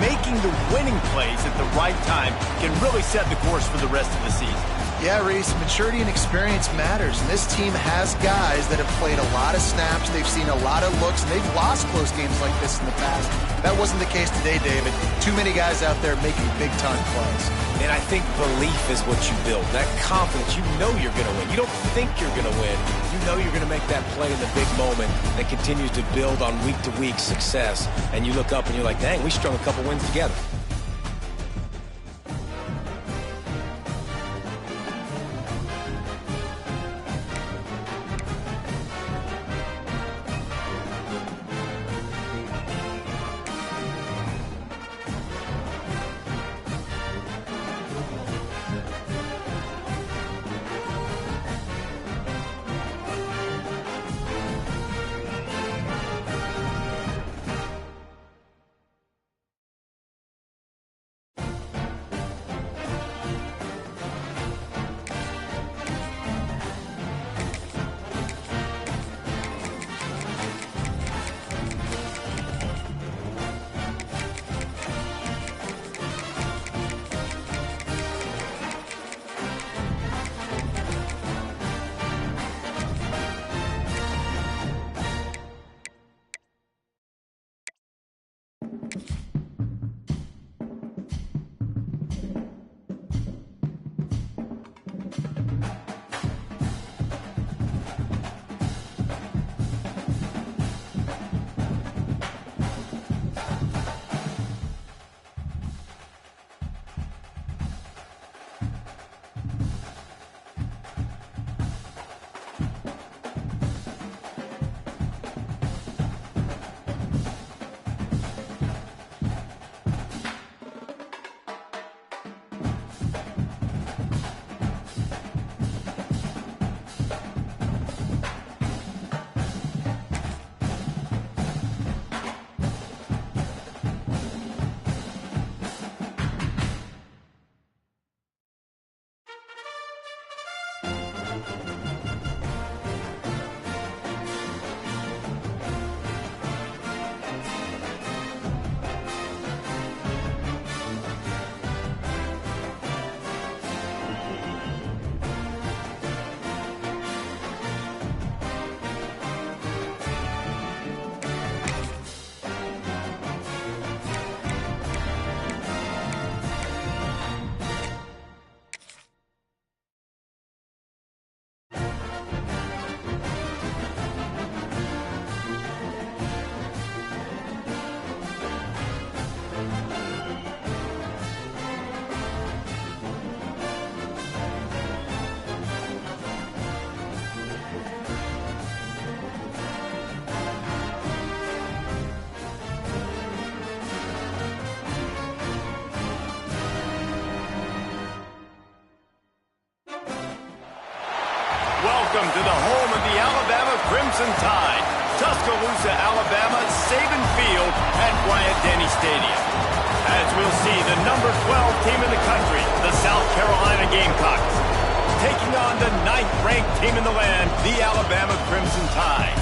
making the winning plays at the right time can really set the course for the rest of the season. Yeah, Reese, maturity and experience matters, and this team has guys that have played a lot of snaps. They've seen a lot of looks, and they've lost close games like this in the past. That wasn't the case today, David. Too many guys out there making big-time plays. And I think belief is what you build. That confidence, you know you're going to win. You don't think you're going to win. You know you're going to make that play in the big moment that continues to build on week-to-week success. And you look up and you're like, dang, we strung a couple wins together. Welcome to the home of the Alabama Crimson Tide, Tuscaloosa, Alabama, Saban Field at Bryant-Denny Stadium. As we'll see, the number 12 team in the country, the South Carolina Gamecocks, taking on the 9th-ranked team in the land, the Alabama Crimson Tide.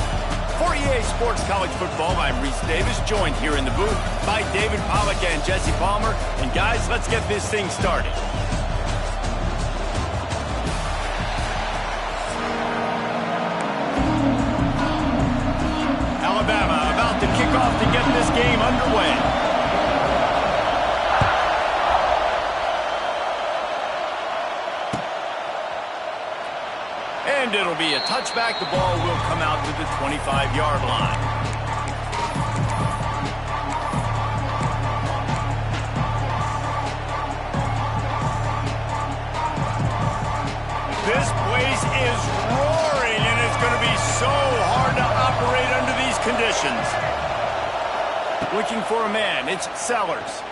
For EA Sports College Football, I'm Reese Davis, joined here in the booth by David Pollack and Jesse Palmer. And guys, let's get this thing started. Alabama about to kick off to get this game underway. And it'll be a touchback. The ball will come out to the 25-yard line. This place is roaring, and it's going to be so hard to operate under these conditions. Looking for a man, it's Sellers.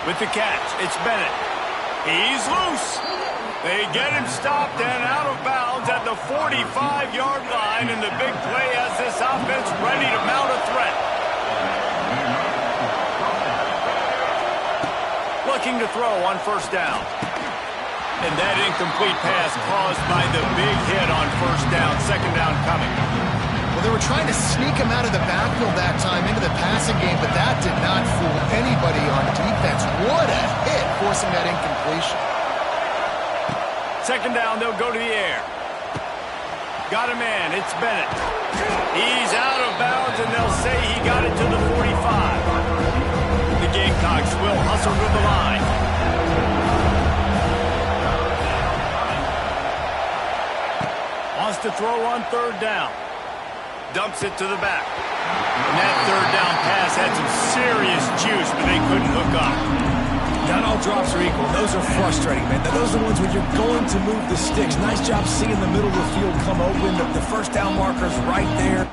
With the catch, it's Bennett. He's loose. They get him stopped and out of bounds at the 45-yard line, and the big play has this offense ready to mount a threat. Looking to throw on first down. And that incomplete pass caused by the big hit on first down. Second down coming. Well, they were trying to sneak him out of the backfield that time into the passing game, but that did not fool anybody on defense. What a hit, forcing that incompletion. Second down, they'll go to the air. Got a man, it's Bennett. He's out of bounds, and they'll say he got it to the 45. The Gamecocks will hustle to the line. Wants to throw on third down. Dumps it to the back. And that third down pass had some serious juice, but they couldn't hook up. Not all drops are equal. Those are frustrating, man. Those are the ones when you're going to move the sticks. Nice job seeing the middle of the field come open. The first down marker's right there.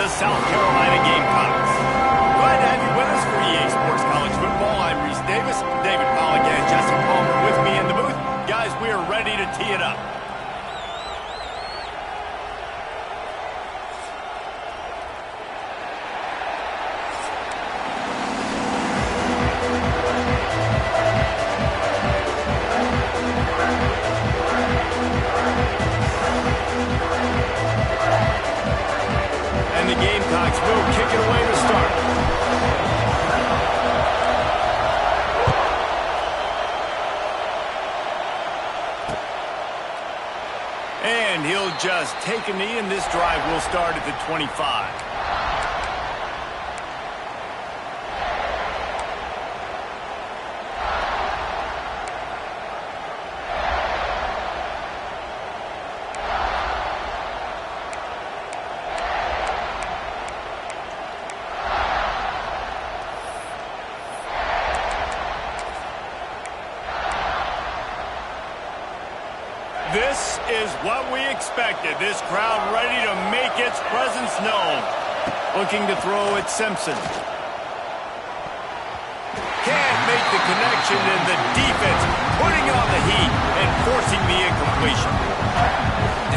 South Carolina Gamecocks. Glad to have you with us for EA Sports College Football. I'm Reese Davis, David Pollack and Jesse Palmer with me in the booth. Guys, we are ready to tee it up. And the Gamecocks will kick it away to start. And he'll just take a knee, and this drive will start at the 25. This is is what we expected. This crowd ready to make its presence known. Looking to throw at Simpson. Can't make the connection, and the defense putting on the heat and forcing the incompletion.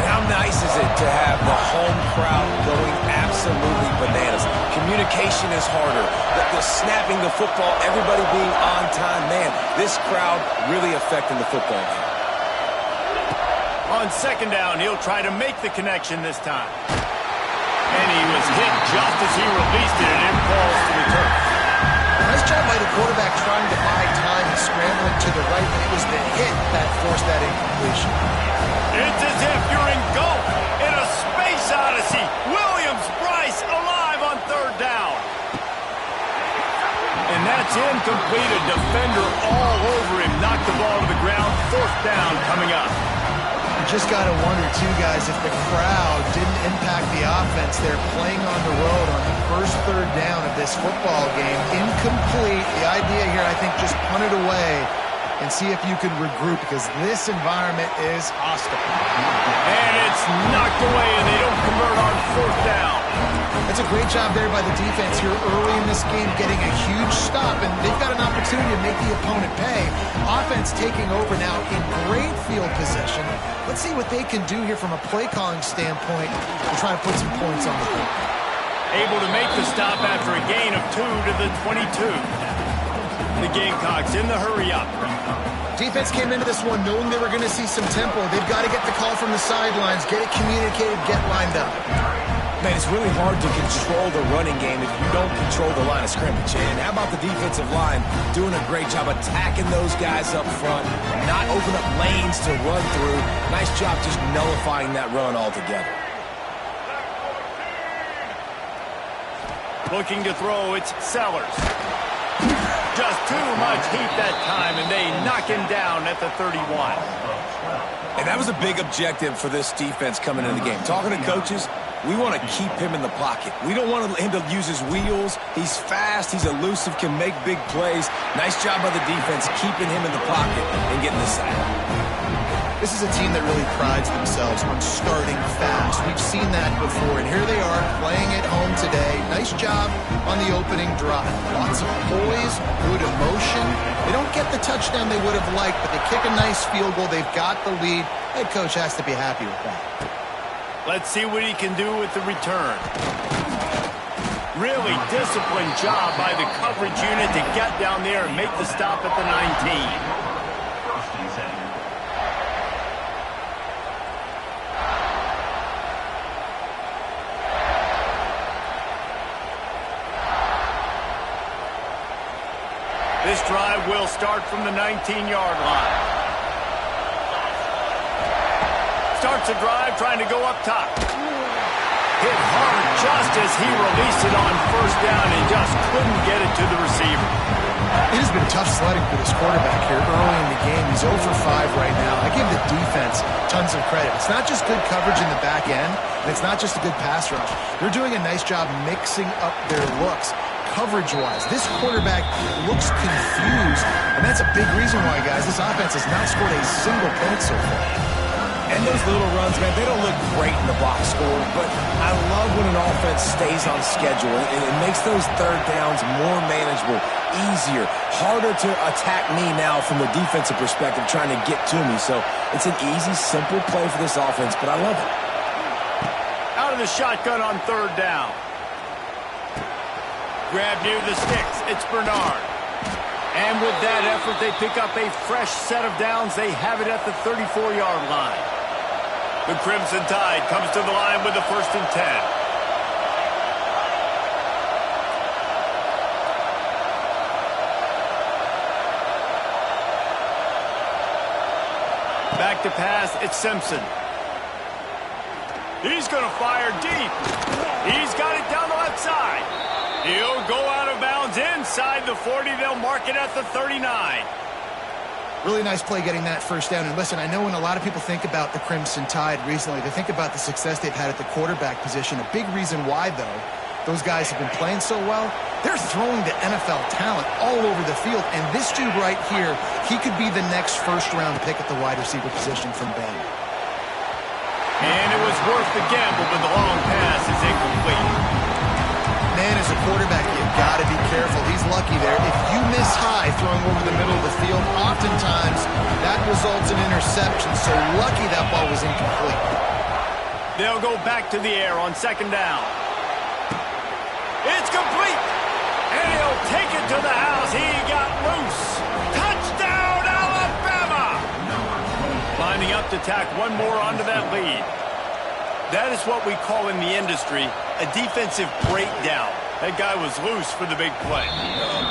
And how nice is it to have the home crowd going absolutely bananas? Communication is harder. The snapping the football, everybody being on time. Man, this crowd really affecting the football game. On second down, he'll try to make the connection this time. And he was hit just as he released it, and it falls to the turf. Nice job by the quarterback trying to buy time and scrambling to the right, but it was the hit that forced that incompletion. It's as if you're engulfed in a space odyssey. Williams-Brice alive on third down. And that's incomplete. A defender all over him. Knocked the ball to the ground. Fourth down coming up. You just got to wonder, too, guys, if the crowd didn't impact the offense. They're playing on the road on the first third down of this football game. Incomplete. The idea here, I think, just punt it away and see if you can regroup, because this environment is hostile. And it's knocked away, and they don't convert on fourth down. That's a great job there by the defense here early in this game, getting a huge stop, and they've got an opportunity to make the opponent pay. Offense taking over now in great field possession. Let's see what they can do here from a play-calling standpoint to try to put some points on the board. Able to make the stop after a gain of 2 to the 22. The Gamecocks in the hurry-up. Defense came into this one knowing they were going to see some tempo. They've got to get the call from the sidelines, get it communicated, get lined up. Man, it's really hard to control the running game if you don't control the line of scrimmage. And how about the defensive line doing a great job attacking those guys up front, not open up lanes to run through. Nice job just nullifying that run altogether. Looking to throw, it's Sellers. Just too much heat that time, and they knock him down at the 31. And that was a big objective for this defense coming into the game. Talking to coaches, we want to keep him in the pocket. We don't want him to use his wheels. He's fast, he's elusive, can make big plays. Nice job by the defense keeping him in the pocket and getting the sack. This is a team that really prides themselves on starting fast. We've seen that before, and here they are playing at home today. Nice job on the opening drive. Lots of poise, good emotion. They don't get the touchdown they would have liked, but they kick a nice field goal. They've got the lead. Head coach has to be happy with that. Let's see what he can do with the return. Really disciplined job by the coverage unit to get down there and make the stop at the 19. This drive will start from the 19-yard line. Starts a drive trying to go up top. Hit hard just as he released it on first down and just couldn't get it to the receiver. It has been tough sledding for this quarterback here early in the game. He's 0 for 5 right now. I give the defense tons of credit. It's not just good coverage in the back end, and it's not just a good pass rush. They're doing a nice job mixing up their looks. Coverage-wise, this quarterback looks confused, and that's a big reason why, guys, this offense has not scored a single point so far. And those little runs, man, they don't look great in the box score, but I love when an offense stays on schedule. It makes those third downs more manageable, easier, harder to attack me now from the defensive perspective trying to get to me. So it's an easy, simple play for this offense, but I love it. Out of the shotgun on third down. Grab near the sticks. It's Bernard. And with that effort, they pick up a fresh set of downs. They have it at the 34-yard line. The Crimson Tide comes to the line with the 1st and 10. Back to pass, it's Simpson. He's going to fire deep. He's got it down the left side. He'll go out of bounds inside the 40. They'll mark it at the 39. Really nice play getting that first down. And listen, I know when a lot of people think about the Crimson Tide recently, they think about the success they've had at the quarterback position. A big reason why, though, those guys have been playing so well, they're throwing the NFL talent all over the field. And this dude right here, he could be the next first-round pick at the wide receiver position from Bama. And it was worth the gamble, but the long pass is incomplete. Man, as a quarterback, you've got to be careful. He's lucky there. If you miss high throwing over the middle of the field, oftentimes that results in interception. So lucky that ball was incomplete. They'll go back to the air on second down. It's complete. And he'll take it to the house. He got loose. Touchdown, Alabama! Lining up to tack one more onto that lead. That is what we call in the industry a defensive breakdown. That guy was loose for the big play.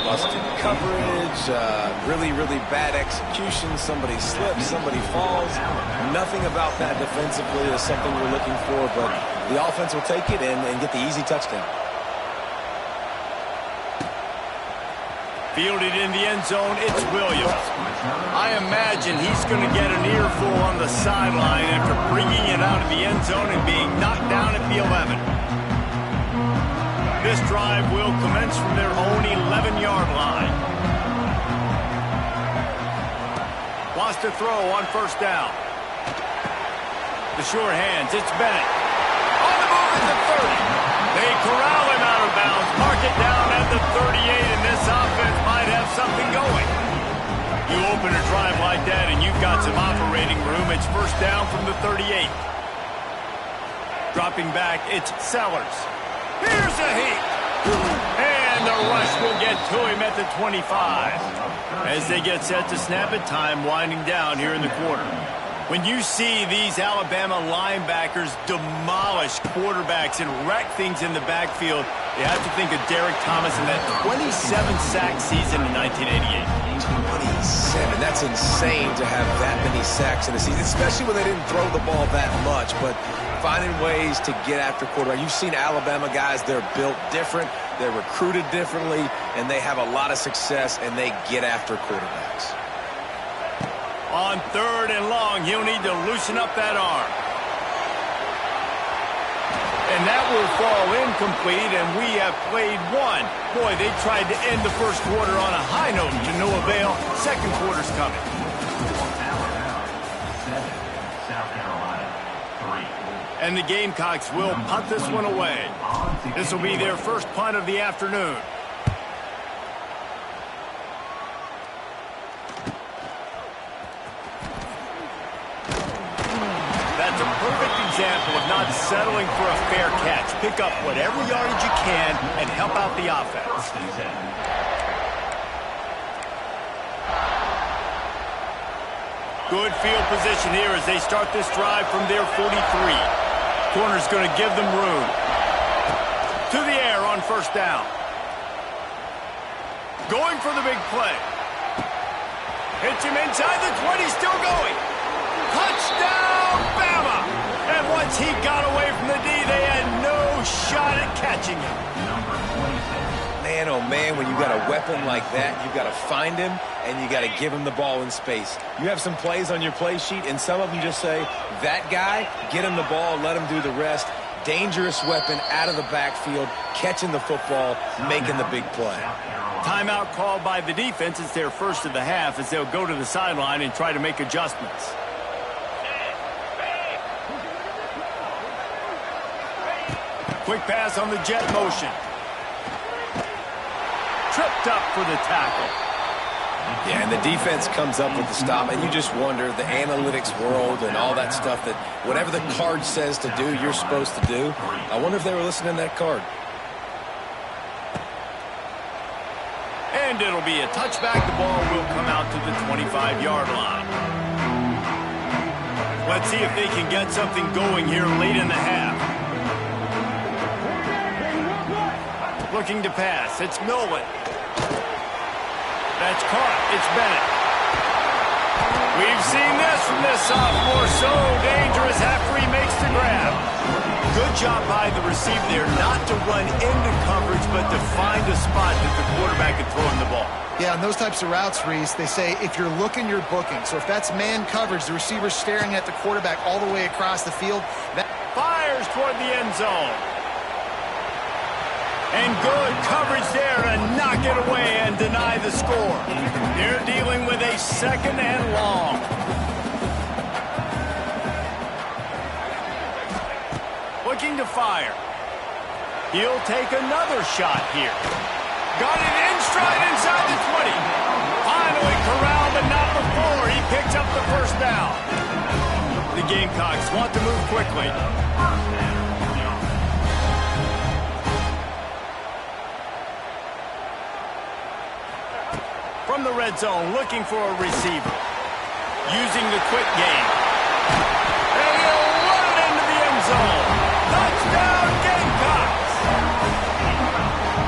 Busted coverage, really, really bad execution. Somebody slips, somebody falls. Nothing about that defensively is something we're looking for, but the offense will take it and get the easy touchdown. Fielded in the end zone, it's Williams. I imagine he's going to get an earful on the sideline after bringing it out of the end zone and being knocked down at the 11. This drive will commence from their own 11-yard line. Wants to throw on first down. The sure hands, it's Bennett. On the move at the 30. They corral him out of bounds, mark it down at the 38, and this offense might have something going. You open a drive like that, and you've got some operating room. It's first down from the 38. Dropping back, it's Sellers. Here's a heat. And the rush will get to him at the 25. As they get set to snap it, time winding down here in the quarter. When you see these Alabama linebackers demolish quarterbacks and wreck things in the backfield, you have to think of Derek Thomas in that 27-sack season in 1988. 27. That's insane to have that many sacks in a season, especially when they didn't throw the ball that much. But finding ways to get after quarterback. You've seen Alabama guys, they're built different, they're recruited differently, and they have a lot of success, and they get after quarterbacks. On third and long, he'll need to loosen up that arm. And that will fall incomplete, and we have played one. Boy, they tried to end the first quarter on a high note to no avail. Second quarter's coming. And the Gamecocks will punt this one away. This will be their first punt of the afternoon. That's a perfect example of not settling for a fair catch. Pick up whatever yardage you can and help out the offense. Good field position here as they start this drive from their 43. Corner's going to give them room. To the air on first down. Going for the big play. Hits him inside the 20, still going. Touchdown, Bama! And once he got away from the D, they had no shot at catching him. Man, oh man, when you got a weapon like that, you got to find him and you got to give him the ball in space. You have some plays on your play sheet, and some of them just say, that guy, get him the ball, let him do the rest. Dangerous weapon out of the backfield, catching the football, making the big play. Timeout called by the defense. It's their first of the half as they'll go to the sideline and try to make adjustments. Quick pass on the jet motion. Tripped up for the tackle. Yeah, and the defense comes up with the stop, and you just wonder, the analytics world and all that stuff, that whatever the card says to do, you're supposed to do. I wonder if they were listening to that card. And it'll be a touchback. The ball will come out to the 25-yard line. Let's see if they can get something going here late in the half. Looking to pass. It's Nolan. That's caught. It's Bennett. We've seen this from this sophomore. So dangerous after he makes the grab. Good job by the receiver there not to run into coverage, but to find a spot that the quarterback can throw in the ball. Yeah, on those types of routes, Reese, they say if you're looking, you're booking. So if that's man coverage, the receiver's staring at the quarterback all the way across the field. That fires toward the end zone. And good coverage there to knock it away and deny the score. They're dealing with a second and long. looking to fire. He'll take another shot here. Got it in stride inside the 20. Finally corralled, but not before. He picks up the first down. The Gamecocks want to move quickly. From the red zone, looking for a receiver. Using the quick game. And he'll run it into the end zone. Touchdown, Gamecocks!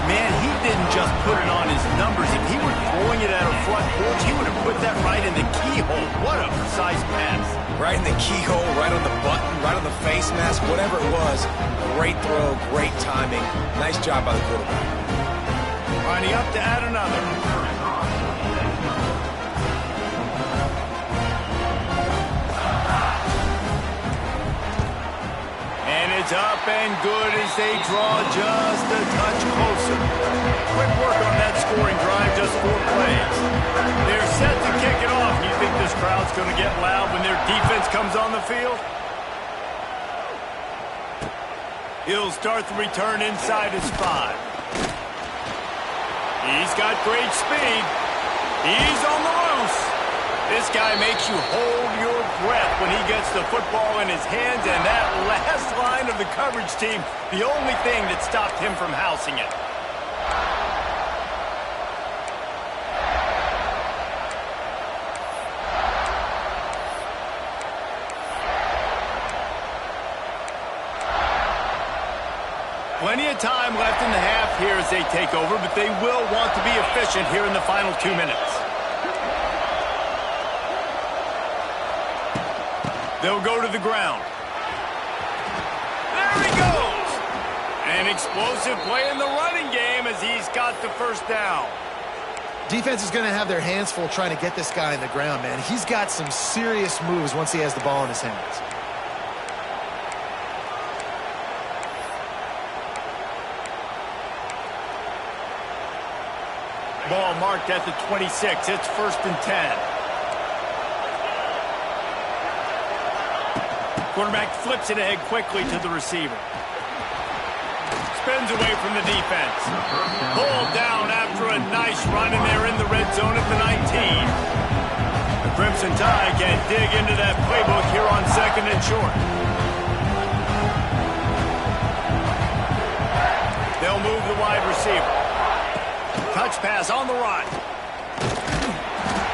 Man, he didn't just put it on his numbers. If he were throwing it at a front porch, he would have put that right in the keyhole. What a precise pass. Right in the keyhole, right on the button, right on the face mask, whatever it was. Great throw, great timing. Nice job by the quarterback. Lining up to add another. It's up and good as they draw just a touch closer. Quick work on that scoring drive, just 4 plays. They're set to kick it off. You think this crowd's going to get loud when their defense comes on the field? He'll start the return inside his 5. He's got great speed. He's on the loose. This guy makes you hold your breath when he gets the football in his hands, and that last line of the coverage team, the only thing that stopped him from housing it. Plenty of time left in the half here as they take over, but they will want to be efficient here in the final 2 minutes. They'll go to the ground. There he goes! An explosive play in the running game as he's got the first down. Defense is going to have their hands full trying to get this guy in the ground, man. He's got some serious moves once he has the ball in his hands. Ball marked at the 26. It's 1st and 10. Quarterback flips it ahead quickly to the receiver. Spins away from the defense. Pulled down after a nice run, and they're in the red zone at the 19. The Crimson Tide can dig into that playbook here on 2nd and short. They'll move the wide receiver. Touch pass on the run.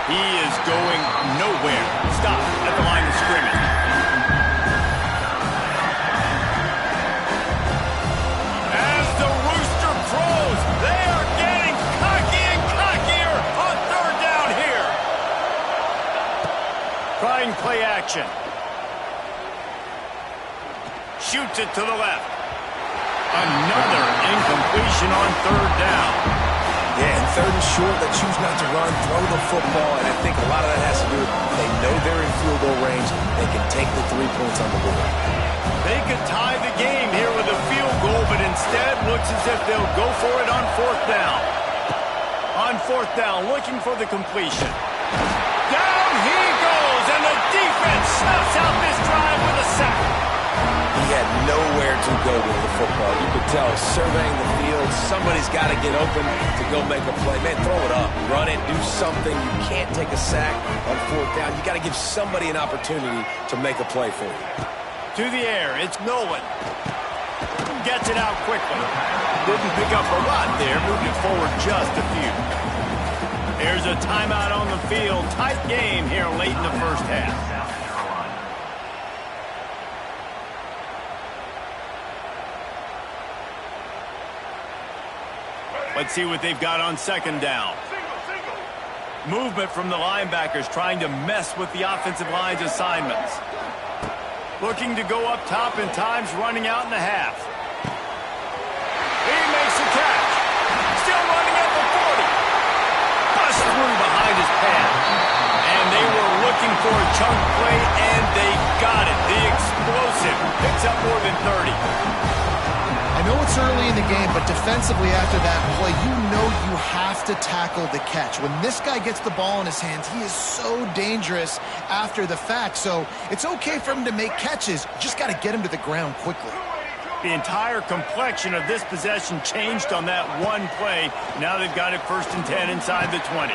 He is going nowhere. Stop at the line of scrimmage. Trying play action. Shoots it to the left. Another incompletion on 3rd down. Yeah, and 3rd and short, they choose not to run, throw the football, and I think a lot of that has to do with they know they're in field goal range. They can take the 3 points on the board. They could tie the game here with a field goal, but instead looks as if they'll go for it on 4th down. On 4th down, looking for the completion. Down he goes, and the defense snuffs out this drive with a sack. He had nowhere to go with the football. You could tell, surveying the field, somebody's got to get open to go make a play. Man, throw it up, run it, do something. You can't take a sack on 4th down. You got to give somebody an opportunity to make a play for you. To the air, it's Nolan. Gets it out quickly. Didn't pick up a lot there, moved it forward just a few. There's a timeout on the field. Tight game here late in the first half. Let's see what they've got on 2nd down. Movement from the linebackers trying to mess with the offensive line's assignments. Looking to go up top and times running out in the half. He makes the catch. Still running at the 40. Bust through behind his pad. And they were looking for a chunk play, and they got it. The explosive picks up more than 30. I know it's early in the game, but defensively after that play, you know you have to tackle the catch. When this guy gets the ball in his hands, he is so dangerous after the fact. So it's okay for him to make catches. You just got to get him to the ground quickly. The entire complexion of this possession changed on that one play. Now they've got it 1st and 10 inside the 20.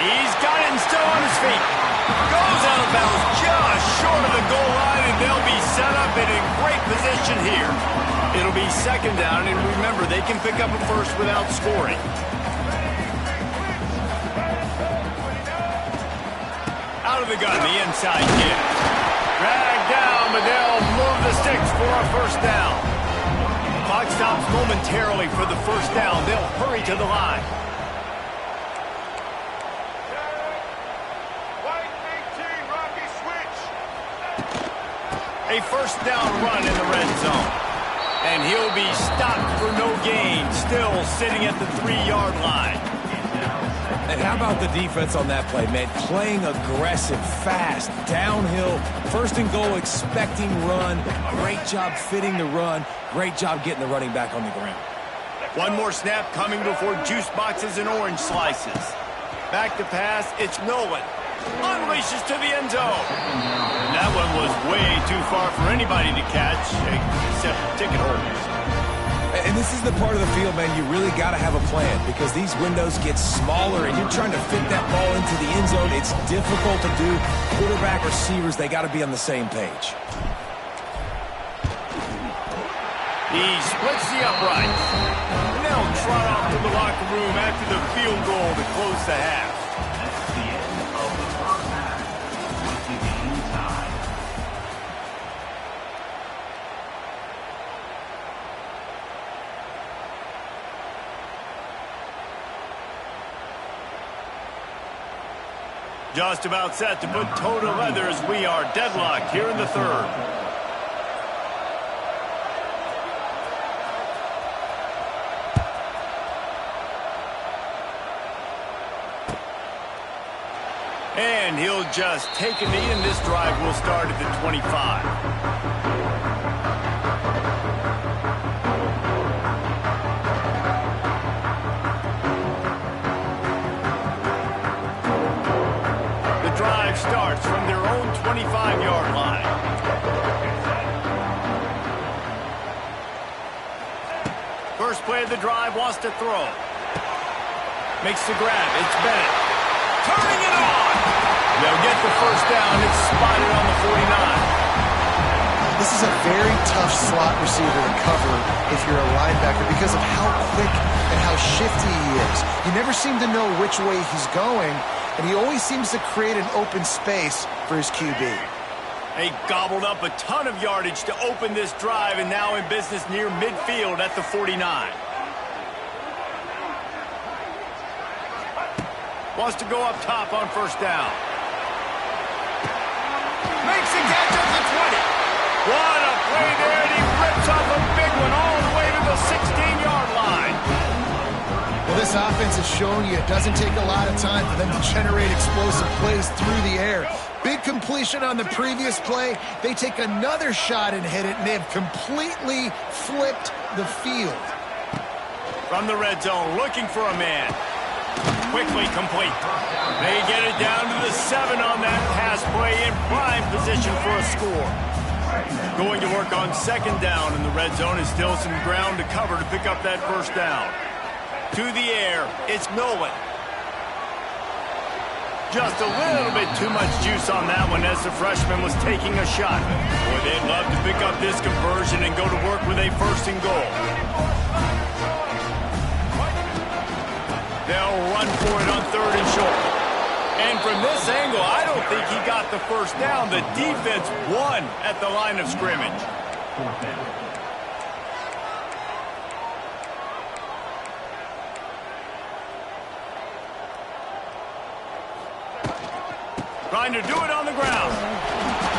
He's got it and still on his feet. Goes out of bounds just short of the goal line, and they'll be set up in a great position here. It'll be 2nd down, and remember, they can pick up a first without scoring. Out of the gun, the inside kid. Dragged down, but they'll move the sticks for a 1st down. Clock stops momentarily for the 1st down. They'll hurry to the line. A 1st down run in the red zone. And he'll be stopped for no gain, still sitting at the 3-yard line. And how about the defense on that play, man? Playing aggressive, fast, downhill, 1st and goal, expecting run. Great job fitting the run. Great job getting the running back on the ground. One more snap coming before juice boxes and orange slices. Back to pass, it's Nolan. Unleashes to the end zone. And that one was way too far for anybody to catch, except ticket holders. And this is the part of the field, man, you really got to have a plan because these windows get smaller and you're trying to fit that ball into the end zone. It's difficult to do. Quarterback, receivers, they got to be on the same page. He splits the uprights. And they'll trot off to the locker room after the field goal to close the half. That's the end of the first half. 20 time. Just about set to put toe to leather as we are deadlocked here in the 3rd. And he'll just take a knee, and this drive will start at the 25. The drive starts from their own 25-yard line. First play of the drive, wants to throw. Makes the grab. It's Bennett. Turning it on. They'll get the 1st down. It's spotted on the 49. This is a very tough slot receiver to cover if you're a linebacker because of how quick and how shifty he is. You never seem to know which way he's going, and he always seems to create an open space for his QB. They gobbled up a ton of yardage to open this drive, and now in business near midfield at the 49. Wants to go up top on 1st down. Makes a catch at the 20. What a play there, and he rips off a big one all the way to the 16-yard line. Well, this offense has shown you it doesn't take a lot of time for them to generate explosive plays through the air. Big completion on the previous play. They take another shot and hit it, and they have completely flipped the field. From the red zone, looking for a man. Quickly complete. They get it down to the 7 on that pass play in prime position for a score. Going to work on 2nd down in the red zone is still some ground to cover to pick up that 1st down. To the air, it's Nolan. Just a little bit too much juice on that one as the freshman was taking a shot. Boy, they'd love to pick up this conversion and go to work with a 1st and goal. They'll run for it on 3rd and short. And from this angle, I don't think he got the 1st down. The defense won at the line of scrimmage. Trying to do it on the ground.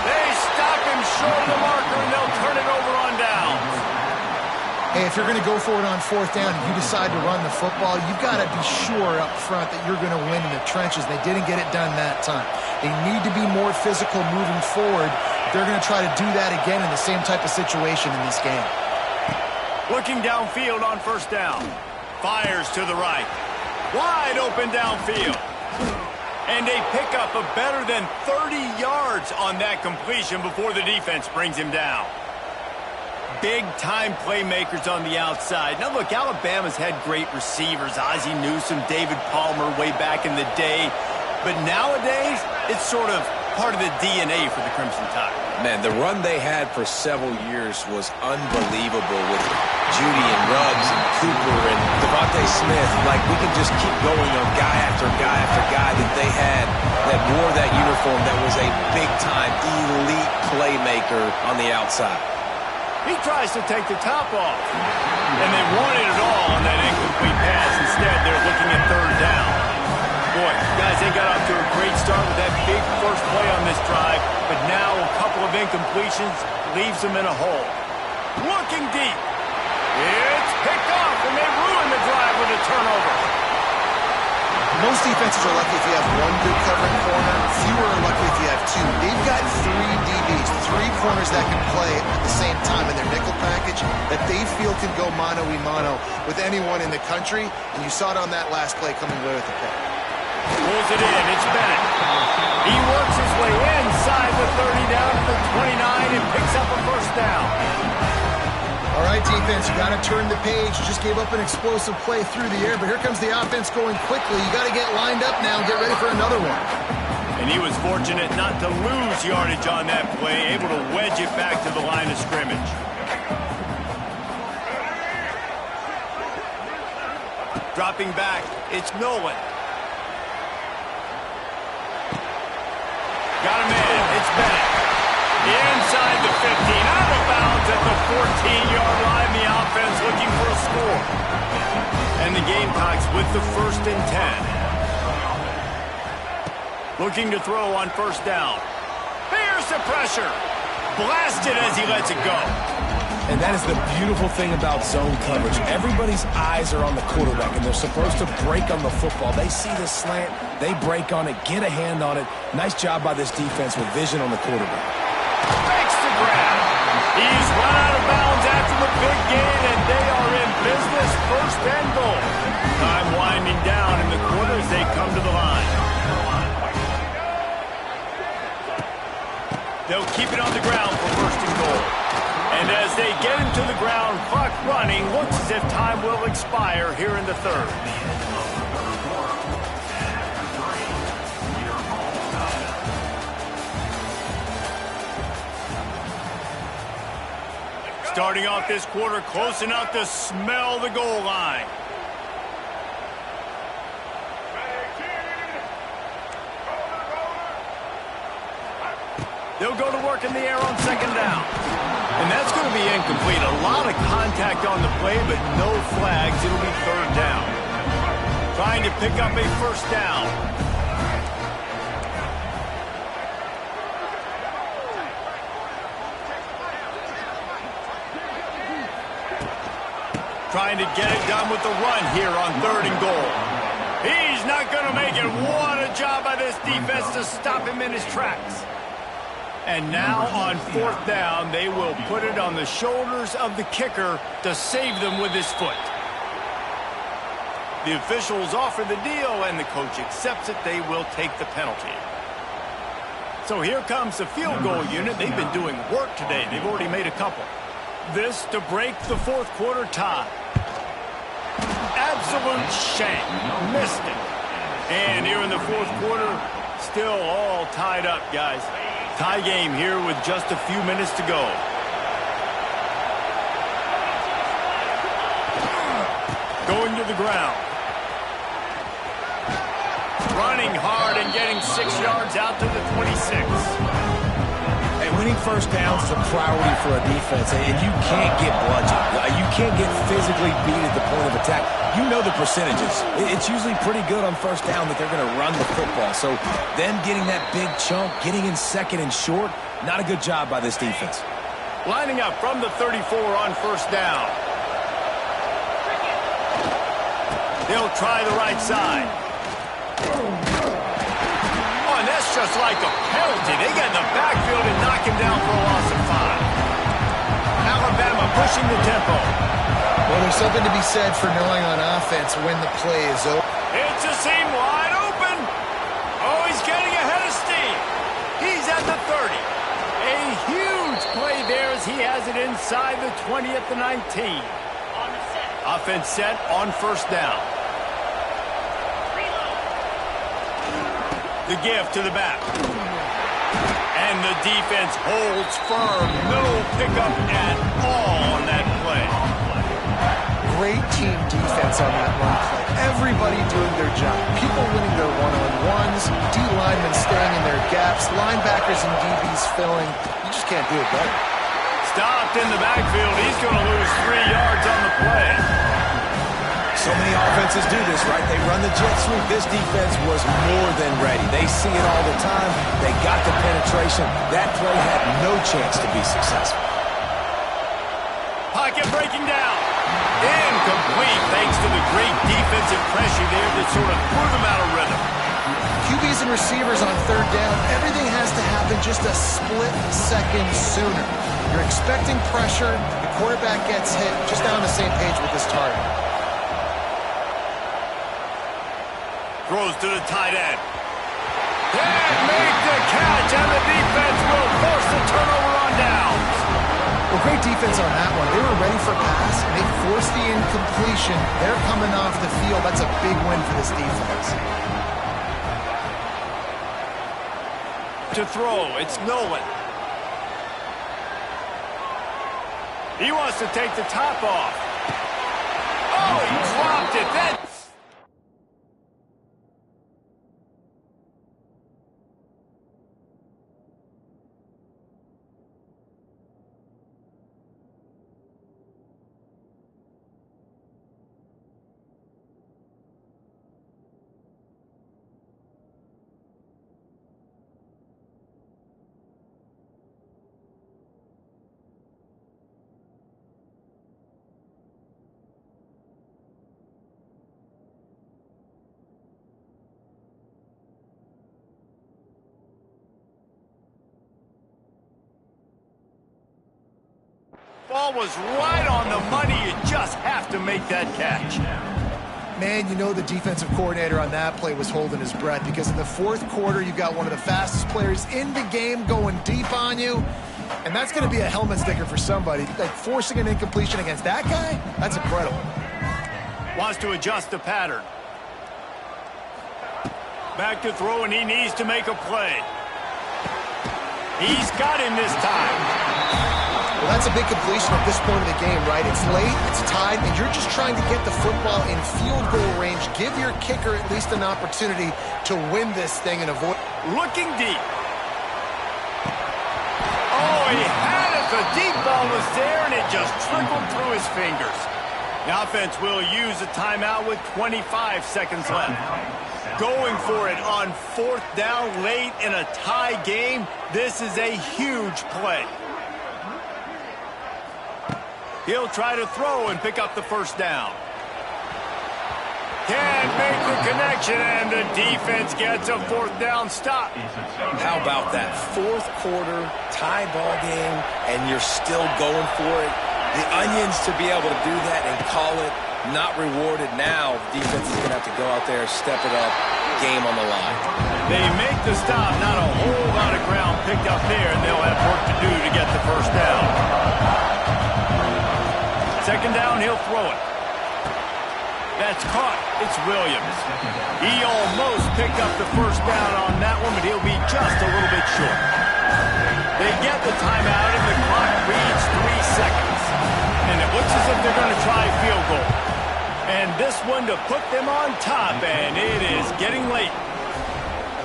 They stop him short of the marker, and they'll turn it over on downs. Hey, if you're going to go for it on 4th down and you decide to run the football, you've got to be sure up front that you're going to win in the trenches. They didn't get it done that time. They need to be more physical moving forward. They're going to try to do that again in the same type of situation in this game. Looking downfield on 1st down. Fires to the right. Wide open downfield. And they pick up a better than 30 yards on that completion before the defense brings him down. big-time playmakers on the outside. Now, look, Alabama's had great receivers, Ozzie Newsome, David Palmer way back in the day. But nowadays, it's sort of part of the DNA for the Crimson Tide. Man, the run they had for several years was unbelievable with Judy and Ruggs and Cooper and Devontae Smith. Like, we can just keep going on guy after guy after guy that they had that wore that uniform that was a big-time elite playmaker on the outside. He tries to take the top off. And they wanted it all on that incomplete pass. Instead, they're looking at third down. Boy, guys, they got off to a great start with that big first play on this drive, but now a couple of incompletions leaves them in a hole. Looking deep. It's picked off, and they ruin the drive with a turnover. Most defenses are lucky if you have one good covering corner. Fewer are lucky if you have two. They've got three DBs, three corners that can play at the same time in their nickel package that they feel can go mano-a-mano with anyone in the country, and you saw it on that last play coming away with the pick. Pulls it in. It's Bennett. He works his way inside the 30 down to the 29 and picks up a first down. All right, defense, you got to turn the page. You just gave up an explosive play through the air, but here comes the offense going quickly. You got to get lined up now and get ready for another one. And he was fortunate not to lose yardage on that play, able to wedge it back to the line of scrimmage. Dropping back, it's Nolan. Got him in. It's Bennett. Inside the 15. Out of bounds at the 14-yard line. The offense looking for a score. And the Gamecocks with the 1st and 10. Looking to throw on first down. Here's the pressure. Blasted as he lets it go. And that is the beautiful thing about zone coverage. Everybody's eyes are on the quarterback, and they're supposed to break on the football. They see the slant, they break on it, get a hand on it. Nice job by this defense with vision on the quarterback. Makes the grab. He's run out of bounds after the big gain, and they are in business, 1st and goal. Time winding down in the quarter as they come to the line. They'll keep it on the ground for 1st and goal. And as they get him to the ground, clock running, looks as if time will expire here in the 3rd. Starting off this quarter close enough to smell the goal line. They'll go to work in the air on 2nd down. And that's going to be incomplete. A lot of contact on the play, but no flags. It'll be 3rd down. Trying to pick up a 1st down. Trying to get it done with the run here on 3rd and goal. He's not going to make it. What a job by this defense to stop him in his tracks. And now on 4th down, they will put it on the shoulders of the kicker to save them with his foot. The officials offer the deal, and the coach accepts it. They will take the penalty. So here comes the field goal unit. They've been doing work today. They've already made a couple. This to break the 4th quarter tie. Absolute shank. Missed it. And here in the 4th quarter, still all tied up, guys. Tie game here with just a few minutes to go. Going to the ground. Running hard and getting 6 yards out to the 26. Hey, winning first downs is a priority for a defense, and you can't get bludgeoned. You can't get physically beat at the point of attack. You know the percentages. It's usually pretty good on first down that they're going to run the football. So them getting that big chunk, getting in 2nd and short, not a good job by this defense. Lining up from the 34 on first down. They'll try the right side. Oh, and that's just like a penalty. They get in the backfield and knock him down for a loss of 5. Alabama pushing the tempo. Well, there's something to be said for knowing on offense when the play is over. It's a seam wide open. Oh, he's getting ahead of steam. He's at the 30. A huge play play there as he has it inside the 20 at the 19. Offense set on first down. The give to the back. And the defense holds firm. No pickup at all on that play. Great team defense on that run play. Everybody doing their job. People winning their one-on-ones, D linemen staying in their gaps, linebackers and DBs filling. You just can't do it better. Stopped in the backfield. He's going to lose 3 yards on the play. So many offenses do this, right? They run the jet sweep. This defense was more than ready. They see it all the time. They got the penetration. That play had no chance to be successful. Pocket breaking down. Incomplete thanks to the great defensive pressure there that sort of threw them out of rhythm. QBs and receivers on third down, everything has to happen just a split second sooner. You're expecting pressure. The quarterback gets hit. Just not on the same page with this target. Throws to the tight end. Can't make the catch, and the defense will force the turnover on downs. Well, great defense on that one. They were ready for pass, and they forced the incompletion. They're coming off the field. That's a big win for this defense. To throw, it's Nolan. He wants to take the top off. Oh, he dropped it. That's ball was right on the money. You just have to make that catch. Man, you know the defensive coordinator on that play was holding his breath because in the fourth quarter, you've got one of the fastest players in the game going deep on you, and that's going to be a helmet sticker for somebody. Like forcing an incompletion against that guy, that's incredible. Wants to adjust the pattern. Back to throw, and he needs to make a play. He's got him this time. Well, that's a big completion at this point of the game, right? It's late, it's tied, and you're just trying to get the football in field goal range. Give your kicker at least an opportunity to win this thing and avoid... Looking deep. Oh, he had it. The deep ball was there, and it just trickled through his fingers. The offense will use a timeout with 25 seconds left. Going for it on fourth down late in a tie game. This is a huge play. He'll try to throw and pick up the first down. Can't make the connection, and the defense gets a fourth down stop. How about that? Fourth quarter, tie ball game, and you're still going for it. The onions to be able to do that and call it not rewarded now. Defense is going to have to go out there, step it up, game on the line. They make the stop, not a whole lot of ground picked up there, and they'll have work to do to get the first down. Second down, he'll throw it. That's caught. It's Williams. He almost picked up the first down on that one, but he'll be just a little bit short. They get the timeout, and the clock reads 3 seconds. And it looks as if they're going to try field goal. And this one to put them on top, and it is getting late.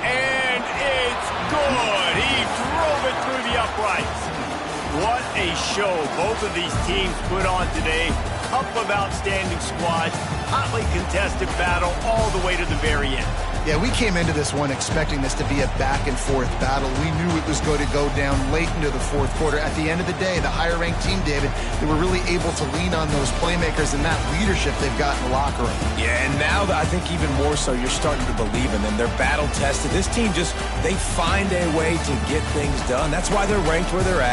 And it's good. He drove it through the uprights. What a show both of these teams put on today. Couple of outstanding squads, hotly contested battle all the way to the very end. Yeah, we came into this one expecting this to be a back-and-forth battle. We knew it was going to go down late into the fourth quarter. At the end of the day, the higher-ranked team, David, they were really able to lean on those playmakers and that leadership they've got in the locker room. Yeah, and now I think even more so, you're starting to believe in them. They're battle-tested. This team they find a way to get things done. That's why they're ranked where they're at.